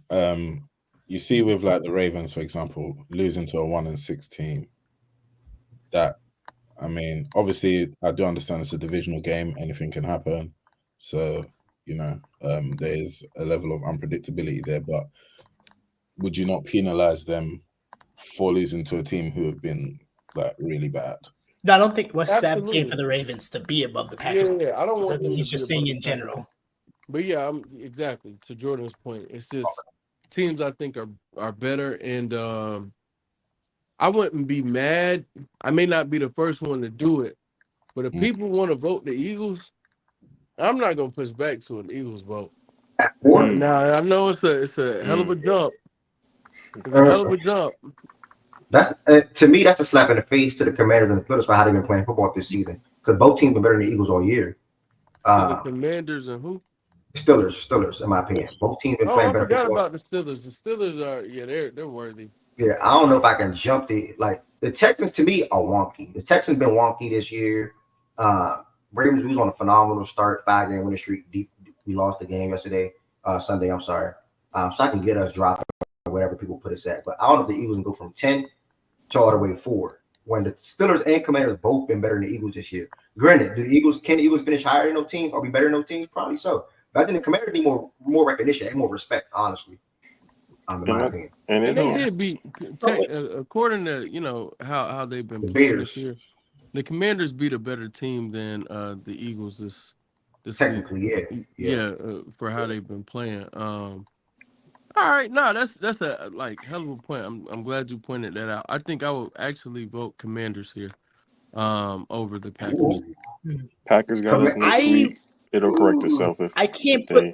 you see with like the Ravens, for example, losing to a 1-6 team. That, I mean, obviously, I do understand it's a divisional game; anything can happen. So there's a level of unpredictability there. But would you not penalize them for losing to a team who have been like really bad? No, I don't think Wes is advocating Absolutely. for the Ravens to be above the Packers. Yeah. I don't want them He's to be just above saying the in Packers. general. But yeah, exactly to Jordan's point. It's just teams I think are better, and I wouldn't be mad. I may not be the first one to do it, but if people want to vote the Eagles, I'm not gonna push back to an Eagles vote. Now I know it's a hell of a jump. It's a hell of a jump. That's to me, that's a slap in the face to the Commanders and the Clippers for how they've been playing football this season. Because both teams are better than the Eagles all year. To the Commanders and who? Steelers, in my opinion. Both teams been Oh, playing I better forgot football. about the Steelers. The Steelers are they're worthy. Yeah, I don't know if I can jump the Texans. To me, are wonky. The Texans been wonky this year. Ravens was on a phenomenal start, 5-game winning streak. We lost the game yesterday, Sunday. I'm sorry. So I can get us dropping whatever people put us at. But I don't know if the Eagles can go from 10 to all the way 4. When the Steelers and Commanders both been better than the Eagles this year. Granted, can the Eagles finish higher than those teams or be better than those teams? Probably so. But I think the Commanders need more recognition and more respect, honestly. In my opinion. And they did beat, according to how they've been playing this year. The Commanders beat a better team than the Eagles this technically, week. Yeah, for how they've been playing. All right, no, that's a hell of a point. I'm glad you pointed that out. I think I will actually vote Commanders here, over the Packers. Packers got us next week. It'll correct itself if I can't put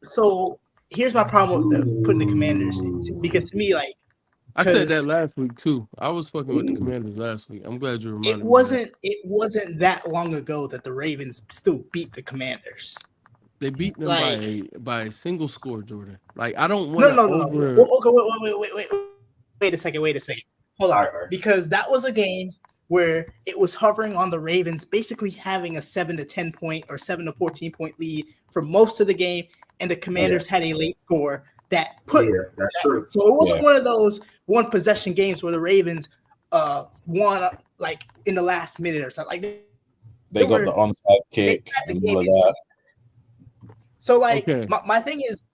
so. Here's my problem with putting the Commanders because to me, I said that last week too. I was fucking with the Commanders last week. I'm glad you reminded me. It wasn't that long ago that the Ravens still beat the Commanders. They beat them by a single score, Jordan. I don't want to No. Okay, wait a second. Hold on, because that was a game where it was hovering on the Ravens, basically having a 7 to 10 point or 7 to 14 point lead for most of the game, and the Commanders had a late score that put. Yeah, that's true. So it wasn't one of those one possession games where the Ravens won in the last minute or something. They got the onside kick and all of that. So my thing is,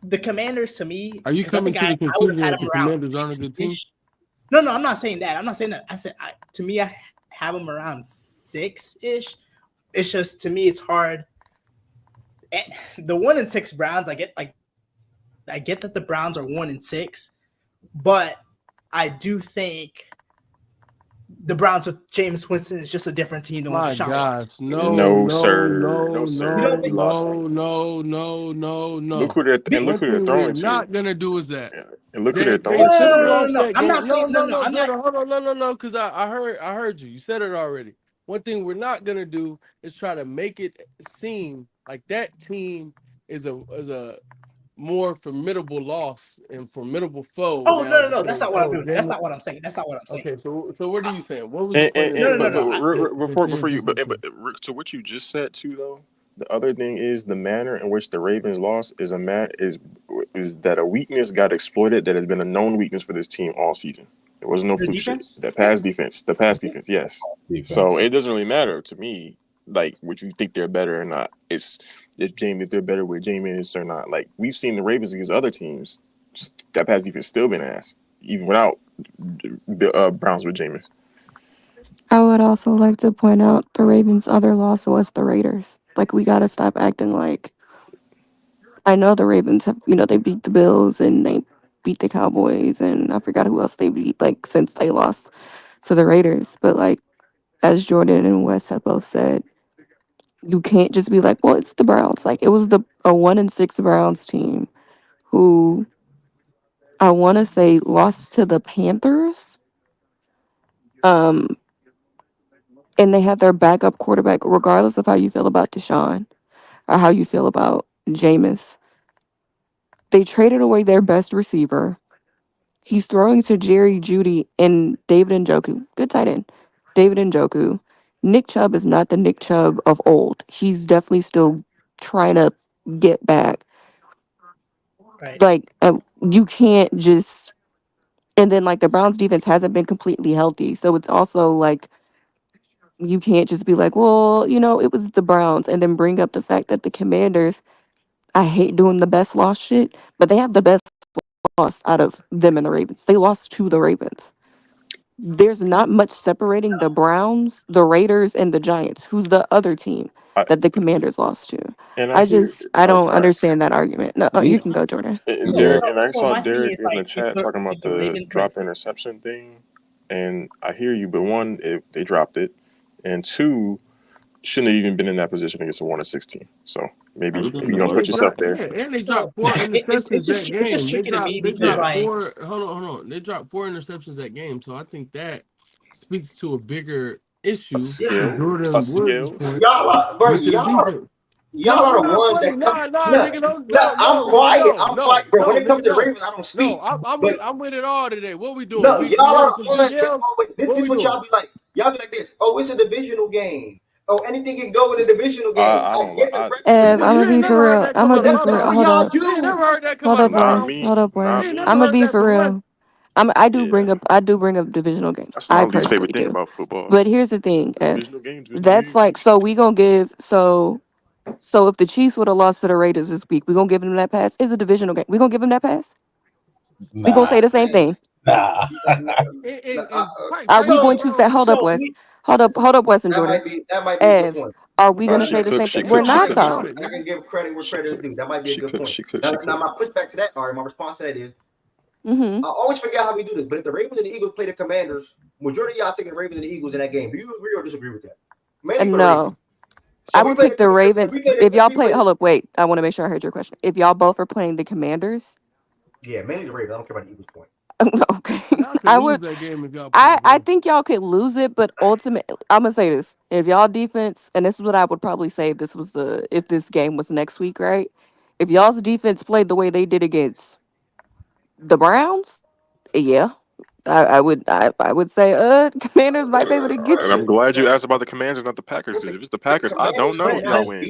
the Commanders to me. Are you coming to the conclusion that the Commanders aren't a good team? No, I'm not saying that. I said to me, I have them around 6-ish. It's just to me, it's hard. And the 1-6 Browns, I get that the Browns are 1-6, but I do think the Browns with Jameis Winston is just a different team than what Deshaun Watson. No, sir. No. Look who they're throwing to. We're not gonna do is that. And look who they're throwing to. No. I'm not saying no. I'm not. Hold on, no. Because I heard you. You said it already. One thing we're not gonna do is try to make it seem like that team is a more formidable loss and formidable foe. Oh no. That's not what I'm doing. That's not what I'm saying. Okay, so what are you saying? What was the point? Before you, but to what you just said too, though. The other thing is the manner in which the Ravens lost is that a weakness got exploited that has been a known weakness for this team all season. There was no The fluke shit. defense? The pass defense, yes. Defense. So it doesn't really matter to me, like, what you think they're better or not. It's if they're better with Jameis or not. Like, we've seen the Ravens against other teams. That pass defense still been ass, even without Browns with Jameis. I would also like to point out the Ravens' other loss was the Raiders. Like, we gotta stop acting like, I know the Ravens have, they beat the Bills and they beat the Cowboys and I forgot who else they beat, like, since they lost to the Raiders. But, like, as Jordan and Wes have both said, you can't just be like, well, it's the Browns. Like, it was a 1-6 Browns team who I want to say lost to the Panthers. Um, and they had their backup quarterback, regardless of how you feel about Deshaun or how you feel about Jameis. They traded away their best receiver. He's throwing to Jerry Judy and David Njoku. Good tight end. David Njoku. Nick Chubb is not the Nick Chubb of old. He's definitely still trying to get back. Right. Like, you can't just. And then, like, the Browns defense hasn't been completely healthy. So it's also like, you can't just be like, well, it was the Browns, and then bring up the fact that the Commanders, I hate doing the best loss shit, but they have the best loss out of them and the Ravens. They lost to the Ravens. There's not much separating the Browns, the Raiders, and the Giants. Who's the other team I, that the Commanders lost to? and I hear I I, don't understand that argument. No, you can go, Jordan. Derek, So, and I so saw my thing Derek is in the like chat talking if about the the Ravens like drop interception thing, and I hear you, but one, if they dropped it, and two, shouldn't have even been in that position against a 1-16. So maybe And you don't put they yourself dropped, there. yeah, and they so dropped four it's interceptions just that it's just game. They tricky to dropped me they because Yeah, dropped like four. Hold on. They dropped four interceptions that game. So I think that speaks to a bigger a issue to skill, a Jordan Woods' skill. point Y'all are, bro. with their defense. Y'all No, are I'm the not ones funny. that come. Nah, No, nigga, don't, no, no, I'm no, nigga, quiet. no, I'm quiet, no, bro. When no, it comes nigga, to the no. Ravens, I don't No, speak. I'm But with it all today. What we doing? no, We y'all having are some the ones that BBL? always. What This we what doing? y'all be like. Y'all be like this. Oh, it's a divisional game. Oh, anything can go in a divisional game. I I don't. get the I regular I'm You gonna ain't be season, never for heard real. that I'm come gonna out of be but my that's for not real. what mouth. Hold y'all up. You ain't do. never heard that come Hold out of up, my not mouth. Wes. me, Hold up, You Wes. ain't not me. I'm never gonna heard be that for from us. real. I do Yeah, bring up. I do bring up divisional games. that's I my least personally favorite thing do. about football. But here's the thing. Divisional games, divisional That's like, games. so we gonna give. So if the Chiefs would have lost to the Raiders this week, we gonna give them that pass. It's a divisional game. We gonna give them that pass. We gonna Nah, say the same thing. nah. And quite Are we frankly, going so to say? bro, Hold up, so Wes. we Hold up, Wes and Jordan. That might be a good Ev, point. are we Oh, gonna Now, she say the cook, same she thing? ain't We're cook, no she not arguing cook, she though. about cook, it, I nigga. can give credit where she credit is cook, due. That might be a she good cook, point. she cook, Now, she now cook. my pushback to that, or my response to that is, Mm-hmm. I always forget how we do this. But if the Ravens and the Eagles play the Commanders, majority of y'all taking the Ravens and the Eagles in that game. Do you agree or disagree with that? Mainly for the Ravens. No, So I we would play pick the the if Ravens. we play the If if y'all we play, play the hold up, wait. I want to make sure I heard your question. If y'all both are playing the Commanders, yeah, mainly the Ravens. I don't care about the Eagles point. okay, Y'all could I lose would. that game if y'all play the I Ravens. think y'all could lose it, but ultimately, I'm gonna say this: if y'all defense, and this is what I would probably say, if this game was next week, right? If y'all's defense played the way they did against the Browns, yeah, I would say Commanders might be able to get And I'm you. glad you asked about the Commanders, not the Packers, because if it's the Packers, I don't know but if but y'all win.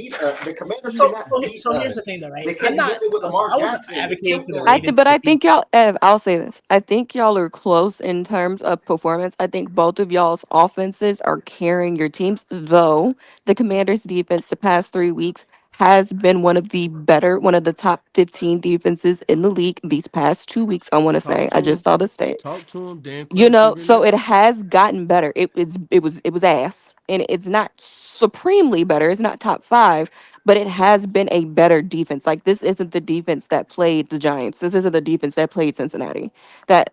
The Commanders so cannot beat so here's the us. thing though, right? They couldn't get it with So Lamar I wasn't Jackson. They advocating killed for the them. Ravens But to I beat. think y'all, Ev, I'll say this. I think y'all are close in terms of performance. I think both of y'all's offenses are carrying your teams, though the Commanders' defense the past 3 weeks has been one of the top 15 defenses in the league these past 2 weeks. I want to say. Talk I to just him. saw the state. Talk to him. Dan Quinn figuring So it it out. has gotten better. It was ass, and it's not supremely better. It's not top five, but it has been a better defense. Like, this isn't the defense that played the Giants. This isn't the defense that played Cincinnati. That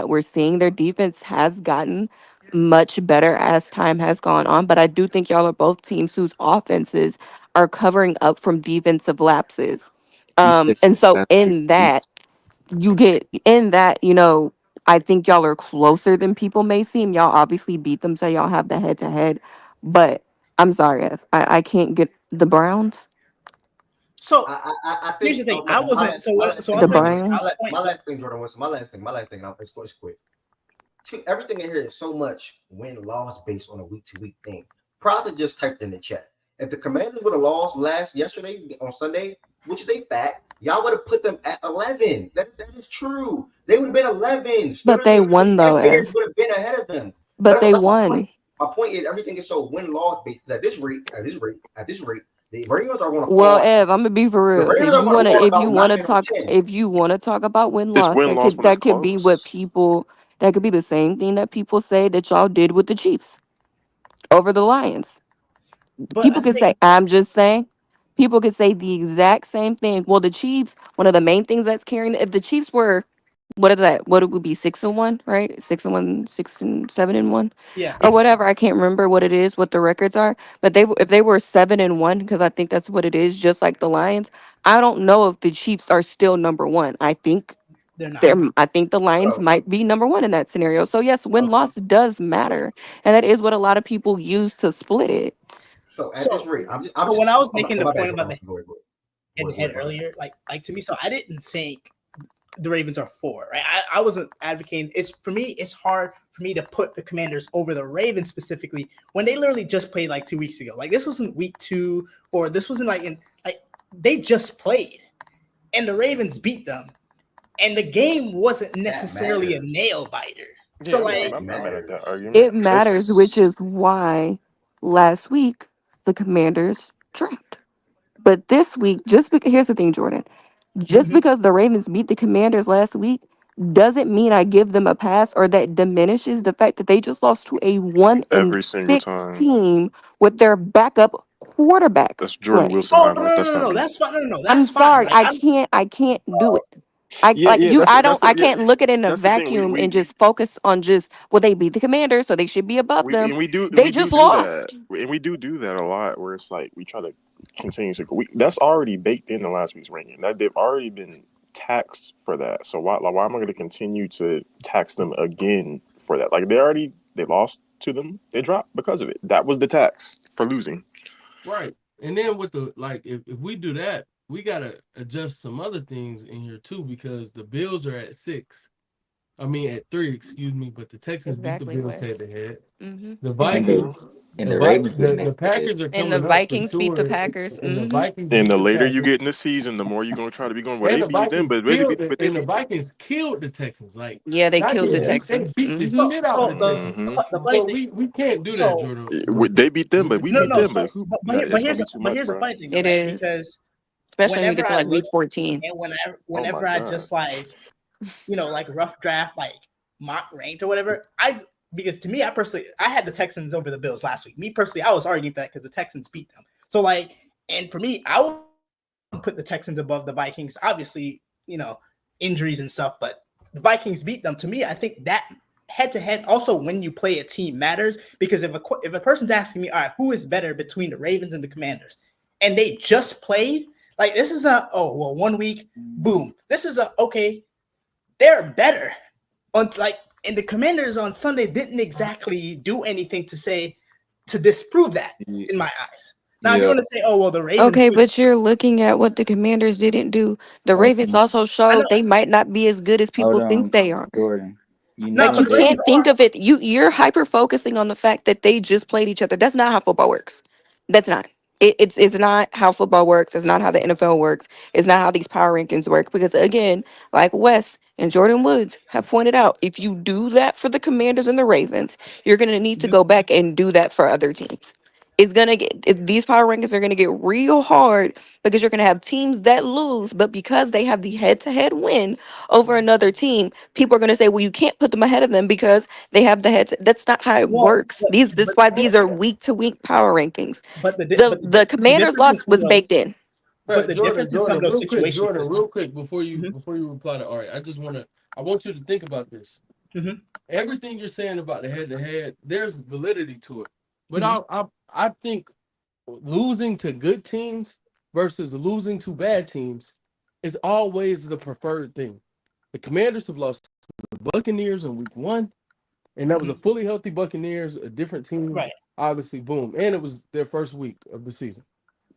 we're seeing their defense has gotten much better as time has gone on. But I do think y'all are both teams whose offenses are covering up from defensive lapses. You said And the so past few in that weeks. you get in that, I think y'all are closer than people may seem. Y'all obviously beat them, so y'all have the head to head. But I'm sorry, if I can't get the Browns. So I here's think the thing. I wasn't my so last so thing, The answering Jordan Wilson. Al's Browns. point. My last thing, Jordan Wilson. My last thing. It's quick. Everything in here is so much win loss based on a week to week thing. Probably just typed in the chat. If the Commanders would have lost yesterday on Sunday, which is a fact, y'all would have put them at 11. That is true. They would have been 11. But they won though, Bears Ev. would have been ahead of them. But they That's my point. won. My point is everything is so win-loss based. At this rate, the Ravens are going to Well, fall. Ev, I'm gonna be for The real. Ravens are going to fall about 9 or 10. If you wanna talk about win It's loss, win loss when it's that could be what close. people that could be the same thing that people say that y'all did with the Chiefs over the Lions. But I People could think say, I'm just saying. People could say the exact same thing. Well, the Chiefs, one of the main things that's carrying, if the Chiefs were, what is that? What it would be 6-1, right? 6-1, 6-7-1, yeah, or whatever. I can't remember what it is, what the records are. But if they were 7-1, because I think that's what it is, just like the Lions. I don't know if the Chiefs are still number one. they're not. I think the Lions So, might be number one in that scenario. So yes, win okay. loss does matter, and that is what a lot of people use to split it. So at this So rate, I'm so just. when I was Oh making the my bad, point Jordan. about the Go ahead. head to head My bad. earlier, like to me, so I didn't think the Ravens are 4, right? I wasn't advocating. It's for me, it's hard for me to put the Commanders over the Ravens specifically when they literally just played like 2 weeks ago. Like this wasn't week 2, or this wasn't like they just played, and the Ravens beat them, and the game wasn't That necessarily a matters. nail biter. So Yeah, like, I'm not mad at Matters. that argument. It matters, which It's is why last week the Commanders dropped. But this week, just because here's the thing, Jordan. Just mhm. because the Ravens beat the Commanders last week doesn't mean I give them a pass or that diminishes the fact that they just lost to a one and every single six time. team with their backup quarterback That's Jordan playing. Wilson Oh no, highlights. no, That's no, not no, me. that's fine. No, no, no, I'm that's fine. sorry, Like I'm I can't do it. I Yeah, like yeah. you. I don't. I Yeah. can't look at it in a That's the thing. vacuum and just focus on just well, they beat the Commanders, so they should be above them. They We just do that, lost. and we do that a lot. Where it's like we try to continue to. That's already baked into last week's ranking. That they've already been taxed for that. So why am I going to continue to tax them again for that? Like they lost to them. They dropped because of it. That was the tax for losing. Right. And then with the like, if we do that, we gotta adjust some other things in here too, because the Bills are at 6. I mean at 3, excuse me, but the Texans beat the Exactly, Bills head Wes. to head. Hmm. The And the Mm-hmm. Vikings, and the Ravens being The ahead. Packers are And the coming up for Vikings beat the sure, Packers. and the Hmm. Vikings And beat the the later you Packers, get in the season, the more you're going to try to be going. Well, and they the beat them, Vikings but they and the beat them. Vikings killed the Texans. Like Yeah, they not killed the just yeah. beat, they Texans. beat the Hmm. shit out So the the Texans. Mm-hmm. the funny So thing. we can't do that, So Jordan. They beat them, but we no, beat no. them. So But who? but It's gonna here's be too but much, here's the bro. funny thing though, It right? is, Because especially when we whenever get to I like week look 14. and Oh my whenever I god. just like like rough draft like mock ranked or whatever, because to me I had the Texans over the Bills last week. Me personally, I was arguing for that because the Texans beat them. So like, and for me, I would put the Texans above the Vikings. Obviously, injuries and stuff, but the Vikings beat them. To me, I think that head to head, also when you play a team matters, because if a person's asking me, all right, who is better between the Ravens and the Commanders, and they just played, like this is a 1 week, boom. This is okay, they're better on like, and the Commanders on Sunday didn't exactly do anything to disprove that in my eyes. Now, if you Yeah. want to say, oh well, the Ravens, Okay, but you're looking at what the Commanders didn't do. The Hold Ravens on. also I know, showed they might not be as good as Hold people think on, they are. Jordan. You no, Like know but you the Ravens can't they. are. think of it. You're hyper focusing on the fact that they just played each other. That's not how football works. That's not. It's not how football works. It's not how the NFL works. It's not how these power rankings work. Because again, like Wes and Jordan Woods have pointed out, if you do that for the Commanders and the Ravens, you're gonna need to Mhm. go back and do that for other teams. These power rankings are gonna get real hard because you're gonna have teams that lose, but because they have the head-to-head win over another team, people are gonna say, well, you can't put them ahead of them because they have the head. That's not how it Well, works. This but is why these are week to week power rankings. The the Commanders difference in loss some of was those, baked in. but Right, the Jordan, difference in some of those situations Jordan, is real quick Mhm, before you reply to Ari, I want you to think about this. mhm, Everything you're saying about the head to head, there's validity to it. But mhm. I think losing to good teams versus losing to bad teams is always the preferred thing. The Commanders have lost to the Buccaneers in week 1, and that was a Mhm. fully healthy Buccaneers, a different team, Right. obviously, boom. And it was their first week of the season.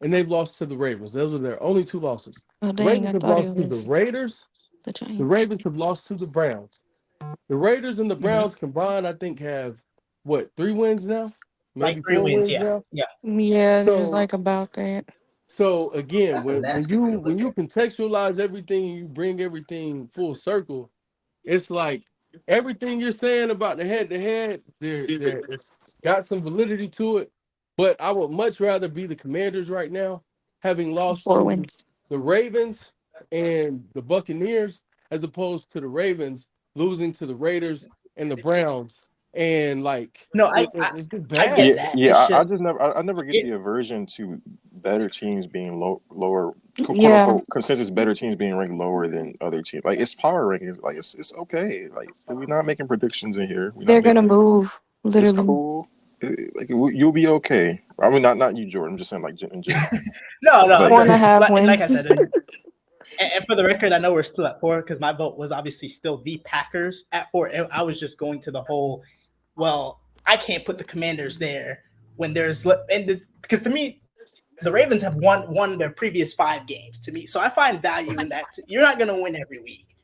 And they've lost to the Ravens. Those are their only 2 losses. Oh The dang! Ravens I have thought lost it to the was Raiders. the The Giants. Ravens have lost to the Browns. The Raiders and the Mhm. Browns combined, I think, have what, 3 wins now? maybe 3 4 wins. wins Yeah, now. yeah. Yeah, just So like about that. so again, That's a when nasty you way to when look you at contextualize everything and you bring everything full circle, it's like everything you're saying about the head to head, it's got some validity to it. But I would much rather be the Commanders right now, having lost 4 to wins. the Ravens and the Buccaneers, as opposed to the Ravens losing to the Raiders and the Browns. And like No, it's just I bad. get Yeah, that. yeah. It's I just just never, I never get it. the aversion to better teams being lower, quote Yeah. unquote, consensus better teams being ranked lower than other teams. Like it's power rankings. Like it's okay. Like we're not making predictions in here. We're They're not gonna making. move, It's literally. cool. Like you'll be okay. I mean, not you, Jordan. I'm just saying, like in general. No, Like, Four and a because half and like I wins. said, and for the record, I know we're still at 4 because my vote was obviously still the Packers at 4. And I was just going to the whole. Well, I can't put the Commanders there when because to me, the Ravens have won their previous 5 games to me, so I find value in that. You're not going to win every week,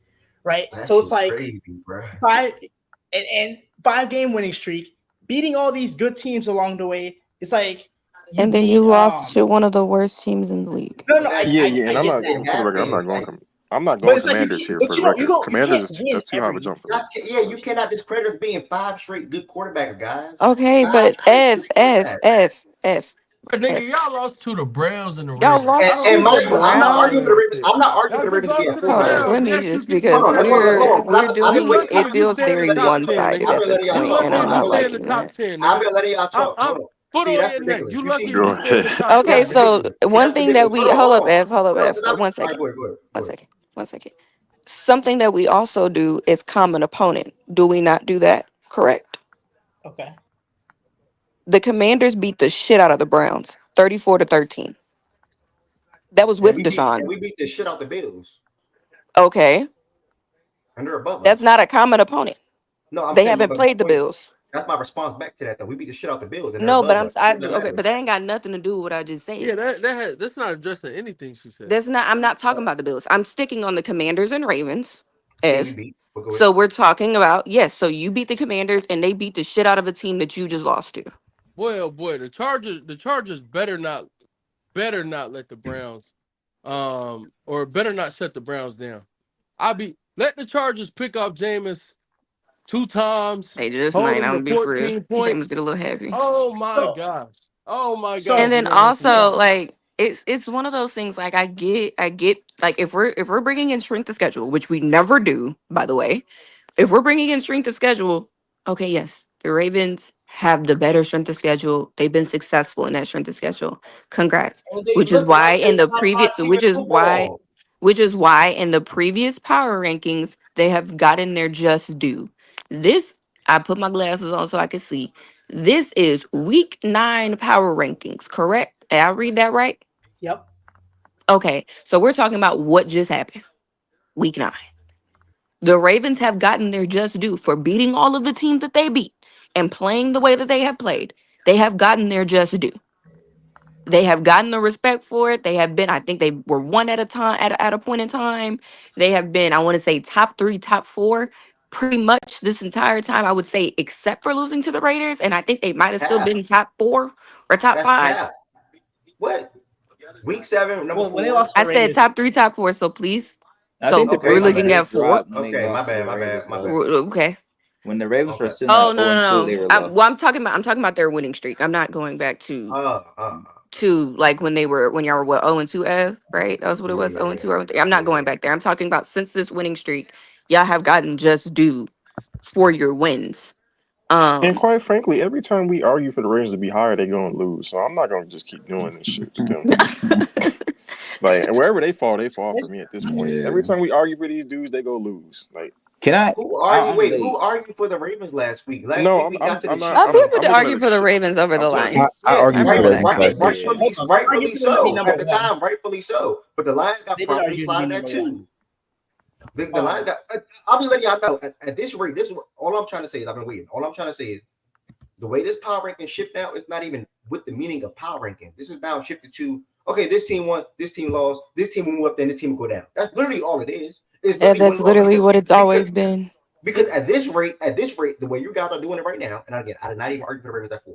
right? that So it's shit like crazy, bro. 5 game winning streak, beating all these good teams along the way. It's like you And then you beat lost to one of the worst teams in the league. no, That yeah, I yeah. I And I'm get not, that, it for the record, I'm not happens. going. Like I'm not but going it's like Commanders here but for you the don't you record. don't you Commanders can't is win that's too high of a every jump for me. yeah, you cannot discredit being 5 straight good quarterbacks, guys. Okay, 5 but straight good quarterbacks. But nigga, F. y'all lost to the Browns and the Y'all Ravens. I lost don't to And need the mind that you, I'm not arguing disrespecting for the Browns. Ravens. shit. I'm not arguing for Y'all the just Ravens to be lost at to the 4, by Hold the up, way. let Browns. me Yes, you just can be because Hold on, four. hold on, hold on. we're 'Cause we're I've been doing waiting. You it I've lucky been, you feels stay in the very top one 10, sided I've nigga. at been this letting y'all You point, talk. and lucky Hold I'm if on, you not hold on. stay in the liking top that. 10, I've nigga. been letting y'all I'm, talk. I'm Hold on. foot See, on that's your neck. ridiculous. You You lucky see, if Go you stay in ahead. the top Okay, 10, that's nigga. so ridiculous. See, one that's thing that ridiculous. we Hold on. hold up, No, F, because I'm. one All right, second, go ahead, go ahead, go one ahead. second, one second. Something that we also do is common opponent. Do we not do that? Correct. okay. The Commanders beat the shit out of the Browns, 34-13. That was with And Deshaun. we beat the shit out the Bills Okay, under a Butler. that's not a common opponent. No, I'm They saying, haven't but my played the point. Bills. That's my response back to that. Though we beat the shit out the Bills under a No, but Butler. What does that okay, matter? but that ain't got nothing to do with what I just said. Yeah, that's not addressing anything she said. I'm not talking about the Bills. I'm sticking on the Commanders and Ravens. Team we If beat. We'll go ahead. so, we're talking about yes. So you beat the Commanders and they beat the shit out of a team that you just lost to. Boy, oh boy, the Chargers better not let the Browns, or better not shut the Browns down. Let the Chargers pick off Jameis 2 times, They just hold might. them I'm to gonna be for real. 14 James points. get a little happy. Oh my So gosh. Oh my And gosh, so we're then gonna win some also games. like it's one of those things like I get like if we're bringing in strength of schedule, which we never do, by the way. If we're bringing in strength of schedule, okay, yes, the Ravens have the better strength of schedule. They've been successful in that strength of schedule. Congrats. And they Which is looking why like they're in the top previous, 5 team in football. which is why in the previous power rankings they have gotten their just due. This I put my glasses on so I can see. This is week 9 power rankings, correct? Did I read that right? yep. Okay, so we're talking about what just happened. Week 9. The Ravens have gotten their just due for beating all of the teams that they beat and playing the way that they have played. They have gotten their just due. They have gotten the respect for it. They have been, I think they were one at a time at a point in time. They have been, I want to say top 3, top 4, pretty much this entire time. I would say, except for losing to the Raiders. And I think they might have still Cap. been top 4 or top That's 5. cap. What? Week 7, number Well, when they 4. lost to I the said Raiders, top 3, top 4. So please. I think the So Okay, we're my Ravens looking bad. just at 4. dropped when they Okay, my lost to the bad, my bad, Raiders, my though. bad. Okay. When the Ravens were Okay. sitting Oh at no 0 no and 2, no! they were I'm, low. well, I'm talking about their winning streak. I'm not going back Uh, uh, to like when y'all were what 0-2 F, right? That was what it yeah, was, yeah, 0-2, yeah. 0-3. I'm not Yeah, going yeah. back there. I'm talking about since this winning streak, y'all have gotten just due for your wins. And Um quite frankly, every time we argue for the Ravens to be higher, they're gonna lose. So I'm not gonna just keep doing this shit with them. Like, and wherever they fall for me it's at this point. Every Yeah. time we argue for these dudes, they go lose. Like, Can I? Who argued? I'm Wait, who late. argued for the Ravens last week? Last no, week we got to the I'm not. Chiefs. People I'm to looking at argue the. for the Ravens over the I'm talking. Yeah, Lions. I yeah, I argued for the remember Ravens that. last week. rightfully, hold on. They rightfully argued for them to be so. number At the one. time, rightfully so. But the Lions got They did properly argue to be sliding at number one. 2. The Lions got. I'll be letting y'all know at this rate. This is all I'm trying to say is I've been waiting. All I'm trying to say is the way this power ranking shift now is not even with the meaning of power ranking. This is now shifted to okay, this team won, this team lost, this team will move up, then this team will go down. That's literally all it is. It's And literally one that's loss literally what it's because always been. because It's at this rate, the way you guys are doing it right now, and again, I did not even argue for the Ravens at 4.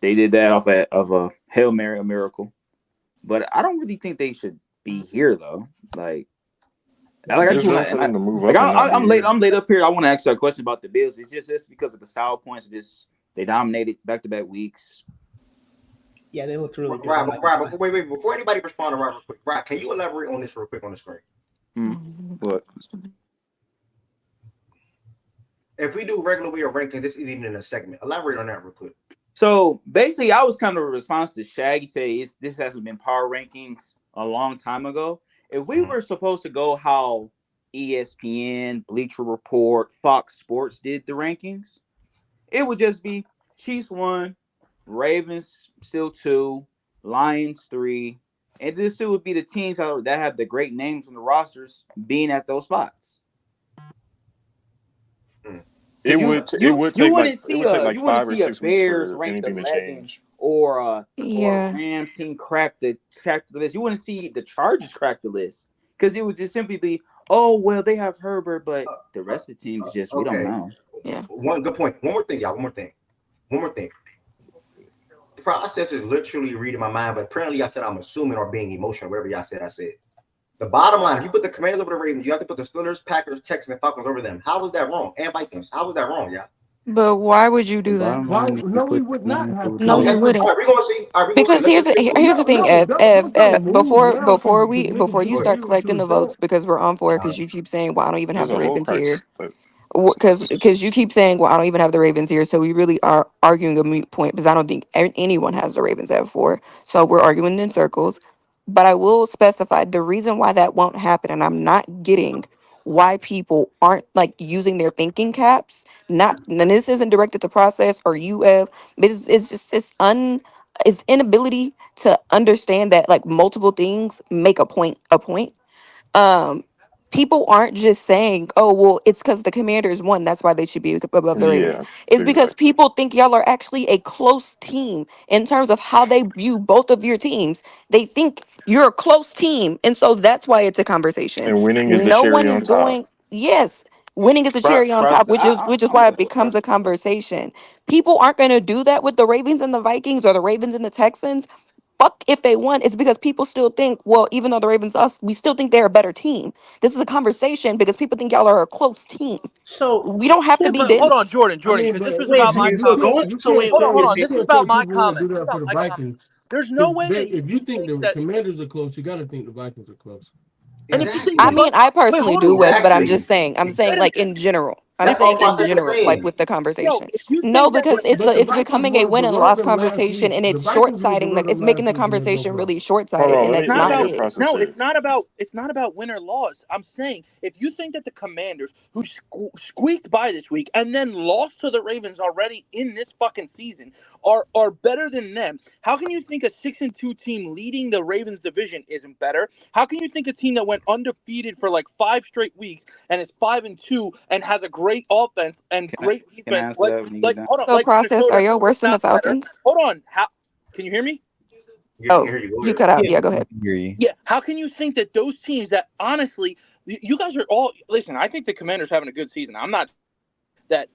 They did that off of a Hail Mary, a miracle. But I don't really think they should be here though. Like I There's just room want for to. them to move Like up and not be I'm late. here. I'm late up here. I want to ask you a question about the Bills. It's just because of the style points. Just they dominated back-to-back weeks. Yeah, they looked really good. I'm Rob, not gonna Rob, lie. wait, before anybody respond to Rob, real quick, Rob, can you elaborate on this real quick on the screen? Hmm. What? If we do regular way of ranking, this isn't even in a segment. Elaborate on that real quick. So basically, I was kind of a response to Shaggy say this hasn't been power rankings a long time ago. If we Mhm. were supposed to go how ESPN, Bleacher Report, Fox Sports did the rankings, it would just be Chiefs 1, Ravens still 2, Lions 3, and this still would be the teams that have the great names on the rosters being at those spots. Mm. Because it would take like you wouldn't 5 or see a 6 weeks Bears for ranked anything to 11 change. or a Yeah. Rams team crack the list. You wouldn't see the Chargers crack the list because it would just simply be, oh well, they have Herbert, but Uh, the rest of the teams just we don't okay. know. Yeah. One good point. One more thing, y'all. One more thing. One more thing. The process is literally reading my mind, but apparently I said I'm assuming or being emotional, whatever y'all said, I said. The bottom line, if you put the Commanders over the Ravens, you have to put the Steelers, Packers, Texans, and Falcons over them. How was that wrong? And Vikings. How was that wrong, y'all? But why would you The do that? bottom Why? line is you No, we put would the not Commanders have over No, the to. you Okay. Ravens. wouldn't. All right, we're gonna see. All right, we're gonna see. Because Let's stick with here's the No, thing, no, F don't F try to F move now before because we niggas before you start disagree with collecting you. the votes Don't. because we're on for it All because right. you keep saying, well, I don't even have There's the a whole Ravens here. crisis. But Because you keep saying, well, I don't even have the Ravens here, so we really are arguing a moot point because I don't think anyone has the Ravens at 4. So we're arguing in circles. But I will specify the reason why that won't happen, and I'm not getting why people aren't like using their thinking caps. Not, and this isn't directed to process or UF, but it's just it's inability to understand that like multiple things make a point. um People aren't just saying, oh well, it's because the Commanders won, that's why they should be above the Ravens. yeah, It's because exactly. people think y'all are actually a close team in terms of how they view both of your teams. They think you're a close team, and so that's why it's a conversation. And winning is the No one cherry on is top. going, yes, winning is the cherry on top, Process. which is I'm why good it with becomes process. a conversation. People aren't going to do that with the Ravens and the Vikings or the Ravens and the Texans. Fuck if they won. It's because people still think, well, even though the Ravens us, we still think they're a better team. This is a conversation because people think y'all are a close team. So We don't have to Yeah, be but hold on, dense. Jordan, I Jordan, mean, because but this was wait, about so my you comment. going you so can't wait, Hold say on, hold wait, on. so you This was can't say about my people won't do comment. This is that for about the my comment. Vikings There's no because way that if you you think think the that, Commanders are close, you got to think the Vikings are close. and if you think I the Exactly. mean, Bucks, I wait, personally hold do, on, Wes, but Exactly. I'm saying wait a like Exactly. minute. in general. I'm That's If all saying you in process think, is general, like saying. with the yo, conversation. if you No, think that because the, it's But the it's Vikings becoming a was win and below loss them last conversation, week. and The it's short Vikings was sighting. below Like them it's making last the week, and there's no conversation problem. really short Hold sighted, on, and let it's me it's not let me not about get it. process no, here. it's not about win or loss. I'm saying if you think that the Commanders, who squeaked by this week and then lost to the Ravens already in this fucking season, are better than them, how can you think a 6-2 team leading the Ravens division isn't better? How can you think a team that went undefeated for like 5 straight weeks and is 5-2 and has a great offense and Can I great can I defense, answer that when you get done? hold on, So like process, are Minnesota y'all is worse than the not better? Falcons? Hold on, how can you hear me? Yeah, we can Oh, hear you. Go you ahead. cut out. Yeah, Yeah, go I ahead. can hear you. yeah. How can you think that those teams that honestly, you guys are all listen? I think the Commanders having a good season. I'm not that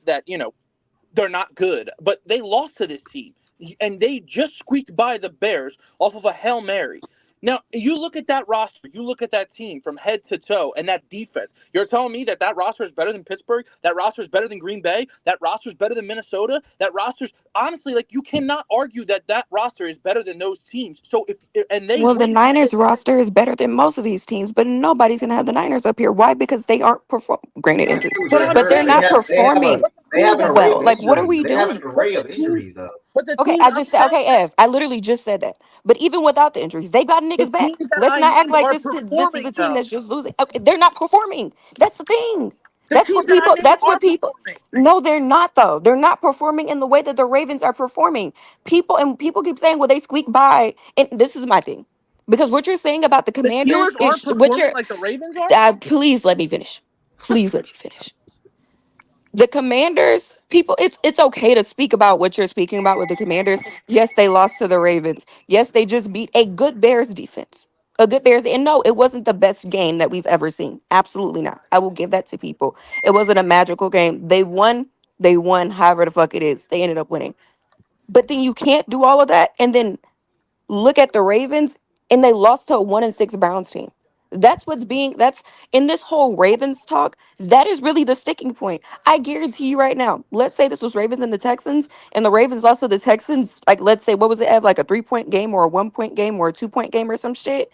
they're not good, but they lost to this team, and they just squeaked by the Bears off of a Hail Mary. Now, you look at that roster, you look at that team from head to toe, and that defense. You're telling me that that roster is better than Pittsburgh? That roster is better than Green Bay? That roster is better than Minnesota? That roster's honestly, like, you cannot argue that that roster is better than those teams. So if and they Well, the win Niners roster is better than most of these teams, but nobody's gonna have the Niners up here. Why? Because they aren't perform. Granted, That's injuries, true, but Jay I'm but they're Harris. saying, not performing They have teams an are array well. of Like, what are injuries. we They have doing? an array the of teams, injuries though. but the Okay, teams I I'm just said saying okay, F. I literally just said that. But even without the injuries, they got the niggas back. teams that Let's I not act named like are this is performing a team though. that's just losing. Okay, they're not performing. That's the thing. The teams that I named That's are what people. performing. No, they're not though. They're not performing in the way that the Ravens are performing. People keep saying, well, they squeak by, and this is my thing. Because what you're saying about the The Steelers Commanders aren't is what performing you're. like the Ravens are. Please let me finish. Please let me finish. The Commanders, people, it's okay to speak about what you're speaking about with the Commanders. Yes, they lost to the Ravens. Yes, they just beat a good Bears defense. A good Bears, and no, it wasn't the best game that we've ever seen. Absolutely not. I will give that to people. It wasn't a magical game. They won. They won. However the fuck it is, they ended up winning. But then you can't do all of that and then look at the Ravens and they lost to a 1-6 Browns team. That's what's being, that's in this whole Ravens talk. That is really the sticking point. I guarantee you right now. Let's say this was Ravens and the Texans, and the Ravens lost to the Texans. Like, let's say, what was it, Ev? Like a 3-point game or a 1-point game or a 2-point game or some shit.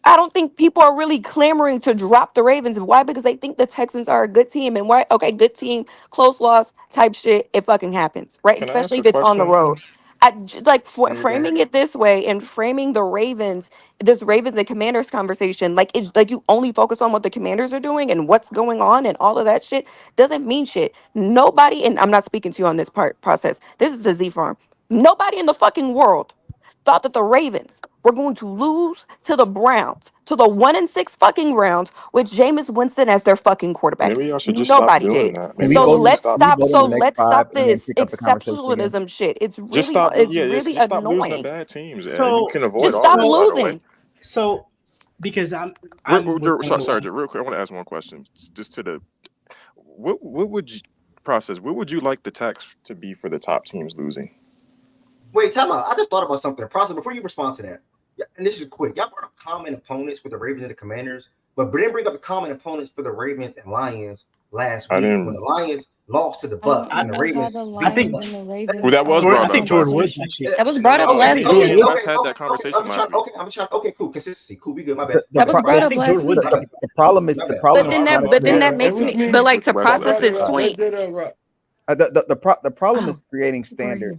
I don't think people are really clamoring to drop the Ravens. Why? Because they think the Texans are a good team. And why? Okay, good team, close loss type shit. It fucking happens, right? Can I ask Especially a if it's on the question? road. Like Anything? framing it this way and framing the Ravens, this Ravens and Commanders conversation, like it's like you only focus on what the Commanders are doing and what's going on and all of that shit doesn't mean shit. Nobody, and I'm not speaking to you on this part process. This is the Z Farm. Nobody in the fucking world thought that the Ravens were going to lose to the Browns, to the 1-6 fucking Browns with Jameis Winston as their fucking quarterback. Maybe y'all should just stop Nobody doing did. that. Can Maybe we So y'all vote? need to let's stop. Can we stop. vote on So the next let's five stop and then this pick up the conversation again? exceptionalism shit. It's Just really, stop. it's Yeah, really just stop losing to annoying. bad teams. You So can avoid Just all stop this, by so the way. losing. so because I'm with one of Sorry, real quick. I want to ask one question. Just to the what would you process? What would you like the tax to be for the top teams losing? Wait, time out. I just thought about something. Process before you respond to that. Yeah, and this is quick. Y'all brought up common opponents for the Ravens and the Commanders, but didn't bring up the common opponents for the Ravens and Lions last I week when didn't. the Lions lost to the I don't Bucks I, and the remember how the Ravens I beat the think Lions Bucks. and the Well, Ravens that was I brought think up Jordan last Woods week. actually. That was brought up No, I last think Okay, me Jordan and week. Woods. Wes had that conversation I'm last trying. week. Okay, I'm trying. Okay, cool. Consistency, cool. We good. My bad. The the That was pro- My brought I bad. up think last Jordan Woods week. My the, bad. actually. the problem is My the bad. problem But is My then trying that, to but then create that And makes we me, but need like to Wes process left. this sorry. point. The problem Oh, is creating sorry. standards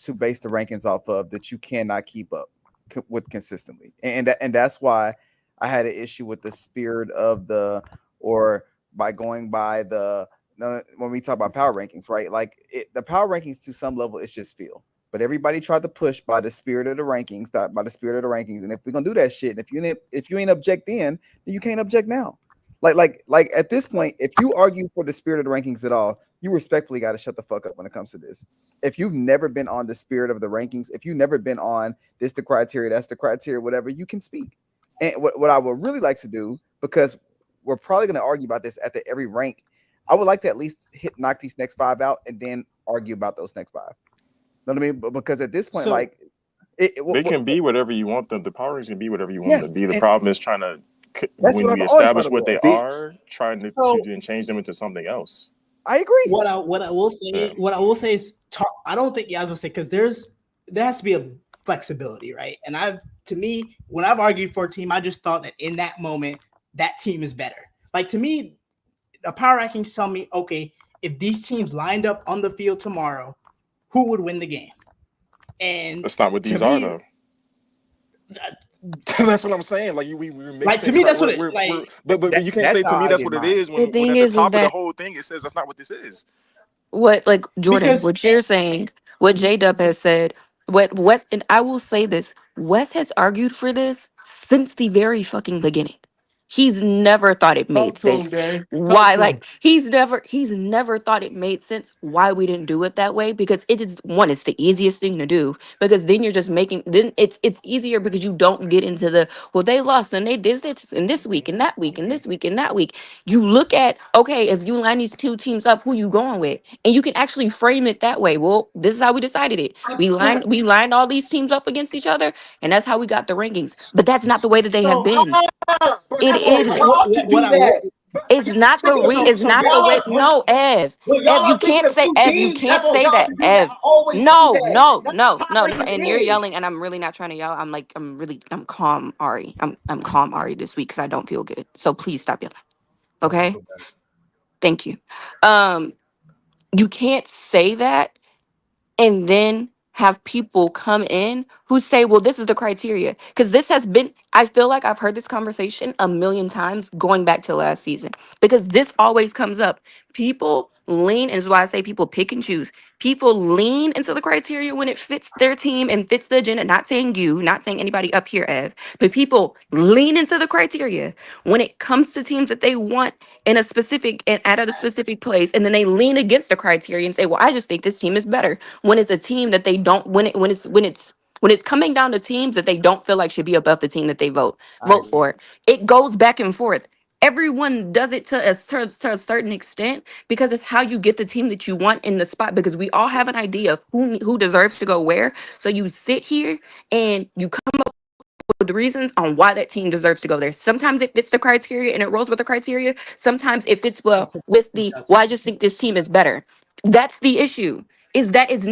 to base the rankings off of that you cannot keep up with consistently, and that's why I had an issue with the spirit of the or by going by the no, when we talk about power rankings, right? Like the power rankings to some level, it's just feel. But everybody tried to push by the spirit of the rankings, by the spirit of the rankings. And if we're gonna do that shit, and if you ain't object then you can't object now. Like at this point, if you argue for the spirit of the rankings at all, you respectfully got to shut the fuck up when it comes to this. If you've never been on the spirit of the rankings, if you've never been on this the criteria, that's the criteria, whatever, you can speak. And what I would really like to do, because we're probably going to argue about this at the every rank, I would like to at least knock these next five out and then argue about those next five. Know what I mean? Because at this point, So like, They can be whatever you want them. The power rings can be whatever you want them yes, to be. The and problem is trying to that's when what I've we always thought establish it what they was. See, are, trying to so then change them into something else. I agree. what I will Yeah. say is I don't think, yeah, I was gonna say, because there has to be a flexibility, right? And to me, when I've argued for a team, I just thought that in that moment that team is better. Like, to me, the power rankings tell me, okay, if these teams lined up on the field tomorrow, who would win the game? And That's not what to these are, me, though. That's what I'm saying. Like we're like, to mixing. me, that's what it We're like. but you can't That's say how to me I that's get what it mine. is The when thing at the is top of the that whole thing it says that's not what this is. what, like Jordan, Because what you're saying, what J Dub has said, what Wes, and I will say this, Wes has argued for this since the very fucking beginning. He's never thought it made Talk to him, sense. gang. Talk Why? to Like him. he's never thought it made sense why we didn't do it that way, because it is one, it's the easiest thing to do, because then you're just making, then it's easier because you don't get into the, well, they lost and they did this in this week and that week and this week and that week. You look at, okay, if you line these two teams up, who you going with? And you can actually frame it that way. Well, this is how we decided it. We lined all these teams up against each other, and that's how we got the rankings. But that's not the way that they have so been. But It that's on isn't. what y'all to what do I will that. But It's not the so, it's so not the way. y'all, No, Ev. when Ev, y'all you thinking can't of say, two Ev, you teams, can't that's on say y'all that, to do that. Ev. I always do No, that. no, That's no, how no, no. ranking And you're is. yelling, and I'm really not trying to yell. I'm calm, Ari. I'm calm, Ari, this week because I don't feel good. So please stop yelling. Okay, I Okay? feel better. Thank you. Um, you can't say that and then have people come in who say, well, this is the criteria. Because this has been, I feel like I've heard this conversation a million times going back to last season. Because this always comes up. People lean, and this is why I say people pick and choose. People lean into the criteria when it fits their team and fits the agenda. Not saying you, not saying anybody up here, Ev, but people lean into the criteria when it comes to teams that they want in a specific and at a specific place. And then they lean against the criteria and say, well, I just think this team is better, when it's a team that they don't, when it's coming down to teams that they don't feel like should be above the team that they I vote agree. for. It goes back and forth. Everyone does it to a certain extent, because it's how you get the team that you want in the spot, because we all have an idea of who deserves to go where. So you sit here and you come with the reasons on why that team deserves to go there. Sometimes it fits the criteria and it rolls with the criteria. Sometimes it fits well with the well, I just think this team is better. That's the issue. Is that it's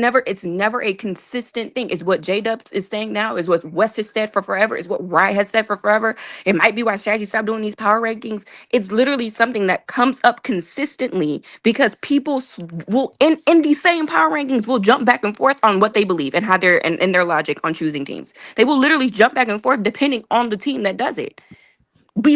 never a consistent thing. Is what J Dubs is saying now, is what West has said for forever, is what Rye has said for forever. It might be why Shaggy stopped doing these power rankings. It's literally something that comes up consistently because people will in these same power rankings will jump back and forth on what they believe and how they're and their logic on choosing teams. They will literally jump back and forth depending on the team that does it. We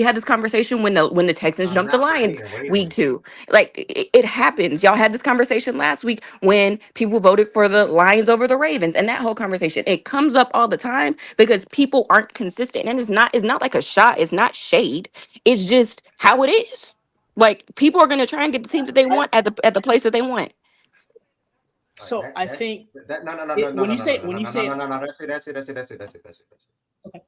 had this conversation when the Texans jumped the Not Lions Raven, week Ravens. 2. Like it happens. Y'all had this conversation last week when people voted for the Lions over the Ravens, and that whole conversation, it comes up all the time because people aren't consistent, and it's not like a shot. It's not shade. It's just how it is. Like people are gonna try and get the team that they want at the place that they want. All right, So I think that no no no no no when no you no no say no when no you no no say no no. That's it. okay, okay.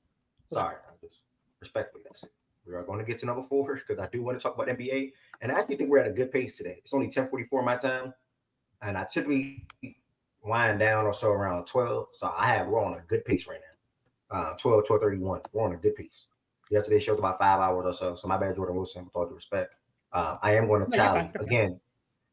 Sorry, I just respectfully, that's it. We are going to get to number four because I do want to talk about NBA, and I actually think we're at a good pace today. It's only 10:44 my time, and I typically wind down or so around 12. So we're on a good pace right now. 12:31. We're on a good pace. Yesterday's show was about 5 hours or so. So my bad, Jordan Wilson, with all due respect. I am going to No, you're tally fine. You're fine. again.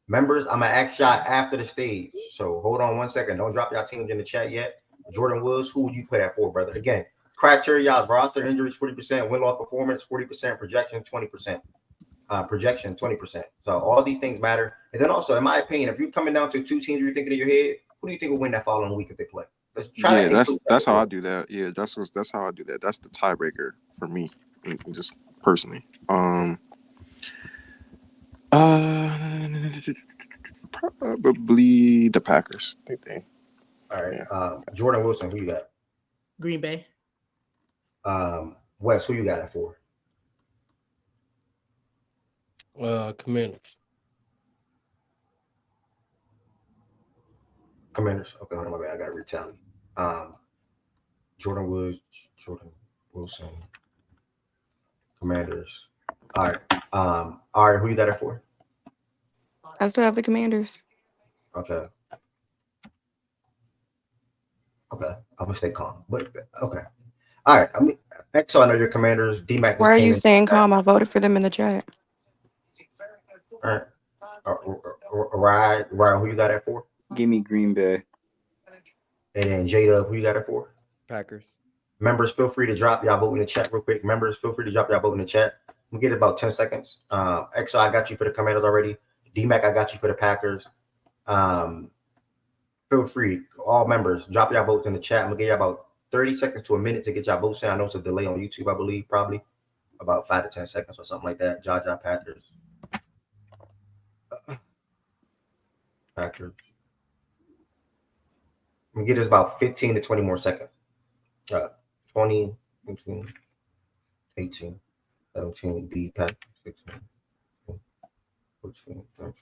Members, I'm gonna act shot after the stage. So hold on one second. Don't drop your teams in the chat yet. Jordan Woods, who would you put at four, brother? Again, criteria: roster injuries 40%, win loss performance 40%, projection 20%, projection 20%. So all these things matter. And then also, in my opinion, if you're coming down to two teams you're thinking in your head, who do you think will win that following week if they play? Let's try Yeah, to include that that's as how I well. do that. Yeah, that's how I do that. That's the tiebreaker for me, just personally. Uh, Probably the Packers. I think they. All right, Yeah. Jordan Wilson, who you got? Green Bay. Wes, who you got it for? Commanders. Commanders. Okay, hold on, my bad. I got to retally. Um, Jordan Woods, Jordan Wilson, Commanders. All right. All right, who you got it for? I still have the Commanders. Okay. Okay. I'm gonna stay calm. But okay. All right. I mean, so I know your Commanders. DMAC Why just are came you in. staying calm? I voted for them in the chat. All right. Ryan, who you got it for? Give me Green Bay. And then Jada, who you got it for? Packers. Members, feel free to drop y'all vote in the chat real quick. Members, feel free to drop y'all vote in the chat. We get about 10 seconds. XO, I got you for the Commanders already. DMAC, I got you for the Packers. Um, Feel free, all members, drop y'all votes in the chat. I'm gonna give you about 30 seconds to a minute to get y'all votes in. I know it's a delay on YouTube, I believe, probably about 5 to 10 seconds or something like that. Jaja Packers. Packers. I'm gonna give this about 15 to 20 more seconds. 20, 15, 18, 17, B, Packers, 16, 14, 13.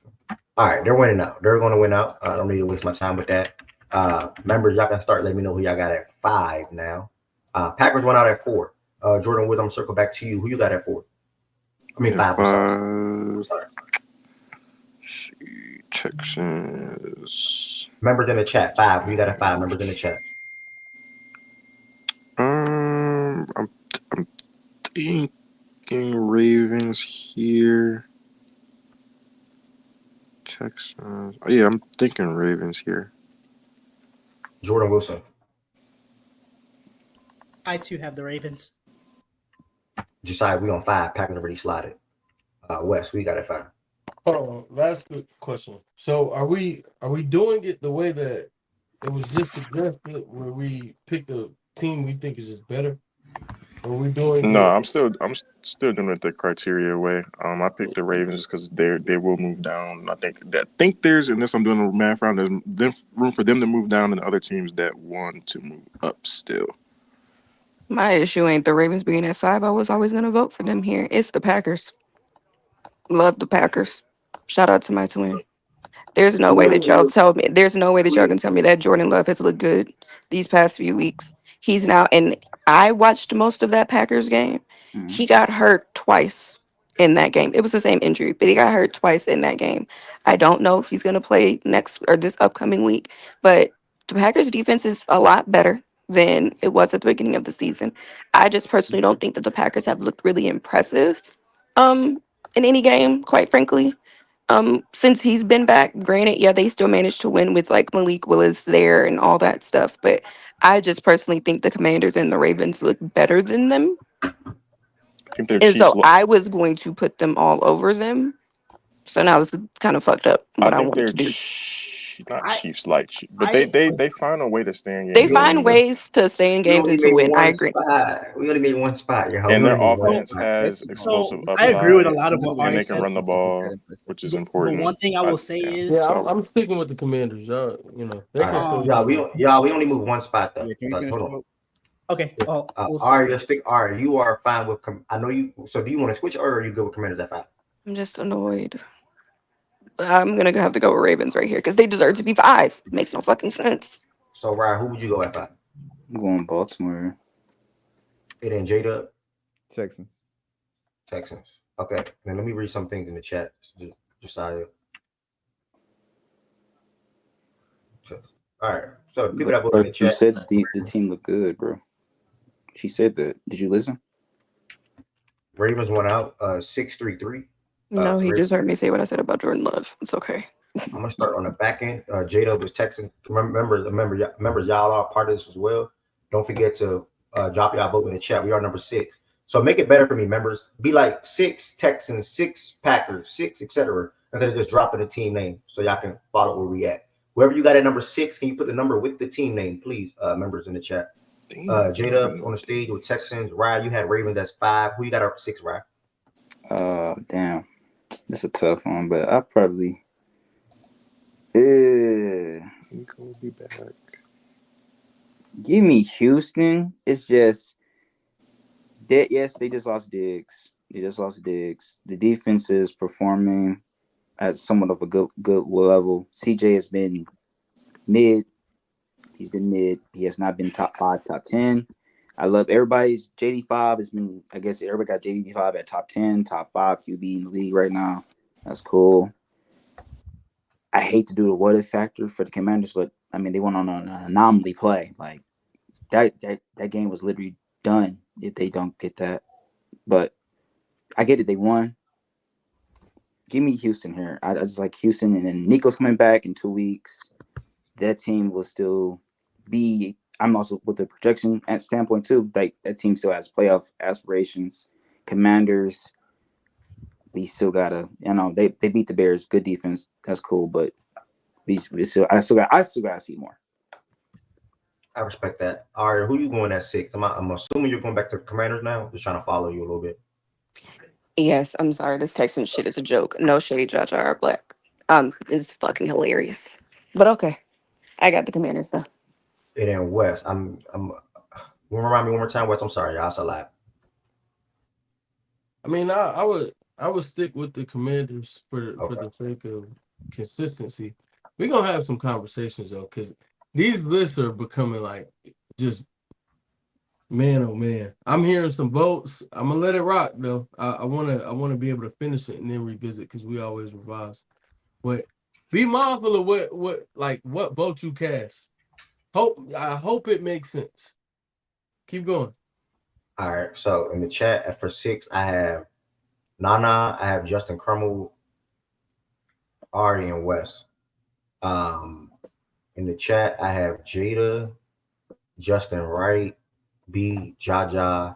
All right, they're winning out. They're going to win out. I don't need to waste my time with that. Members, y'all can start letting me know who y'all got at 5 now. Packers went out at 4. Jordan Woods, I'm gonna circle back to you. Who you got at 4? I mean Yeah, 5. I'm sorry. 5. See, Texans. Members in the chat, 5. Who you got at 5? Members in the chat. I'm thinking Ravens here. Texans. Oh, yeah, I'm thinking Ravens here. Jordan Wilson. I too have the Ravens. Decide we on 5. Packers already slotted. Wes, we got at 5. Hold on, last quick question. So are we doing it the way that it was just suggested, where we pick the team we think is just better? Or are we doing No, it? I'm still doing it the criteria way. I picked the Ravens because they will move down. I think there's, unless I'm doing a math round, there's room for them to move down and other teams that want to move up still. My issue ain't the Ravens being at 5. I was always gonna vote for them here. It's the Packers. Love the Packers. Shout out to my twin. There's no way that y'all tell me. There's no way that y'all can tell me that Jordan Love has looked good these past few weeks. He's now, and I watched most of that Packers game. Mhm. He got hurt twice in that game. It was the same injury, but he got hurt twice in that game. I don't know if he's gonna play next or this upcoming week, but the Packers defense is a lot better than it was at the beginning of the season. I just personally don't think that the Packers have looked really impressive in any game, quite frankly. Since he's been back. Granted, yeah, they still managed to win with like Malik Willis there and all that stuff, but I just personally think the Commanders and the Ravens look better than them. I think they're And Chiefs. so I was going to put them all over them. So now this is kind of fucked up I what I think wanted they're to do. not I Chiefs like, but I they find a way to stay in They games We and only find win. ways to stay in we games only and to made win. I one agree. spot. We only made one spot, y'all. We And their only made one so offense spot. has That's explosive I agree with upside, a lot of what and Ari they can said. run the ball, which is But important. one thing I will say Yeah. is, Yeah, So I'm sticking with the Commanders. They All can right, still um, y'all. win. We only moved one spot though. Yeah, can we Because finish hold the on. vote? okay, well, we'll All see. right, all right. You are fine with. I know you. So do you want to switch or are you good with Commanders at 5? I'm just annoyed. I'm gonna have to go with Ravens right here because they deserve to be 5. Makes no fucking sense. So Ryan, who would you go at 5? I'm going Baltimore. And then J Dub, Texans. Texans. Okay. Now let me read some things in the chat. Josiah. All right. So the people that voted in the You chat, said the team looked good, bro. She said that. Did you listen? Ravens went out 6-3-3. No, he Ravens. just heard me say what I said about Jordan Love. It's okay. I'm gonna start on the back end. J Dub was Texan. Remember, y'all are part of this as well. Don't forget to drop y'all vote in the chat. We are number 6. So make it better for me, members. Be like 6 Texans, 6 Packers, 6, etc. Instead of just dropping the team name, so y'all can follow where we at. Whoever you got at number 6, can you put the number with the team name, please, members in the chat. J Dub on the stage with Texans. Ryan, you had Ravens. That's 5. Who you got at 6, Ryan? Damn. It's a tough one, but I probably give me Houston. It's just that yes, they just lost Diggs. The defense is performing at somewhat of a good level. CJ has been mid. He's been mid. He has not been top 5, top 10. I love everybody's JD5 has been, I guess everybody got JD5 at top 10, top 5 QB in the league right now. That's cool. I hate to do the what if factor for the Commanders, but I mean they went on an anomaly play. Like that game was literally done if they don't get that. But I get it, they won. Give me Houston here. I just like Houston, and then Nico's coming back in 2 weeks. That team will still be. I'm also with the projection at standpoint too. Like that team still has playoff aspirations. Commanders, we still gotta. They beat the Bears. Good defense. That's cool, but we still. I still gotta see more. I respect that. All right, who you going at 6? I'm assuming you're going back to the Commanders now. Just trying to follow you a little bit. Yes, I'm sorry. This Texan shit is a joke. No shade, Jar Jar Black. It's fucking hilarious. But okay, I got the Commanders though. And then West, remind me one more time, West. I'm sorry, y'all. That's a lot. I mean, I would stick with the Commanders for Okay. the sake of consistency. We're gonna have some conversations though, because these lists are becoming like just man, oh man. I'm hearing some votes. I'm gonna let it rock though. I wanna be able to finish it and then revisit because we always revise. But be mindful of what vote you cast. I hope it makes sense. Keep going. All right. So in the chat for 6, I have Nana. I have Justin Crummell, Ari, and West. In the chat, I have Jada, Justin Wright, B, Jaja,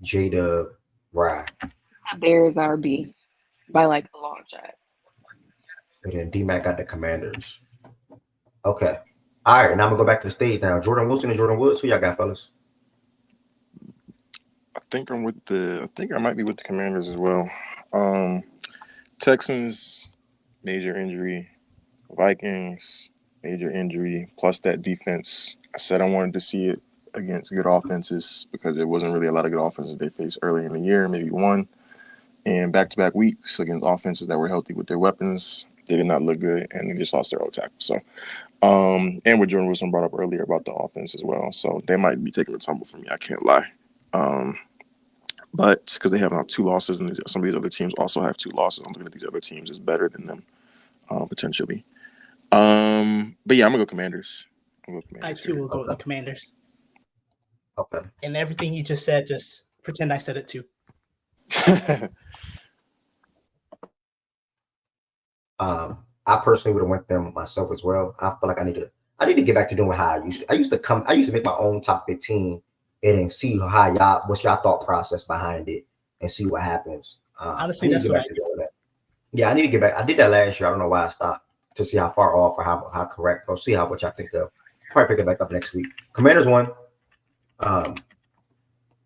Jada, Rye. The Bears are B by like a long shot. And then D-Mac got the Commanders. Okay. All right. Now I'm going to go back to the stage now. Jordan Wilson and Jordan Woods. Who y'all got, fellas? I think I might be with the Commanders as well. Texans, major injury. Vikings, major injury. Plus that defense. I said I wanted to see it against good offenses because there wasn't really a lot of good offenses they faced earlier in the year, maybe one. And back-to-back weeks against offenses that were healthy with their weapons, they did not look good, and they just lost their old tackle. So, and what Jordan Wilson brought up earlier about the offense as well. So they might be taking a tumble for me. I can't lie. But because they have now 2 losses, and some of these other teams also have 2 losses, I'm looking at these other teams as better than them, potentially. But yeah, I'm gonna go Commanders. I too will go with the Commanders. Okay. And everything you just said, just pretend I said it too. I personally would have went them myself as well. I feel like I need to get back to doing how I used to. I used to make my own top 15 and then see what's y'all thought process behind it and see what happens. Honestly, I need to that's get what back to doing that. Yeah, I need to get back. I did that last year. I don't know why I stopped to see how far off or how correct. I'll see what y'all think of. Probably pick it back up next week. Commanders won.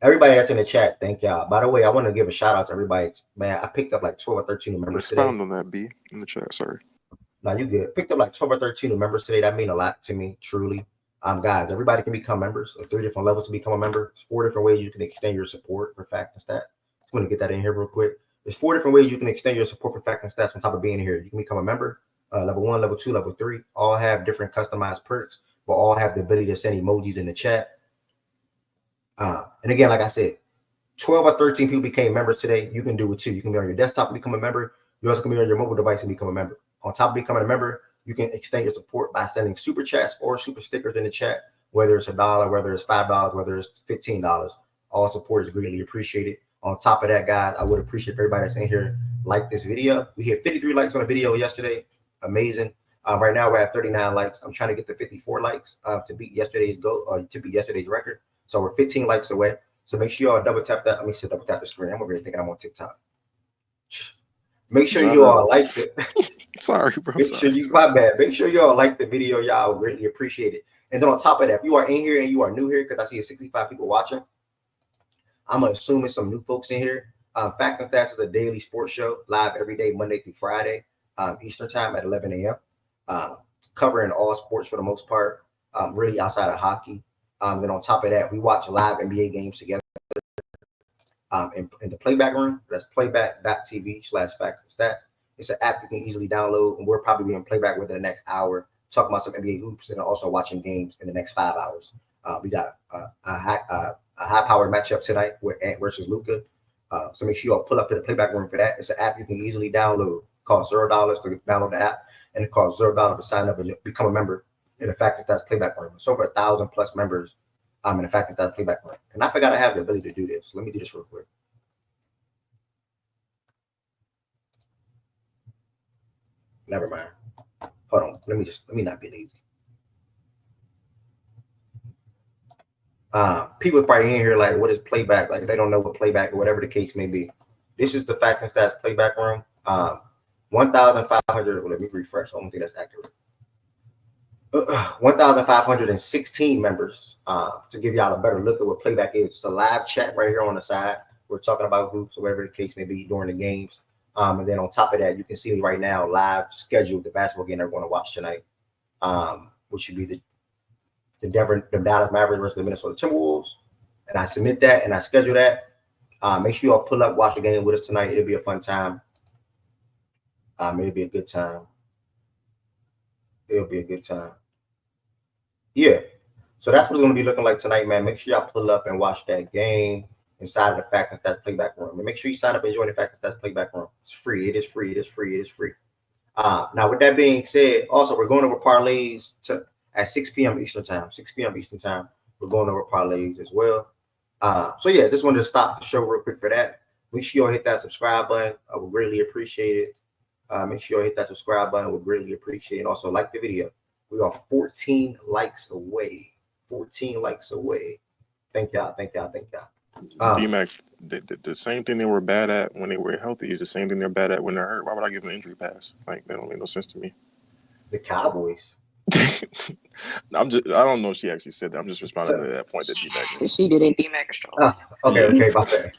Everybody that's in the chat, thank y'all. By the way, I want to give a shout out to everybody. Man, I picked up like 12 or 13 new members today. Expound on that, B, in the chat. Sorry. No, you good. Picked up like 12 or 13 new members today. That mean a lot to me, truly. Guys, everybody can become members. There's 3 different levels to become a member. There's 4 different ways you can extend your support for Fact and Stats. Just want to get that in here real quick. There's 4 different ways you can extend your support for Fact and Stats on top of being here. You can become a member. Level 1, level 2, level 3. All have different customized perks, but all have the ability to send emojis in the chat. And again, like I said, 12 or 13 people became members today. You can do it too. You can be on your desktop and become a member. You also can be on your mobile device and become a member. On top of becoming a member, you can extend your support by sending super chats or super stickers in the chat, whether it's $1, whether it's $5, whether it's $15. All support is greatly appreciated. On top of that, guys, I would appreciate everybody that's in here like this video. We hit 53 likes on the video yesterday. Amazing. Right now we're at 39 likes. I'm trying to get to 54 likes to beat yesterday's record. So we're 15 likes away. So make sure y'all double tap that. Let me see, double tap the screen. I'm over here thinking I'm on TikTok. Make sure you all like it. Sorry, bro. My bad. Make sure y'all like the video. Y'all greatly appreciate it. And then on top of that, if you are in here and you are new here, because I see 65 people watching, I'm assuming some new folks in here. Fact and Stats is a daily sports show, live every day, Monday through Friday, Eastern time at 11 a.m. Covering all sports for the most part, really outside of hockey. Then on top of that, we watch live NBA games together. In the playback room, that's playback.tv/facts and stats. It's an app you can easily download, and we're probably being playback within the next hour, talking about some NBA hoops, and also watching games in the next 5 hours. We got a high-powered matchup tonight with Ant versus Luca. So make sure you all pull up to the playback room for that. It's an app you can easily download. It costs $0 to download the app, and it costs $0 to sign up and become a member in the Fact and Stats playback room. It's over 1,000+ members. In the Fact and Stats playback room. And I forgot I have the ability to do this. Let me do this real quick. Never mind. Hold on. Let me not be lazy. People probably in here like, what is playback? Like they don't know what playback or whatever the case may be. This is the Fact and Stats playback room. 1,500. Let me refresh. I don't think that's accurate. 1,516 members. To give y'all a better look at what playback is. It's a live chat right here on the side. We're talking about hoops or whatever the case may be during the games. And then on top of that, you can see me right now live scheduled the basketball game they're going to watch tonight, which should be the Dallas Mavericks versus the Minnesota Timberwolves. And I submit that and I schedule that. Make sure you all pull up, watch the game with us tonight. It'll be a fun time. It'll be a good time. It'll be a good time. Yeah. So that's what it's going to be looking like tonight, man. Make sure y'all pull up and watch that game inside of the Fact and Stats playback room. And make sure you sign up and join the Fact and Stats playback room. It's free. It is free. It is free. It is free. Now, with that being said, also, we're going over parlays at 6 p.m. Eastern time. 6 p.m. Eastern time. We're going over parlays as well. So, yeah, just wanted to stop the show real quick for that. Make sure y'all hit that subscribe button. I would really appreciate it. Make sure y'all hit that subscribe button. I would really appreciate it. And also, like the video. We are 14 likes away. 14 likes away. Thank y'all. Thank y'all. Thank y'all. D-Mac, the same thing they were bad at when they were healthy is the same thing they're bad at when they're hurt. Why would I give them an injury pass? Like, that don't make no sense to me. The Cowboys. I don't know if she actually said that. I'm just responding to that point that D-Mac made. She didn't. D-Mac is strong. Okay, my bad.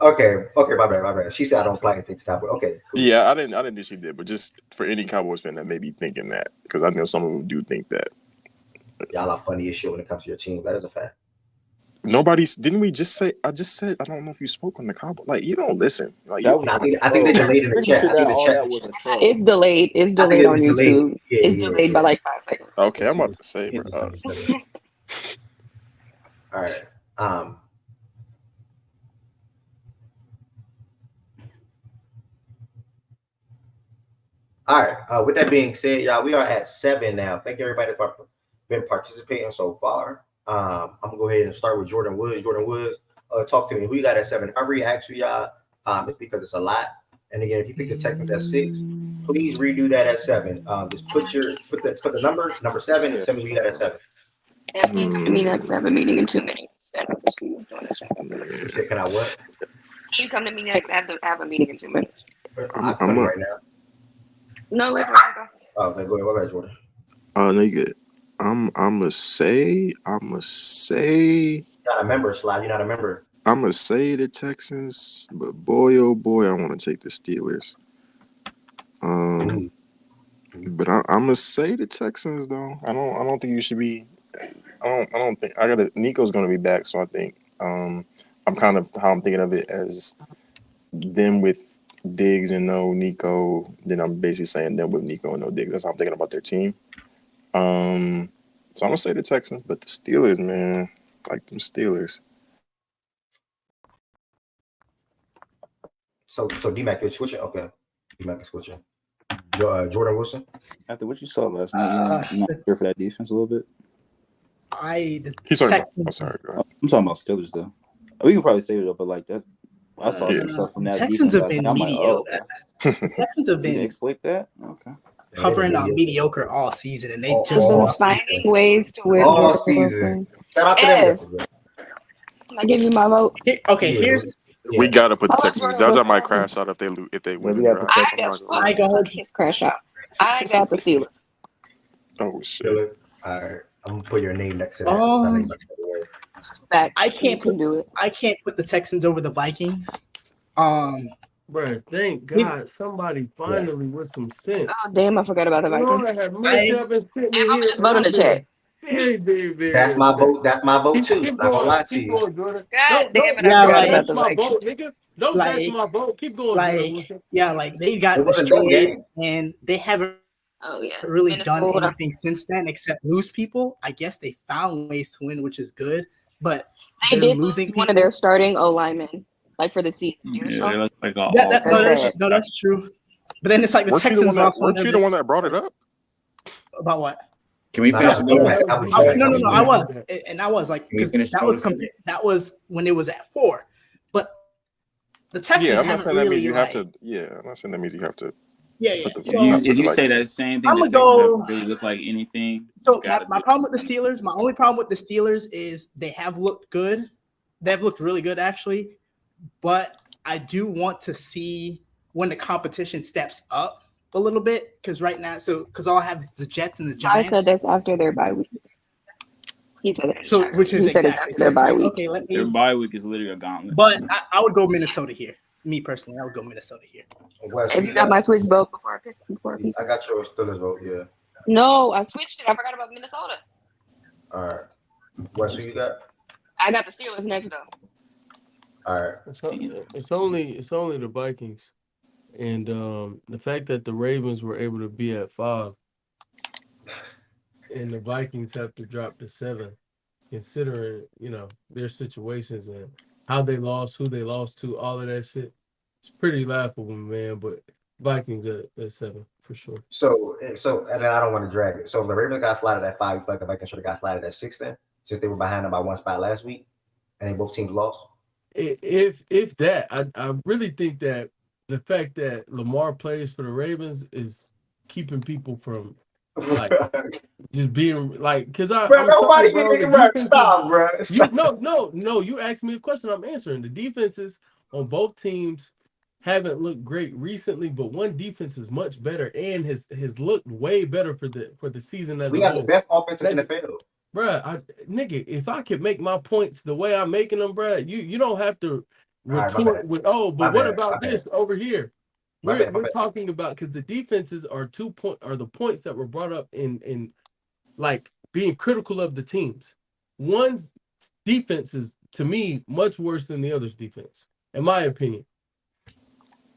Okay, my bad. She said I don't apply anything to Cowboys. Okay, cool. Yeah, I didn't think she did, but just for any Cowboys fan that may be thinking that, because I know some of them do think that. Y'all are funny as shit when it comes to your team. That is a fact. Didn't we just say? I just said I don't know if you spoke on the Cowboys. Like, you don't listen. Like, I think they delayed in the chat. It's delayed. It's delayed on YouTube. It's delayed by like 5 seconds. Okay, I'm about to say, bro. All right. All right. With that being said, y'all, we are at 7 now. Thank you, everybody, for been participating so far. I'm gonna go ahead and start with Jordan Woods. Jordan Woods, talk to me. Who you got at 7? Every actually, y'all, it's because it's a lot. And again, if you pick the Texans at 6, please redo that at 7. Just put the number 7 and tell me who you got at 7. If you come to me next, I have a meeting in 2 minutes. And I'm just doing this. You said, can I what? Can you come to me next? I have a meeting in 2 minutes. I can come right now. No, let's go. Oh, okay, go ahead. What about Jordan? Oh, no, you good. I'ma say. You're not a member, Sly. You're not a member. I'ma say the Texans, but boy, oh boy, I want to take the Steelers. But I'm gonna say the Texans though. I don't think you should be. I don't think Nico's gonna be back, so I think I'm kind of how I'm thinking of it as them with Diggs and no Nico. Then I'm basically saying them with Nico and no Diggs. That's how I'm thinking about their team. So I'm gonna say the Texans, but the Steelers, man, like them Steelers. So D-Mac, you're switching? Okay. D-Mac is switching. Jordan Wilson? After what you saw last night, you not here for that defense a little bit? He's talking about, I'm sorry, go ahead. I'm talking about Steelers, though. We can probably say it, though, but like that, I saw some stuff from that Texans defense have last been night. I'm like, mediocre. oh, Texans have did they been exploit that? Okay. hovering on mediocre all season, and they All just Been lost. finding ways to win. all season. Shout out to them. Can I give you my vote? Okay, here's We gotta put the How much Texans. Jordan That might Wilson? crash out if they win we the got draft. protect I I'm got not gonna lie. go ahead. his crash out. I got the Steelers. Oh shit. All right. I'm gonna put your name next to that. Fact. I can't You can do it. I can't put the Texans over the Vikings. Bro, thank God somebody finally with some sense. Oh damn! I forgot about the Lord Vikings. have mercy, I've been sitting here. Just vote in the chat. Very, very, very. That's my vote. That's my vote too. Keep Not gonna lie going. to Keep you. going, Jordan. God damn it! I Yeah, forgot like- about the my Vikings. vote, nigga. Don't Like- that's my vote. Keep going, Jordan. like yeah, like they got It wasn't that destroyed, game. and they haven't Oh yeah. really done Minnesota. anything since then except lose people. I guess they found ways to win, which is good, but They they're did losing lose one people. of their starting O linemen, like for the season. Yeah, So they look like all. That's true. But then it's like the Weren't you the Texans one that lost one weren't of you the this- one that brought it up? about what? Can we Nah, finish? that the was vote? D-Mac. That was Oh, D-Mac. no, That was I D-Mac. was, and I was like, Can we because finish that the was vote? that was when it was at 4, but the Texans Yeah, I'm not haven't saying that really means you have like, to. Yeah, I'm not saying that means you have to. yeah. Put the- If you, So, if you say Vikings. that same thing, I'ma the Texans go- don't really look like anything. so you gotta my do- problem with the Steelers, my only problem with the Steelers is they have looked good. They've looked really good actually, but I do want to see when the competition steps up a little bit, because right now, because all I have is the Jets and the I Giants. said that's after their bye week. He said that. So which is He said it's exactly after their bye week. okay. Let Their me. bye week is literally a gauntlet. But I would go Minnesota here. Me personally, I would go Minnesota here. Wes, If you got my switch vote before I piece. I got your Steelers vote. Yeah. No, I switched it. I forgot about Minnesota. All right. Wes, who you got? I got the Steelers next though. All right. It's only the Vikings, and the fact that the Ravens were able to be at 5, and the Vikings have to drop to 7, considering their situations and how they lost, who they lost to, all of that shit. It's pretty laughable, man. But Vikings at 7 for sure. So, and then I don't want to drag it. So if the Ravens got slotted at 5, you feel like the Vikings should have got slotted at 6 then, since they were behind them by 1 spot last week, and then both teams lost. If that, I really think that the fact that Lamar plays for the Ravens is keeping people from like just being like, because nobody stop, bro. No, you asked me a question, I'm answering. The defenses on both teams haven't looked great recently, but one defense is much better and has looked way better for the season as We a got whole. the best offense in the field. Bruh, nigga, if I could make my points the way I'm making them, bruh, you don't have to retort with, but what about this over here? We're talking about, because the defenses are the points that were brought up in like being critical of the teams. One's defense is, to me, much worse than the other's defense, in my opinion.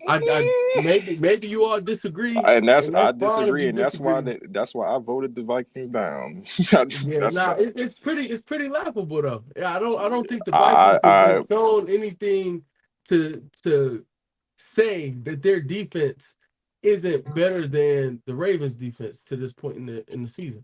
Maybe you all disagree, And that's I fine disagree, if and you that's why I voted the Vikings down. It's pretty laughable though. Yeah, I don't think the Vikings have shown anything to say that their defense isn't better than the Ravens defense to this point in the season.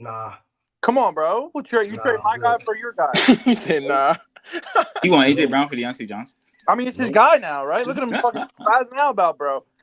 Nah. Come on, bro. You trade my guy for your guy. He said, nah. You want AJ Brown for Deontay Johnson? I mean, it's his guy now, right? Look at him fucking spazzing out about, bro.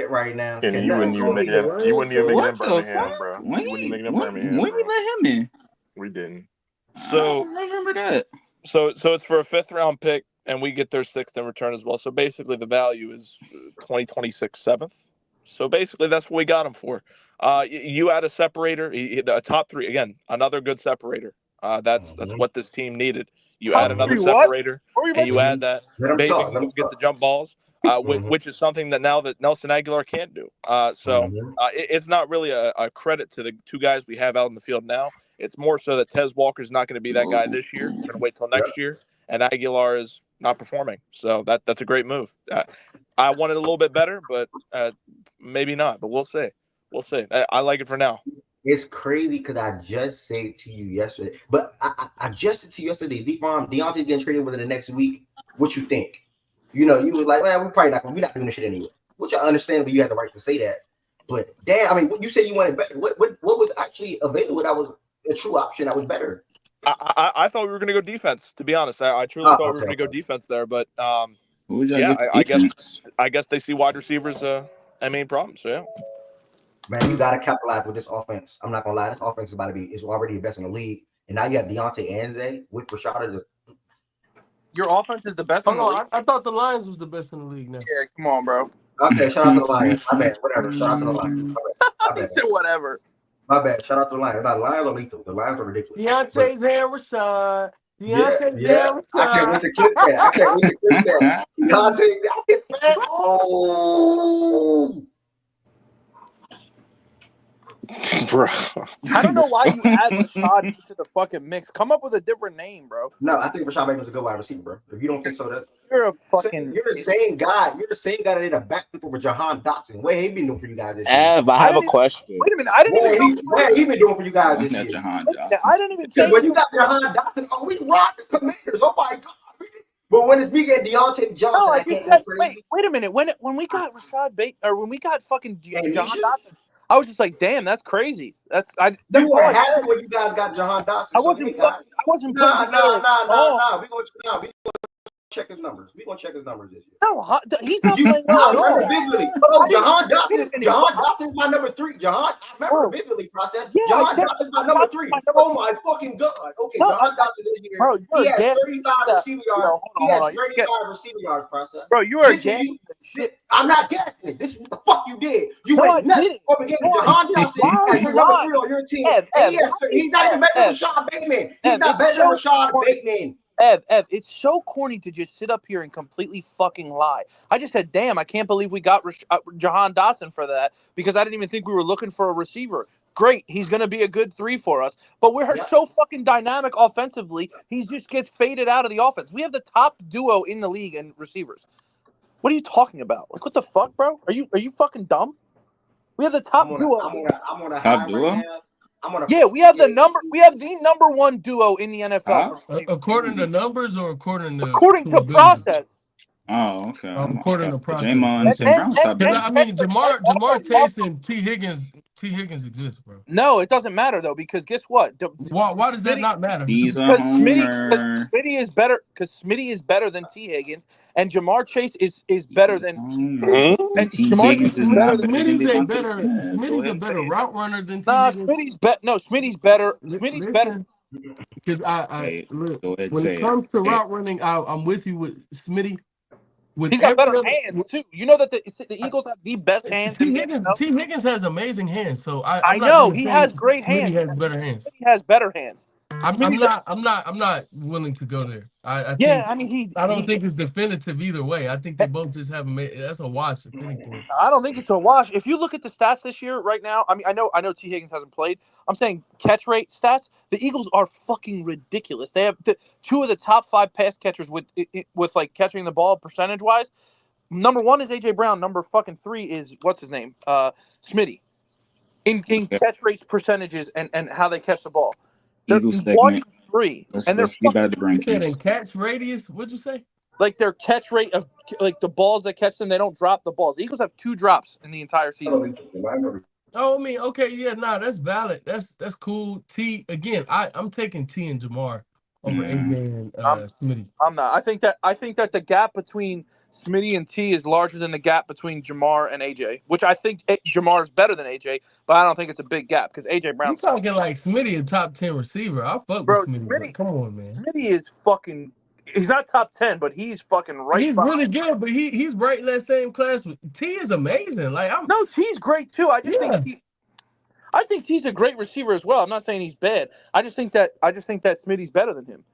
lit right now. And Can you wouldn't nothing even go make it either in. way. You wouldn't even make it in What the Birmingham, fuck? bro. When You wouldn't you even make it in when Birmingham, when bro. you let him in? We didn't. I So don't remember that. so it's for a 5th round pick, and we get their 6th in return as well. So basically, the value is 2026 7th. So basically, that's what we got him for. You add a separator, a top three again, another good separator. That's what this team needed. You add Top another three what? separator, What were you and you mentioning? add that Let him Bateman talk. can Let go him get the talk. jump balls, which is something that now that Nelson Aguilar can't do. It's not really a credit to the two guys we have out in the field now. It's more so that Tez Walker's not going to be that guy this year. We're going to wait till next year, and Aguilar is not performing. So that's a great move. I want it a little bit better, but maybe not. But we'll see. We'll see. I like it for now. It's crazy because I just said it to you yesterday, but I just said to you yesterday, Deontay getting traded within the next week. What you think? You was like, well, we're not doing this shit anyway. Which I understand, but you had the right to say that. But damn, I mean, what you said you wanted better. What was actually available that was a true option that was better? I thought we were going to go defense. To be honest, I truly thought we were going to go defense there. But I guess they see wide receivers a main problem. So yeah. Man, you gotta capitalize with this offense. I'm not gonna lie, this offense is already the best in the league, and now you have Deontay and Zay with Rashad. Your offense is the best in the league. I thought the Lions was the best in the league now. Yeah, come on, bro. Okay, shout out to the Lions. My bad. Whatever. Shout out to the Lions. My bad. He said whatever. My bad. Shout out to the Lions. Now, the Lions are lethal. The Lions are ridiculous. Deontay's and Rashad. Yeah. And Rashad. I can't wait to clip that. Deontay. Oh. Bro. I don't know why you add Rashad into the fucking mix. Come up with a different name, bro. No, I think Rashad Bateman's a good wide receiver, bro. If you don't think so, you're the same guy. You're the same guy that did a backflip over Jahan Dotson. What he been doing for you guys this year? I have a question. Wait a minute, I didn't even. What he been doing for you guys this year? I didn't even say when you got Jahan Dotson. We rocked the Commanders. Oh my god. But when it's me getting Deontay Johnson, no, I just said, wait a minute. When we got Rashad Bateman, or when we got fucking Jahan Dotson, I was just like, damn, that's crazy. That's you were happy when you guys got Jahan Dotson. I wasn't. Nah. We gonna check his numbers. We gonna check his numbers this year. No, he's not playing well at all. Jahan Dotson is my number 3. I remember vividly process. Jahan Dotson is my number 3. Oh my fucking god. Okay, Jahan Dotson this year. Bro, he has 35 receiving yards. He has 35 receiving yards process. Bro, you are guessing. I'm not guessing. This is what the fuck you did. You went nuts over getting Jahan Dotson as your number 3 on your team. He's not even better than Rashad Bateman. He's not better than Rashad Bateman. Ev, it's so corny to just sit up here and completely fucking lie. I just said, damn, I can't believe we got Jahan Dotson for that because I didn't even think we were looking for a receiver. Great, he's going to be a good 3 for us, but we're so fucking dynamic offensively, he just gets faded out of the offense. We have the top duo in the league in receivers. What are you talking about? Like, what the fuck, bro? Are you fucking dumb? We have the top duo. I'm on a high right now. We have the number 1 duo in the NFL. According to numbers or according to process. Oh, okay. According to process. I mean, Jamar Chase and T. Higgins exist, bro. No, it doesn't matter though, because guess what? Why does that not matter? He's a homer. Smitty is better because Smitty is better than T. Higgins, and Jamar Chase is better than. And T. Higgins is not better than Smitty's a better route runner than T. Higgins. Smitty's better. Smitty's better. Because look, when it comes to route running, I'm with you with Smitty. He's got better hands too. You know that the Eagles have the best hands. T. Higgins has amazing hands, so I know he has great hands. He has better hands. He has better hands. I'm not willing to go there. I don't think it's definitive either way. I think they both just have that's a wash if anything. I don't think it's a wash. If you look at the stats this year right now, I mean I know T. Higgins hasn't played. I'm saying catch rate stats. The Eagles are fucking ridiculous. They have 2 of the top 5 pass catchers with like catching the ball percentage wise. Number 1 is AJ Brown. Number fucking 3 is what's his name? Smitty. In catch rates percentages and how they catch the ball. Eagles segment. 1-3. Let's get back to rankings. In catch radius, what'd you say? Like their catch rate of like the balls they catch them, they don't drop the balls. The Eagles have 2 drops in the entire season. Oh, I mean, okay, yeah, that's valid. That's cool. T again. I'm taking T and Jamar over AJ and Smitty. I'm not. I think that the gap between Smitty and T is larger than the gap between Jamar and AJ, which I think Jamar is better than AJ, but I don't think it's a big gap because AJ Brown. You talking like Smitty a top 10 receiver? I fuck with Smitty. Come on, man. Smitty is fucking. He's not top 10, but he's fucking right. He's really good, but he's right in that same class. T is amazing. Like No, T's great too. I just yeah. think I think T's a great receiver as well. I'm not saying he's bad. I just think that Smitty's better than him.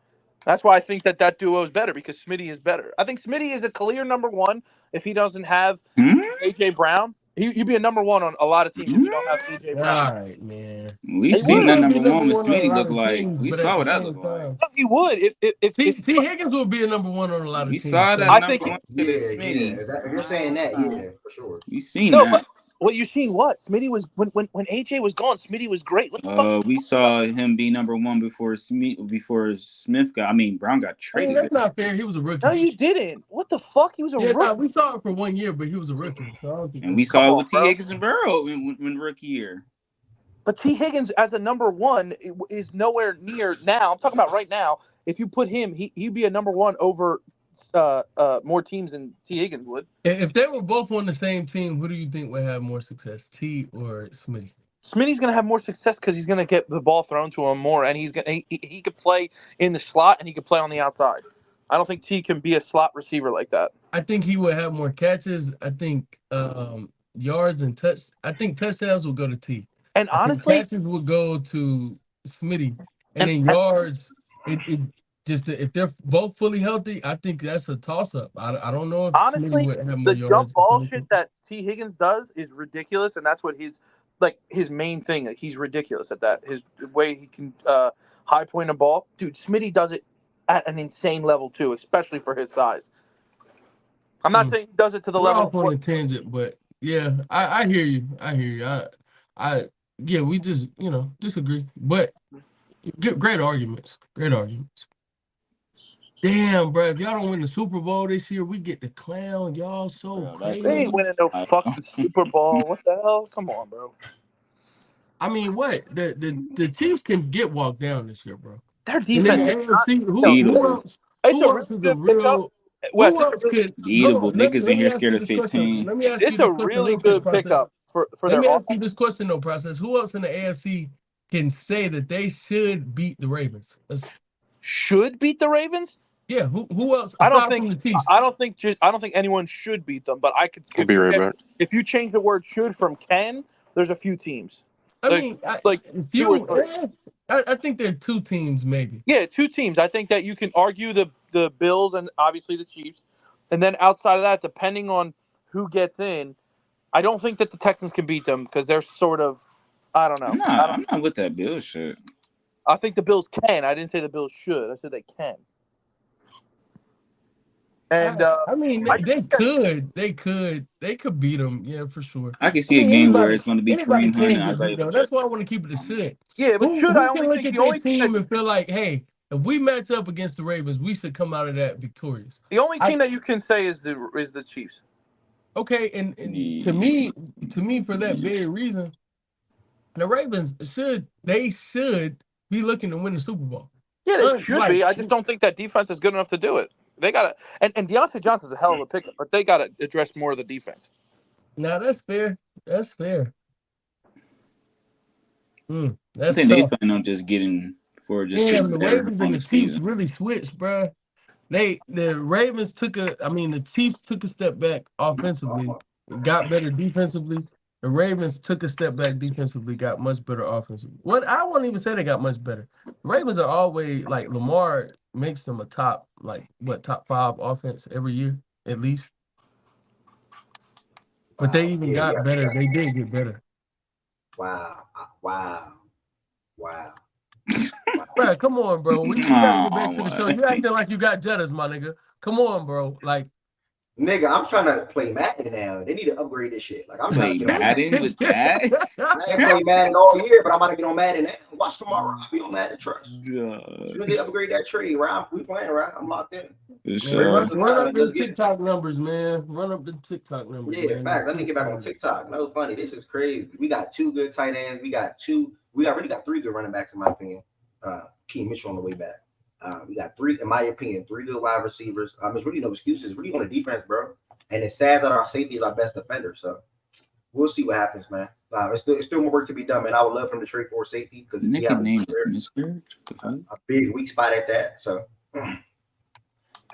That's why I think that duo is better, because Smitty is better. I think Smitty is a clear number one if he doesn't have AJ Brown. He'd be a number one on a lot of teams if you don't have AJ Brown. All right, man. We He seen would. that He would be number number one with one on a Smitty lot look of like. teams, We but at saw the what that same looked like. time, No, he would if T Higgins would be a number one on a lot We of teams. saw that I number think one shit is Yeah. Smitty. If you're saying that, yeah, for sure. We seen no, that. but what you seen? What Smitty was when AJ was gone. Smitty was great. What the fuck? We saw him be number one before Smith got. I mean, Brown got I mean, traded that's there. not fair. He was a No, rookie. you didn't. What the fuck? He was a Yeah, rookie. we saw it for 1 year, but he was a rookie, so I don't think. And we Come saw it on, with T. bro. Higgins and Burrow when rookie year. But T. Higgins as a number one is nowhere near now. I'm talking about right now. If you put him, he'd be a number one over more teams than T. Higgins would. If they were both on the same team, who do you think would have more success, T or Smitty? Smitty's gonna have more success because he's gonna get the ball thrown to him more, and he could play in the slot and he could play on the outside. I don't think T can be a slot receiver like that. I think he would have more catches. I think yards and I think touchdowns would go to T. And I think honestly, catches would go to Smitty, and then yards. It just if they're both fully healthy, I think that's a toss up. I don't know if honestly, Smitty would have more the yards. jump ball shit that T. Higgins does is ridiculous, and that's what his main thing. Like, he's ridiculous at that. His way he can high point a ball, dude. Smitty does it at an insane level too, especially for his size. I'm not saying he does it to the We're level. off on a tangent, but yeah, I hear you. Yeah, we just disagree, but great arguments. Great arguments. Damn, bro, if y'all don't win the Super Bowl this year, we get the clown. Y'all so crazy. They ain't winning no fucking Super Bowl. What the hell? Come on, bro. I mean, what the Chiefs can get walked down this year, bro. Their defense. AFC, who else? Who else is a real? Who else could? Beatable niggas in here scared of 15. Let me ask you It's this a question. really good pickup for Let their me ask offense. you this question, though, process. Who else in the AFC can say that they should beat the Ravens? Should beat the Ravens? Yeah. Who else? I don't aside think. from the Chiefs? I don't think anyone should beat them. But I could. I'll be right back. If you change the word "should" from "can," there's a few teams. I mean, two or three. I think there are two teams, maybe. Yeah, two teams. I think that you can argue the Bills and obviously the Chiefs, and then outside of that, depending on who gets in, I don't think that the Texans can beat them because they're sort of. I don't know. I'm not with that Bills shit. I think the Bills can. I didn't say the Bills should. I said they can. And I mean, they could beat them, yeah, for sure. I can see a game where it's going to be Kareem Hunt and Isaiah Pacheco. That's why I want to keep it a should. Yeah, but should I only think the only team and feel like, hey, if we match up against the Ravens, we should come out of that victorious. The only team that you can say is the Chiefs. Okay, and to me, for that very reason, the Ravens should be looking to win the Super Bowl. Yeah, they should be. I just don't think that defense is good enough to do it. They got to, and Deontay Johnson's a hell of a pickup, but they got to address more of the defense. Now that's fair. That's fair. I think they plan on just getting for just. Damn, the Ravens and the Chiefs really switched, bro. The Chiefs took a step back offensively, got better defensively. The Ravens took a step back defensively, got much better offensively. I won't even say they got much better. The Ravens are always like Lamar makes them a top 5 offense every year at least. But they even got better. They did get better. Wow. Bro, come on, bro. We gotta get back to the show. You acting like you got jealous, my nigga. Come on, bro. Like, nigga, I'm trying to play Madden now. They need to upgrade this shit. Like, I'm trying to play Madden with that. I ain't played Madden all year, but I'm about to get on Madden now. Watch tomorrow. I'll be on Madden Trust. As soon as they upgrade that trade, right? We playing, right? I'm locked in. Run up the TikTok numbers, man. Run up the TikTok numbers. Yeah, fact. Let me get back on TikTok. No, funny. This is crazy. We got 2 good tight ends. We already got 3 good running backs, in my opinion. Key Mitchell on the way back. We got 3, in my opinion, 3 good wide receivers. There's really no excuses. It's really on the defense, bro. And it's sad that our safety is our best defender. So we'll see what happens, man. It's still more work to be done, man. I would love for him to trade for safety because name is Miscarriage. A big weak spot at that. So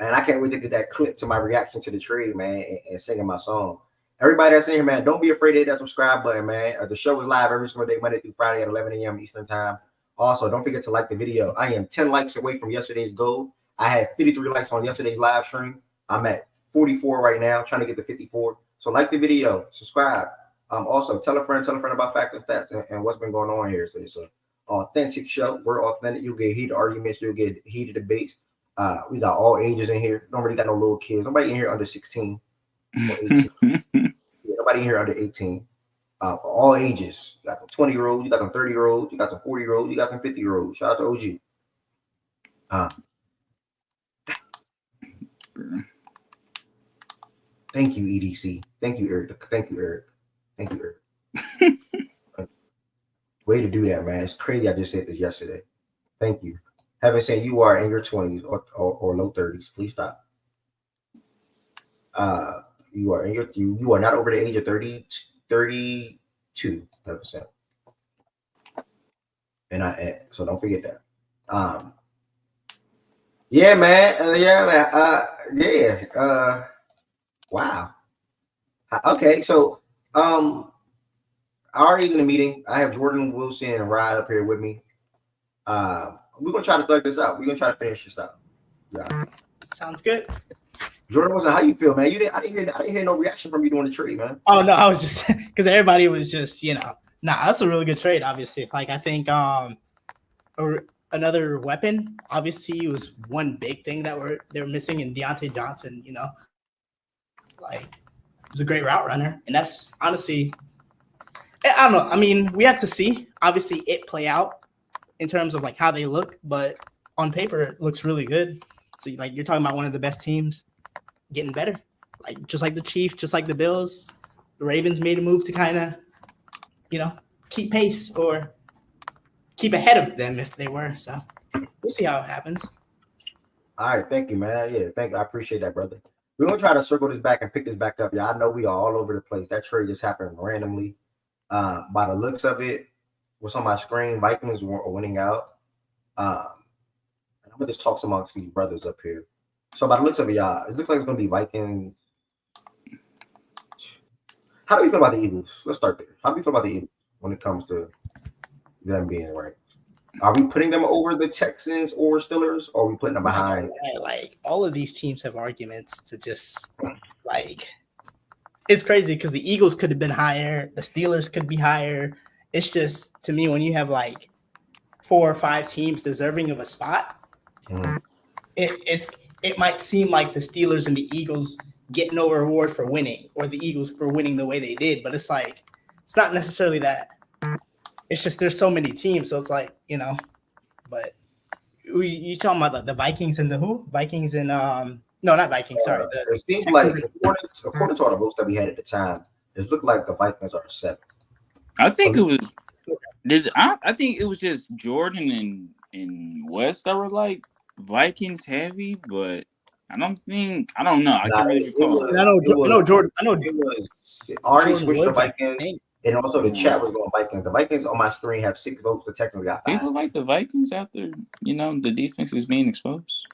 And I can't wait to get that clip to my reaction to the trade, man, and singing my song. Everybody that's in here, man, don't be afraid to hit that subscribe button, man. The show is live every single day, Monday through Friday at 11 a.m. Eastern Time. Also, don't forget to like the video. I am 10 likes away from yesterday's goal. I had 53 likes on yesterday's live stream. I'm at 44 right now, trying to get to 54. So like the video, subscribe. Also, tell a friend about Fact and Stats and what's been going on here. So it's an authentic show. We're authentic. You'll get heated arguments. You'll get heated debates. We got all ages in here. Don't really got no little kids. Nobody in here under 16 or 18. Yeah, nobody in here under 18. All ages. You got some 20-year-olds. You got some 30-year-olds. You got some 40-year-olds. You got some 50-year-olds. Shout out to OG. Thank you, EDC. Thank you, Eric. Thank you, Eric. Thank you, Eric. Way to do that, man. It's crazy. I just said this yesterday. Thank you. Having said you are in your 20s or low 30s, please stop. You are in you are not over the age of 32%. And so don't forget that. Yeah, man. Wow. Okay, so already in the meeting, I have Jordan Wilson and Ryan up here with me. We're gonna try to thug this out. We're gonna try to finish this out. Yeah. Sounds good. Jordan Wilson, how you feel, man? I didn't hear no reaction from you during the trade, man. Oh no, I was just because everybody was just that's a really good trade. Obviously, like I think another weapon obviously was one big thing that they were missing in Deontay Johnson. Like he was a great route runner, and that's honestly, I don't know. I mean, we have to see obviously it play out in terms of like how they look, but on paper it looks really good. So like you're talking about one of the best teams getting better, like just like the Chiefs, just like the Bills. The Ravens made a move to kind of, keep pace or keep ahead of them if they were. So we'll see how it happens. All right, thank you, man. Yeah, thank you. I appreciate that, brother. We're gonna try to circle this back and pick this back up. Yeah, I know we are all over the place. That trade just happened randomly. By the looks of it, what's on my screen, Vikings are winning out. I'm gonna just talk amongst these brothers up here. So by the looks of it, y'all, it looks like it's gonna be Vikings. How do you feel about the Eagles? Let's start there. How do you feel about the Eagles when it comes to them being ranked? Are we putting them over the Texans or Steelers, or are we putting them behind? Like all of these teams have arguments to just like. It's crazy because the Eagles could have been higher. The Steelers could be higher. It's just, to me, when you have like 4 or 5 teams deserving of a spot, it might seem like the Steelers and the Eagles get no reward for winning, or the Eagles for winning the way they did. But it's like, it's not necessarily that. It's just there's so many teams, so it's like, But you talking about the Vikings and the who? Vikings and no, not Vikings. Sorry, it seems like according to all the votes that we had at the time, it looked like the Vikings are 7. I think it was. I think it was just Jordan and West that were like Vikings heavy, but I don't know. I can't really recall. I know Jordan. It was already switched to Vikings, and also the chat was going Vikings. The Vikings on my screen have 6 votes. The Texans got 5. People like the Vikings after the defense is being exposed.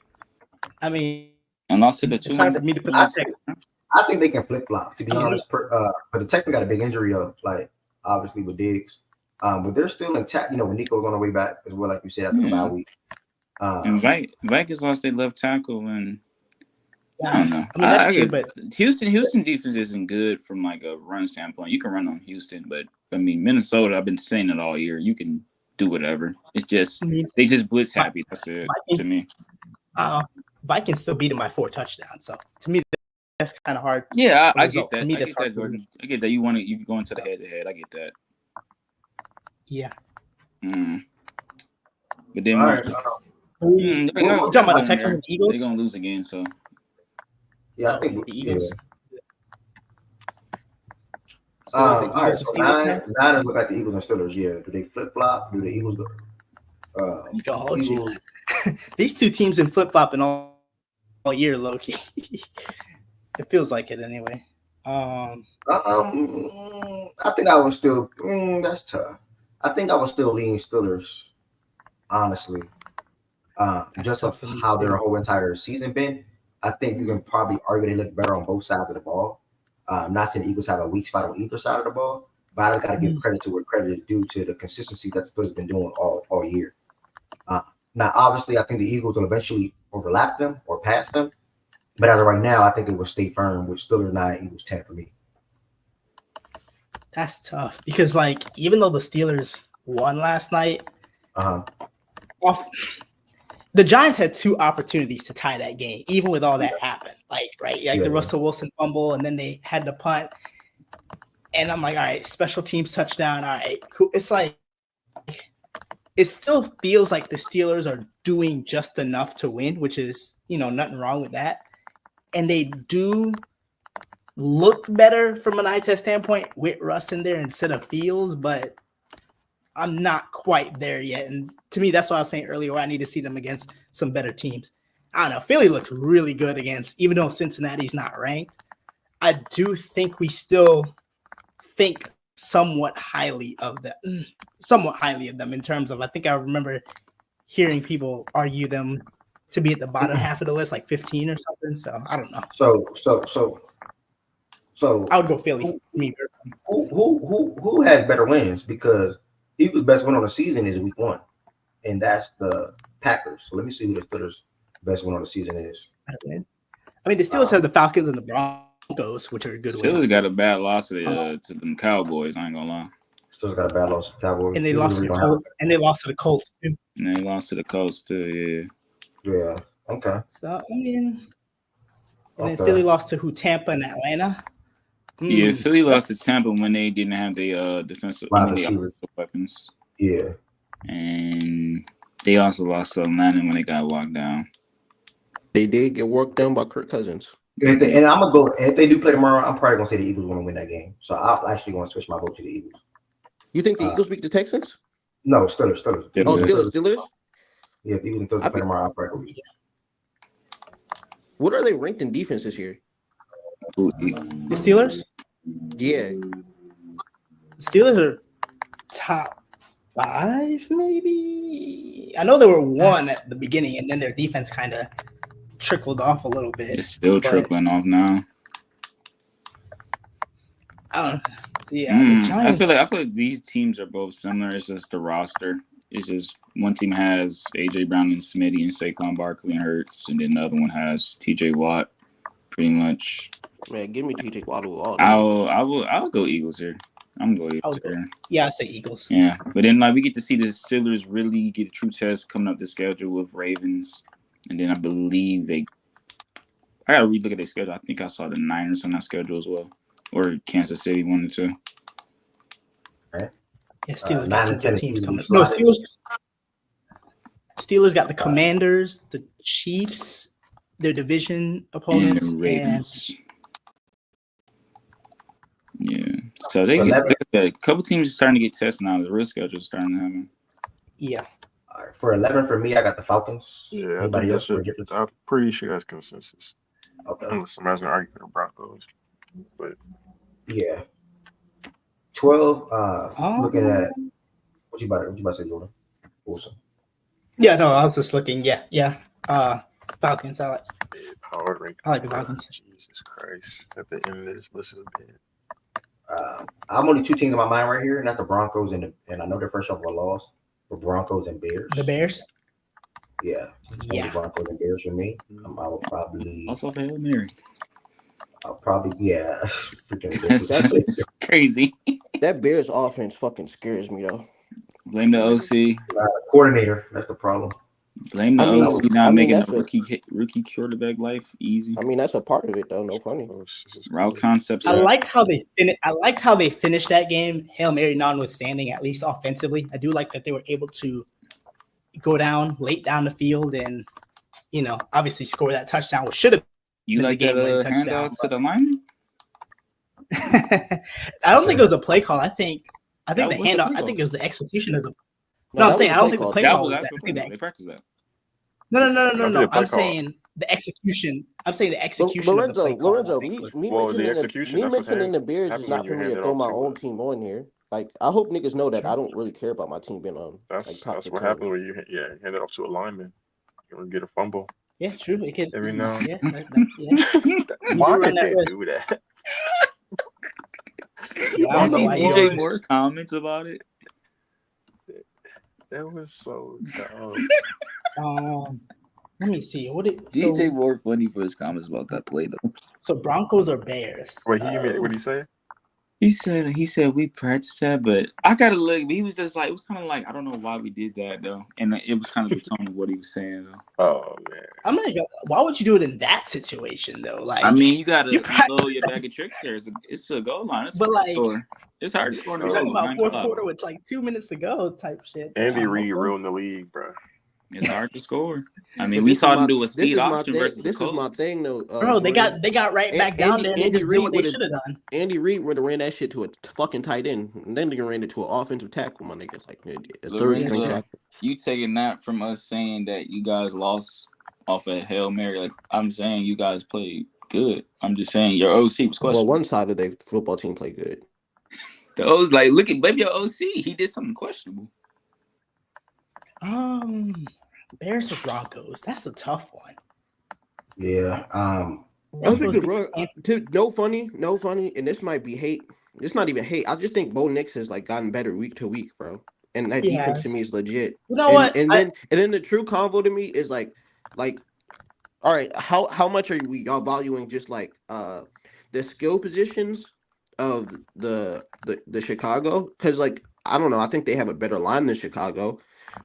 I mean, and also the 2. It's hard for me to put I think they can flip flop. To be honest, but the Texans got a big injury of like obviously with Diggs, but they're still intact. When Nico's on the way back as well, like you said after the bye week. And Vikings lost their left tackle, and I don't know. I mean, that's true, but Houston defense isn't good from like a run standpoint. You can run on Houston, but I mean Minnesota. I've been saying it all year. You can do whatever. It's just they just blitz happy. That's it to me. Vikings still beat him by 4 touchdowns. So to me, that's kind of hard. Yeah, I get that. To me, I get that, Jordan. I get that. You go into the head-to-head. I get that. Yeah. But then, you talking about the Texans and Eagles? They're gonna lose again. So yeah, I think the Eagles. So all right, so 9 look like the Eagles and Steelers. Yeah, do they flip flop? Do the Eagles go? Eagles. These 2 teams been flip flopping all year, low key. It feels like it anyway. I think I was still. That's tough. I think I was still leaning Steelers, honestly. Just of how their whole entire season been. I think you can probably argue they look better on both sides of the ball. I'm not saying the Eagles have a weak spot on either side of the ball, but I got to give credit to where credit is due to the consistency that the Steelers have been doing all year. Now, obviously, I think the Eagles will eventually overlap them or pass them, but as of right now, I think it will stay firm with Steelers 9, Eagles 10 for me. That's tough because, like, even though the Steelers won last night, the Giants had 2 opportunities to tie that game, even with all that happened. Like, right, like the Russell Wilson fumble, and then they had the punt. And I'm like, all right, special teams touchdown. All right, cool. It's like, it still feels like the Steelers are doing just enough to win, which is, nothing wrong with that. And they do look better from an eye test standpoint with Russ in there instead of Fields, but I'm not quite there yet. And to me, that's what I was saying earlier, where I need to see them against some better teams. I don't know. Philly looks really good against, even though Cincinnati's not ranked. I do think we still think somewhat highly of them in terms of, I think I remember hearing people argue them to be at the bottom half of the list, like 15 or something. So I don't know. So I would go Philly. Who has better wins? Because Eagles' best win on the season is week 1, and that's the Packers. So let me see who the Steelers' best win on the season is. I mean, the Steelers have the Falcons and the Broncos, which are good wins. Steelers got a bad loss to them Cowboys. I ain't gonna lie. Steelers got a bad loss to the Cowboys, and they lost to the Colts. And they lost to the Colts too. And they lost to the Colts too. Yeah. Okay. So I mean, and then Philly lost to Tampa and Atlanta. Yeah, Philly lost to Tampa when they didn't have the defensive weapons. Yeah. And they also lost to Atlanta when they got locked down. They did get worked done by Kirk Cousins. And I'm gonna go. And if they do play tomorrow, I'm probably gonna say the Eagles want to win that game. So I'm actually gonna switch my vote to the Eagles. You think the Eagles beat the Texans? No, Steelers. Oh, Steelers. Yeah, if the Eagles and Steelers play tomorrow, I'll probably go. What are they ranked in defense this year? The Steelers? Yeah. The Steelers are top 5, maybe. I know they were 1 at the beginning, and then their defense kind of trickled off a little bit. It's still trickling off now. I don't know. Yeah, the Giants. I feel like these teams are both similar. It's just the roster. It's just one team has AJ Brown and Smitty and Saquon Barkley and Hurts, and then the other one has TJ Watt, pretty much. Man, give me TJ Watt all day. I'll go Eagles here. I'm going Eagles here. Yeah, I say Eagles. Yeah, but then we get to see the Steelers really get a true test coming up the schedule with Ravens, and then I believe I gotta relook at their schedule. I think I saw the Niners on that schedule as well, or Kansas City 1 or 2. Right. Yeah, Steelers got some good teams coming. No, Steelers got the Commanders, the Chiefs, their division opponents, and the Ravens. Yeah, so they a couple teams are starting to get tested now. The real schedule is starting to happen. Yeah. All right, for 11 for me, I got the Falcons. Yeah, I'm pretty sure that's consensus. Okay. Unless somebody's gonna argue for the Broncos, but yeah. 12. Looking at what you about to say, Jordan? Awesome. Yeah, no, I was just looking. Yeah. Falcons. I like. Power rank. I like the Falcons. Jesus Christ! At the end of this, listen to me. I'm only 2 teams in my mind right here, and that's the Broncos and I know they're first off a loss, but Broncos and Bears. The Bears. Yeah. The Broncos and Bears for me. I will probably also Hail Mary. I'll probably That's crazy. That Bears offense fucking scares me though. Blame the OC. Coordinator. That's the problem. Blame the OC not making the rookie quarterback life easy. I mean, that's a part of it though. No funny. Route concepts. I liked how they finished that game. Hail Mary notwithstanding, at least offensively, I do like that they were able to go down late down the field and obviously score that touchdown, which should have. You like that handout to the lineman? I don't think it was a play call. I think the handout. I think it was the execution of the. No, I'm saying I don't think the play call was that. They practiced that. No. I'm saying the execution. I'm saying the execution. Lorenzo, me mentioning the Bears is not for me to throw my own team on here. Like, I hope niggas know that I don't really care about my team being on. That's what happens when you hand it off to a lineman. You get a fumble. Yeah, true. It could. Every now. Yeah, yeah. Why Run that they risk. do that? Yeah, I You don't know see why you DJ don't. Moore's comments about it? That was so dumb. Let me see. DJ Moore funny for his comments about that play though. So Broncos or Bears? Wait, what did he say? He said we practiced that, but I gotta look. He was just like, it was kind of like, I don't know why we did that though, and it was kind of the tone of what he was saying though. Oh man, I'm not. Why would you do it in that situation though? Like, I mean, you gotta unload your bag of tricks there. It's a goal line. It's but hard to like, score. It's hard to score in the you're goal talking line. about fourth quarter with like 2 minutes to go type shit. Andy Reid ruined the league, bro. It's hard to score. I mean, But we this saw is them my do a speed this is my option thing. versus the This is my Colts. thing though. Bro, they Jordan. got right back down there. And they just did what they should have done. Andy Reid would have ran that shit to a fucking tight end, and then they ran it to an offensive tackle. My niggas like a third string tackle. You taking that from us saying that you guys lost off a Hail Mary? Like I'm saying, you guys played good. I'm just saying your OC was questionable. Well, one side of the football team played good. The O's like look at baby your OC. He did something questionable. Bears or Broncos? That's a tough one. Yeah. I think no funny, and this might be hate. It's not even hate. I just think Bo Nix has like gotten better week to week, bro. And that defense to me is legit. You know what? And then the true convo to me is like, all right, how much are y'all valuing just like the skill positions of the Chicago? Because like I don't know, I think they have a better line than Chicago,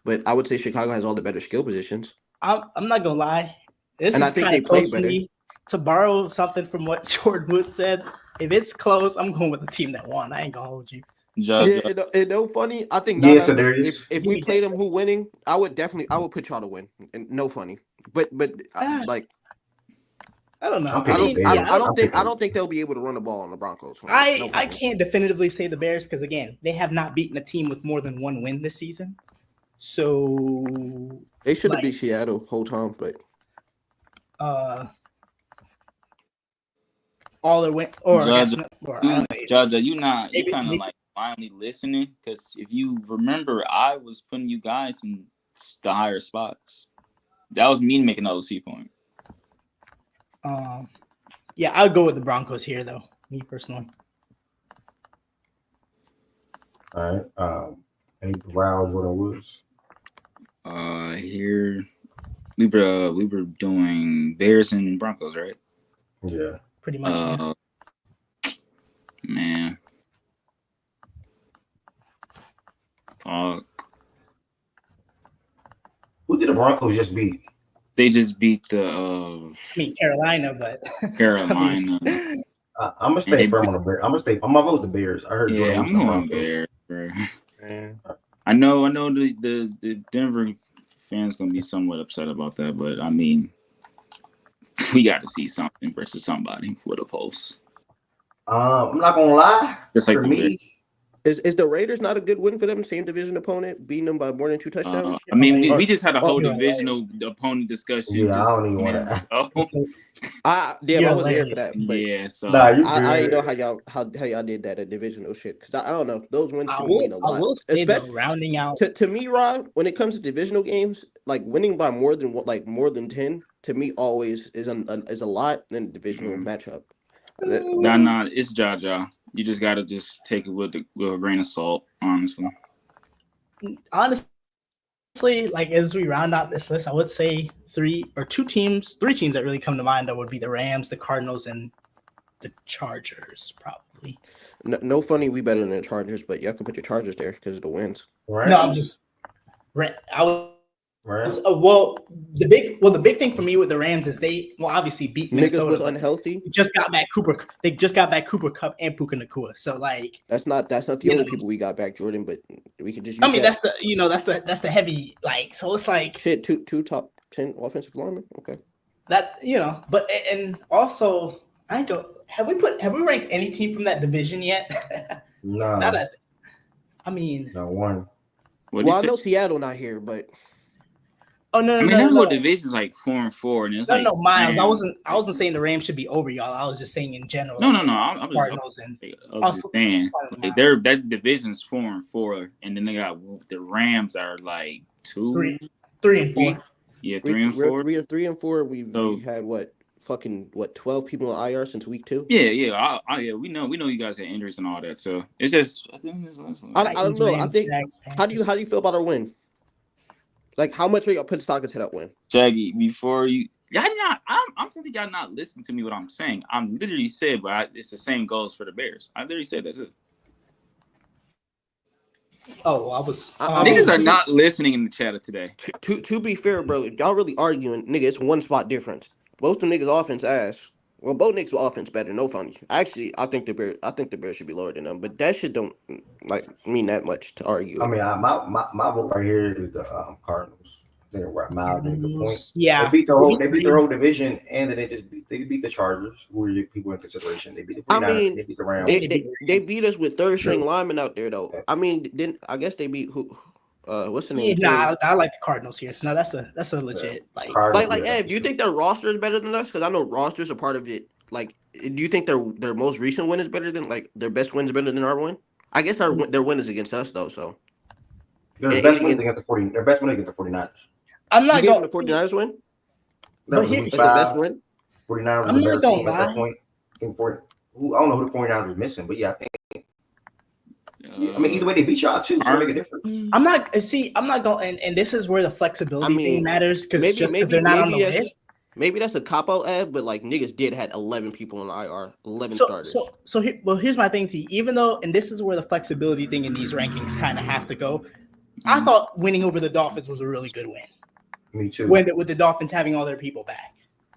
but I would say Chicago has all the better skill positions. I'm not gonna lie. This and is I think kind they of play close better. for me. To borrow something from what Jordan Wood said, if it's close, I'm going with the team that won. I ain't gonna hold you. It no funny. I think if we play them who winning, I would put y'all to win. And no funny. But like I don't know. I don't think they'll be able to run the ball on the Broncos. I can't definitively say the Bears because again, they have not beaten a team with more than one win this season. So they should have beat Seattle whole time, but all their win or Jaja, you kind of like finally listening because if you remember, I was putting you guys in the higher spots. That was me making the OC point. Yeah, I'll go with the Broncos here, though. Me personally. All right. Any Rounds or Woods? Here we were doing Bears and Broncos, right? Yeah, pretty much. Man, fuck. Who did the Broncos just beat? They just beat the. I mean Carolina, but Carolina. I'm gonna stay firm on the Bears. I'm gonna vote the Bears. I heard. Yeah, I'm going Bears, bro. I know the Denver fans gonna be somewhat upset about that, but I mean, we got to see something versus somebody with a pulse. I'm not gonna lie. Just like for me, is the Raiders not a good win for them? Same division opponent, beating them by more than 2 touchdowns. I mean, we just had a whole divisional opponent discussion. Yeah, I don't even want to. I wasn't here for that. But yeah, so I didn't know how y'all did that at divisional shit because I don't know, those wins to me mean a lot. I will say though, rounding out to me, Rob, when it comes to divisional games, like winning by more than 10 to me always is a lot in a divisional matchup. Nah, it's Jaja. You just gotta just take it with a grain of salt, honestly. Honestly, like as we round out this list, I would say three teams that really come to mind that would be the Rams, the Cardinals, and the Chargers, probably. No funny, we better than the Chargers, but y'all can put your Chargers there because of the wins. Right. No, I'm just the big thing for me with the Rams is they obviously beat Minnesota. Niggas was unhealthy. They just got back Cooper Kupp and Puka Nacua. So like that's not the only people we got back, Jordan. But we can just. Use that's the heavy like. So it's like shit. Two top 10 offensive linemen. Okay. That but and also have we ranked any team from that division yet? No. Not one. Well, I know Seattle not here, but. Oh no! I mean, that whole division's like 4-4, and it's no, Miles. Man. I wasn't saying the Rams should be over y'all. I was just saying in general. No. I'm just saying like that division's 4-4, and then they got the Rams are like 2, 3 and 4. Yeah, 3 and 4. We're 3 and 4. We So had what 12 people on IR since week 2. yeah. We know you guys had injuries and all that. So it's just I think I don't know. I think how do you feel about our win? Like, how much are y'all putting stock into that win? Shaggy, before you, I'm thinking y'all not listening to me what I'm saying. I'm literally said, but it's the same goals for the Bears. I literally said that too. Oh, I was. Niggas are not listening in the chat of today. To be fair, bro, if y'all really arguing, nigga, it's 1 spot difference. Both the niggas offense ass. Well, both niggas offense better. No funny. Actually, I think the Bears should be lower than them, but that shit don't mean that much to argue. I mean, my vote right here is the Cardinals. They're right miles and the point. Yeah, they beat their whole division, and then they beat the Chargers, who are people in consideration. They beat the 49ers, they beat the Rams. They beat us with third string linemen out there though. I mean, I guess they beat who? What's the name? Yeah, I like the Cardinals here. No, that's a legit like. Hey, do you think their roster is better than us? Because I know rosters are part of it. Like, do you think their most recent win is better than their best win is better than our win? I guess their win is against us though. So their best win against the 49ers. I'm not going to the 49ers win. That was the best win. 49ers I'm was a not better team gonna at that point. I don't know who the 49ers were missing, but yeah, I think. I mean, either way, they beat y'all too, so it make a difference. I'm not going, and this is where the flexibility thing matters because they're not on the list. Maybe that's a cop out ad, but like niggas did had 11 people on IR, 11 starters. Here's my thing, T. Even though, and this is where the flexibility thing in these rankings kind of have to go. I thought winning over the Dolphins was a really good win. Me too. With the Dolphins having all their people back,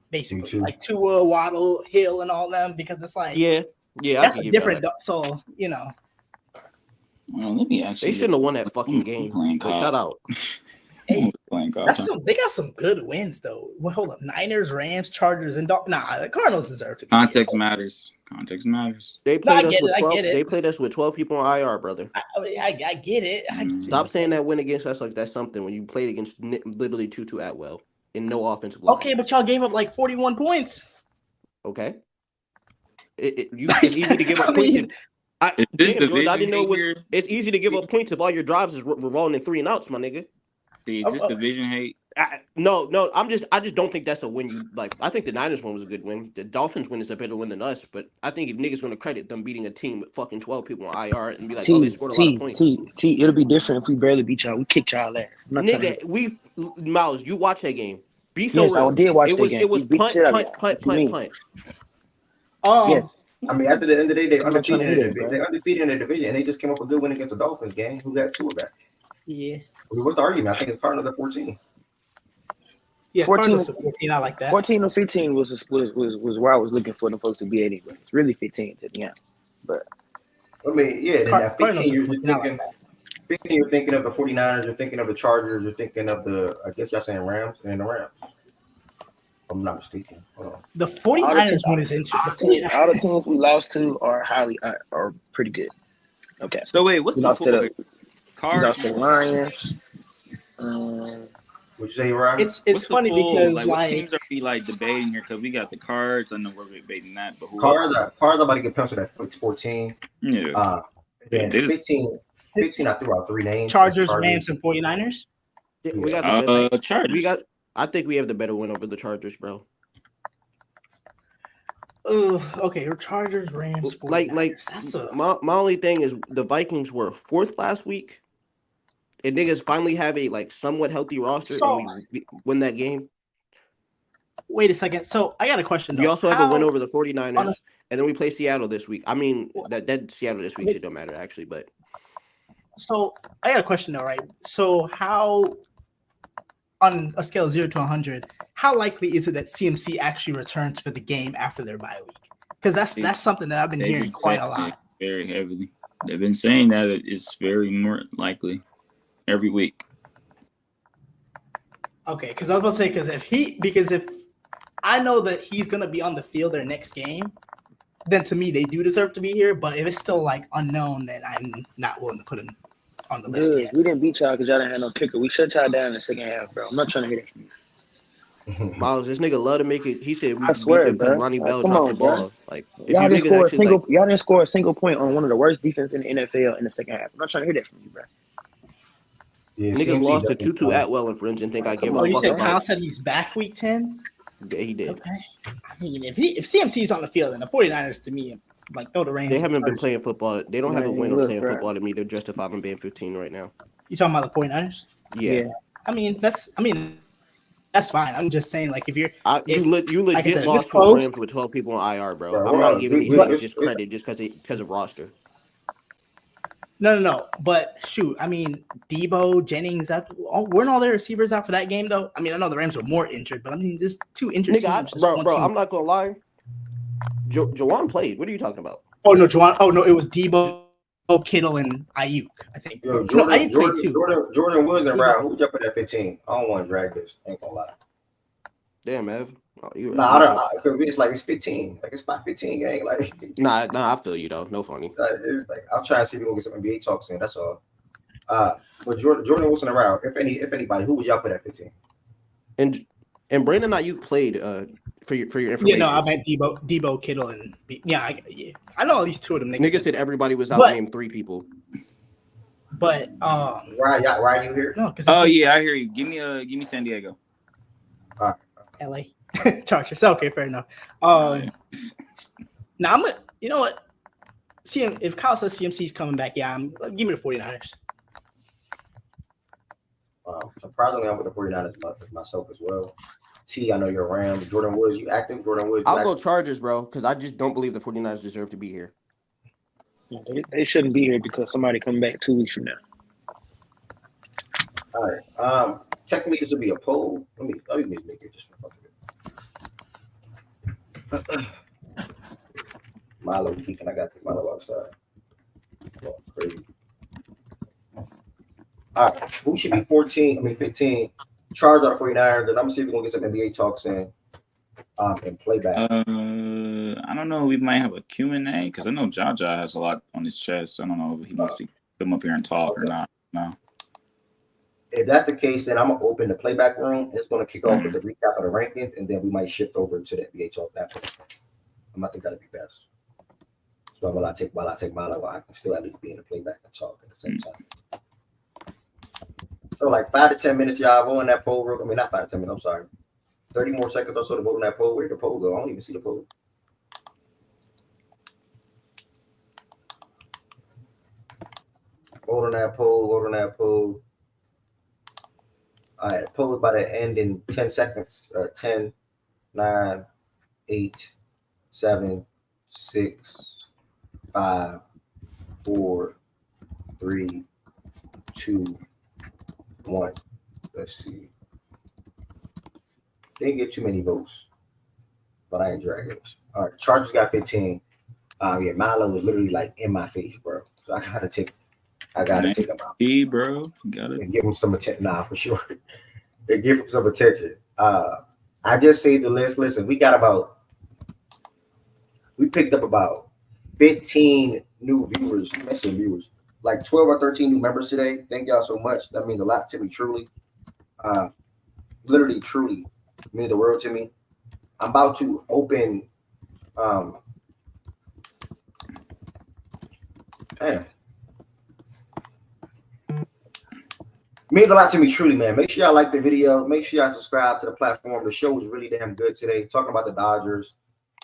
basically, like Tua, Waddle, Hill, and all them, because it's like that's a different. So well, let me actually. They shouldn't have won that fucking game. But shout out. Hey, they got some good wins though. Well, hold up, Niners, Rams, Chargers, and the Cardinals deserve to be Context matters. Context matters. They played us with 12. They played us with 12 people on IR, brother. I get it. Stop saying that win against us like that's something when you played against literally Tutu Atwell and no offensive line. Okay, but y'all gave up like 41 points. Okay. It's easy to give up points. I didn't know it's easy to give up points if all your drives is revolving in 3 and outs, my nigga. See, is this division hate? No. I just don't think that's a win. You like. I think the Niners one was a good win. The Dolphins win is a better win than us. But I think if niggas gonna credit them beating a team with fucking 12 people on IR and be like, oh, they scored a lot of points. It'll be different if we barely beat y'all. We kicked y'all ass. Nigga, Miles, you watch that game. Be so yes, real. I did watch that game. It was punt. Yes. I mean, after the end of the day, they're undefeated in the division, and they just came up with a good win against the Dolphins game. Who got 2 of that? Yeah. What's the argument? I think it's Cardinals at 14. Yeah, 14. I like that. 14 or 15 was where I was looking for them folks to be anyway. It's really 15 at the end, but I mean, yeah. Then 15, you're thinking. 15, you're thinking of the 49ers. You're thinking of the Chargers. You're thinking of the. I guess y'all saying Rams and the Rams. If I'm not mistaken. The 49ers one is interesting. All the teams we lost to are pretty good. Okay. So wait, what's the we lost to the Lions. Would you say, Ryan? It's funny because what teams are we debating here? Because we got the Cards. I know we're debating that, but who Cards are about to get penciled at 14. Yeah. Then 15, I threw out 3 names. Chargers, Rams, and 49ers. Yeah, we got the Chargers. I think we have the better win over the Chargers, bro. Okay, your Chargers, Rams, 49ers. My only thing is the Vikings were 4th last week, and niggas finally have a somewhat healthy roster, and we win that game. Wait a second. So I got a question. We also have a win over the 49ers, and then we play Seattle this week. I mean, that Seattle this week don't matter actually, but. So I got a question though, right? So how, on a scale of 0 to 100, how likely is it that CMC actually returns for the game after their bye week? Because that's something that I've been hearing quite a lot. Very heavily. They've been saying that it's very more likely every week. Okay, because I was about to say, because if I know that he's gonna be on the field their next game, then to me they do deserve to be here. But if it's still unknown, then I'm not willing to put him on the list yet. We didn't beat y'all because y'all didn't have no kicker. We shut y'all down in the second half, bro. I'm not trying to hear that from you. Miles, this nigga love to make it. He said we I swear, beat them because Ronnie Bell dropped the ball. Y'all didn't score a single point on one of the worst defense in the NFL in the second half. I'm not trying to hear that from you, bro. Yeah, Niggas CMC lost to definitely Tutu Atwell and friends and think I give a Oh, you fuck said Kyle about. said he's back week 10? Yeah, he did. Okay. I mean, if CMC is on the field, then the 49ers to me, like, throw the Rams. They haven't been playing football. They don't have a win on look, playing bro. football to me to justify them being 15 right now. You talking about the 49ers? Yeah. I mean, that's fine. I'm just saying, like, if you're you legit like I said, if lost it's to the close, Rams with 12 people on IR, bro. Bro, I'm not giving these niggas just credit just because of roster. No. But shoot, I mean, Debo, Jennings, weren't all their receivers out for that game though? I mean, I know the Rams were more injured, but I mean, just two injured teams. Bro, I'm not gonna lie. Jawan played. What are you talking about? Oh no, Jawan. Oh no, it was Debo, Kittle, and Ayuk. I think. Yo, no, Ayuk played too. Jordan Woods and Brown. Who would you put at 15? I don't want to drag this. Ain't gonna lie. Damn, Ev. I don't. Because it's like it's 15. Like it's about 15 gang. Like nah. I feel you though. No funny. It's like I'm trying to see if we can get some NBA talks in. That's all. But Jordan Woods and Brown. If anybody, who would y'all put at 15? And Brandon Ayuk played for your information. Yeah, no, I meant Debo, Kittle, and I know at least two of them niggas said everybody was out. Named 3 people. But Ryan, you here? No, yeah, I hear you. Give me San Diego. LA Chargers. Okay, fair enough. Now you know what? If Kyle says CMC's coming back, give me the 49ers. Surprisingly, I'm with the 49ers myself as well. T, I know you're around. Jordan Woods, you active? Jordan Woods, I'll go Chargers, bro, because I just don't believe the 49ers deserve to be here. Yeah, they shouldn't be here because somebody coming back 2 weeks from now. All right. Technically, this would be a poll. Let me make it just for fucking it. Milo geeking. I got to take Milo outside. Oh, crazy. All right. Who should be 15. Charge out of 49ers. And I'm gonna see if we're gonna get some NBA talks in. And playback. I don't know. We might have a Q&A because I know Jaja has a lot on his chest. I don't know if he wants to come up here and talk or not. No. If that's the case, then I'm gonna open the playback room. It's gonna kick off with the recap of the rankings, and then we might shift over to the NBA talk after. I think that'd be best. So while I take Milo, I can still at least be in the playback and talk at the same time. So like 5 to 10 minutes, y'all vote on that poll. I mean, not 5 to 10 minutes. I'm sorry. 30 more seconds or so to vote on that poll. Where'd the poll go? I don't even see the poll. Vote on that poll. All right, poll about to end in 10 seconds. 10, 9, 8, 7, 6, 5, 4, 3, 2, 1. Let's see. Didn't get too many votes, but I ain't dragging it. All right, Chargers got 15. Milo was literally like in my face, bro. So I gotta take him out. Bro, got it. And give him some attention. Nah, for sure. And give him some attention. I just saved the list. Listen, we picked up about 15 new viewers, like 12 or 13 new members today. Thank y'all so much. That means a lot to me, truly. Literally, truly means the world to me. I'm about to open means a lot to me, truly, man. Make sure y'all like the video. Make sure y'all subscribe to the platform. The show was really damn good today. Talking about the Dodgers,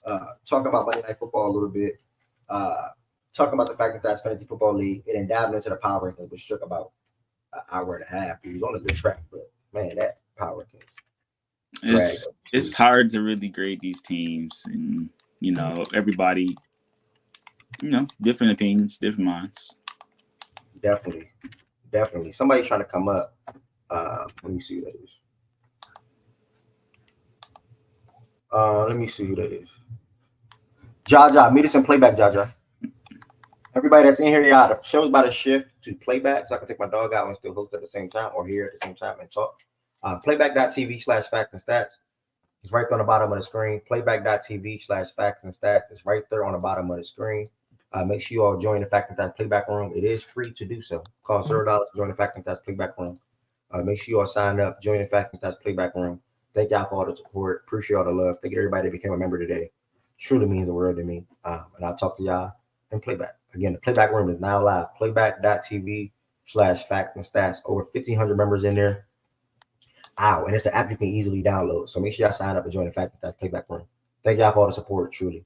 talking about Monday Night Football a little bit, talking about the fact that that's Fantasy Football League, and then diving into the power rankings, which took about an hour and a half. He was on a good track, but man, that power rankings. It's hard to really grade these teams, and everybody, different opinions, different minds. Definitely. Somebody trying to come up. Let me see who that is. Let me see who that is. Jaja, meet us in playback, Jaja. Everybody that's in here, the show's about to shift to playback, so I can take my dog out and still host at the same time, or here at the same time and talk. Playback.tv/facts and stats. It's right there on the bottom of the screen. Playback.tv/facts and stats. It's right there on the bottom of the screen. Make sure you all join the Fact and Stats Playback Room. It is free to do so. Cost $0 to join the Fact and Stats Playback Room. Make sure you all sign up, join the Fact and Stats Playback Room. Thank y'all for all the support. Appreciate all the love. Thank you to everybody that became a member today. Truly means the world to me. And I'll talk to y'all in playback. Again, the Playback Room is now live. Playback.tv YouTube.com/Facts and Stats. Over 1,500 members in there. Ow, and it's an app you can easily download. So make sure y'all sign up and join the Facts and Stats playback room. Thank y'all for all the support, truly.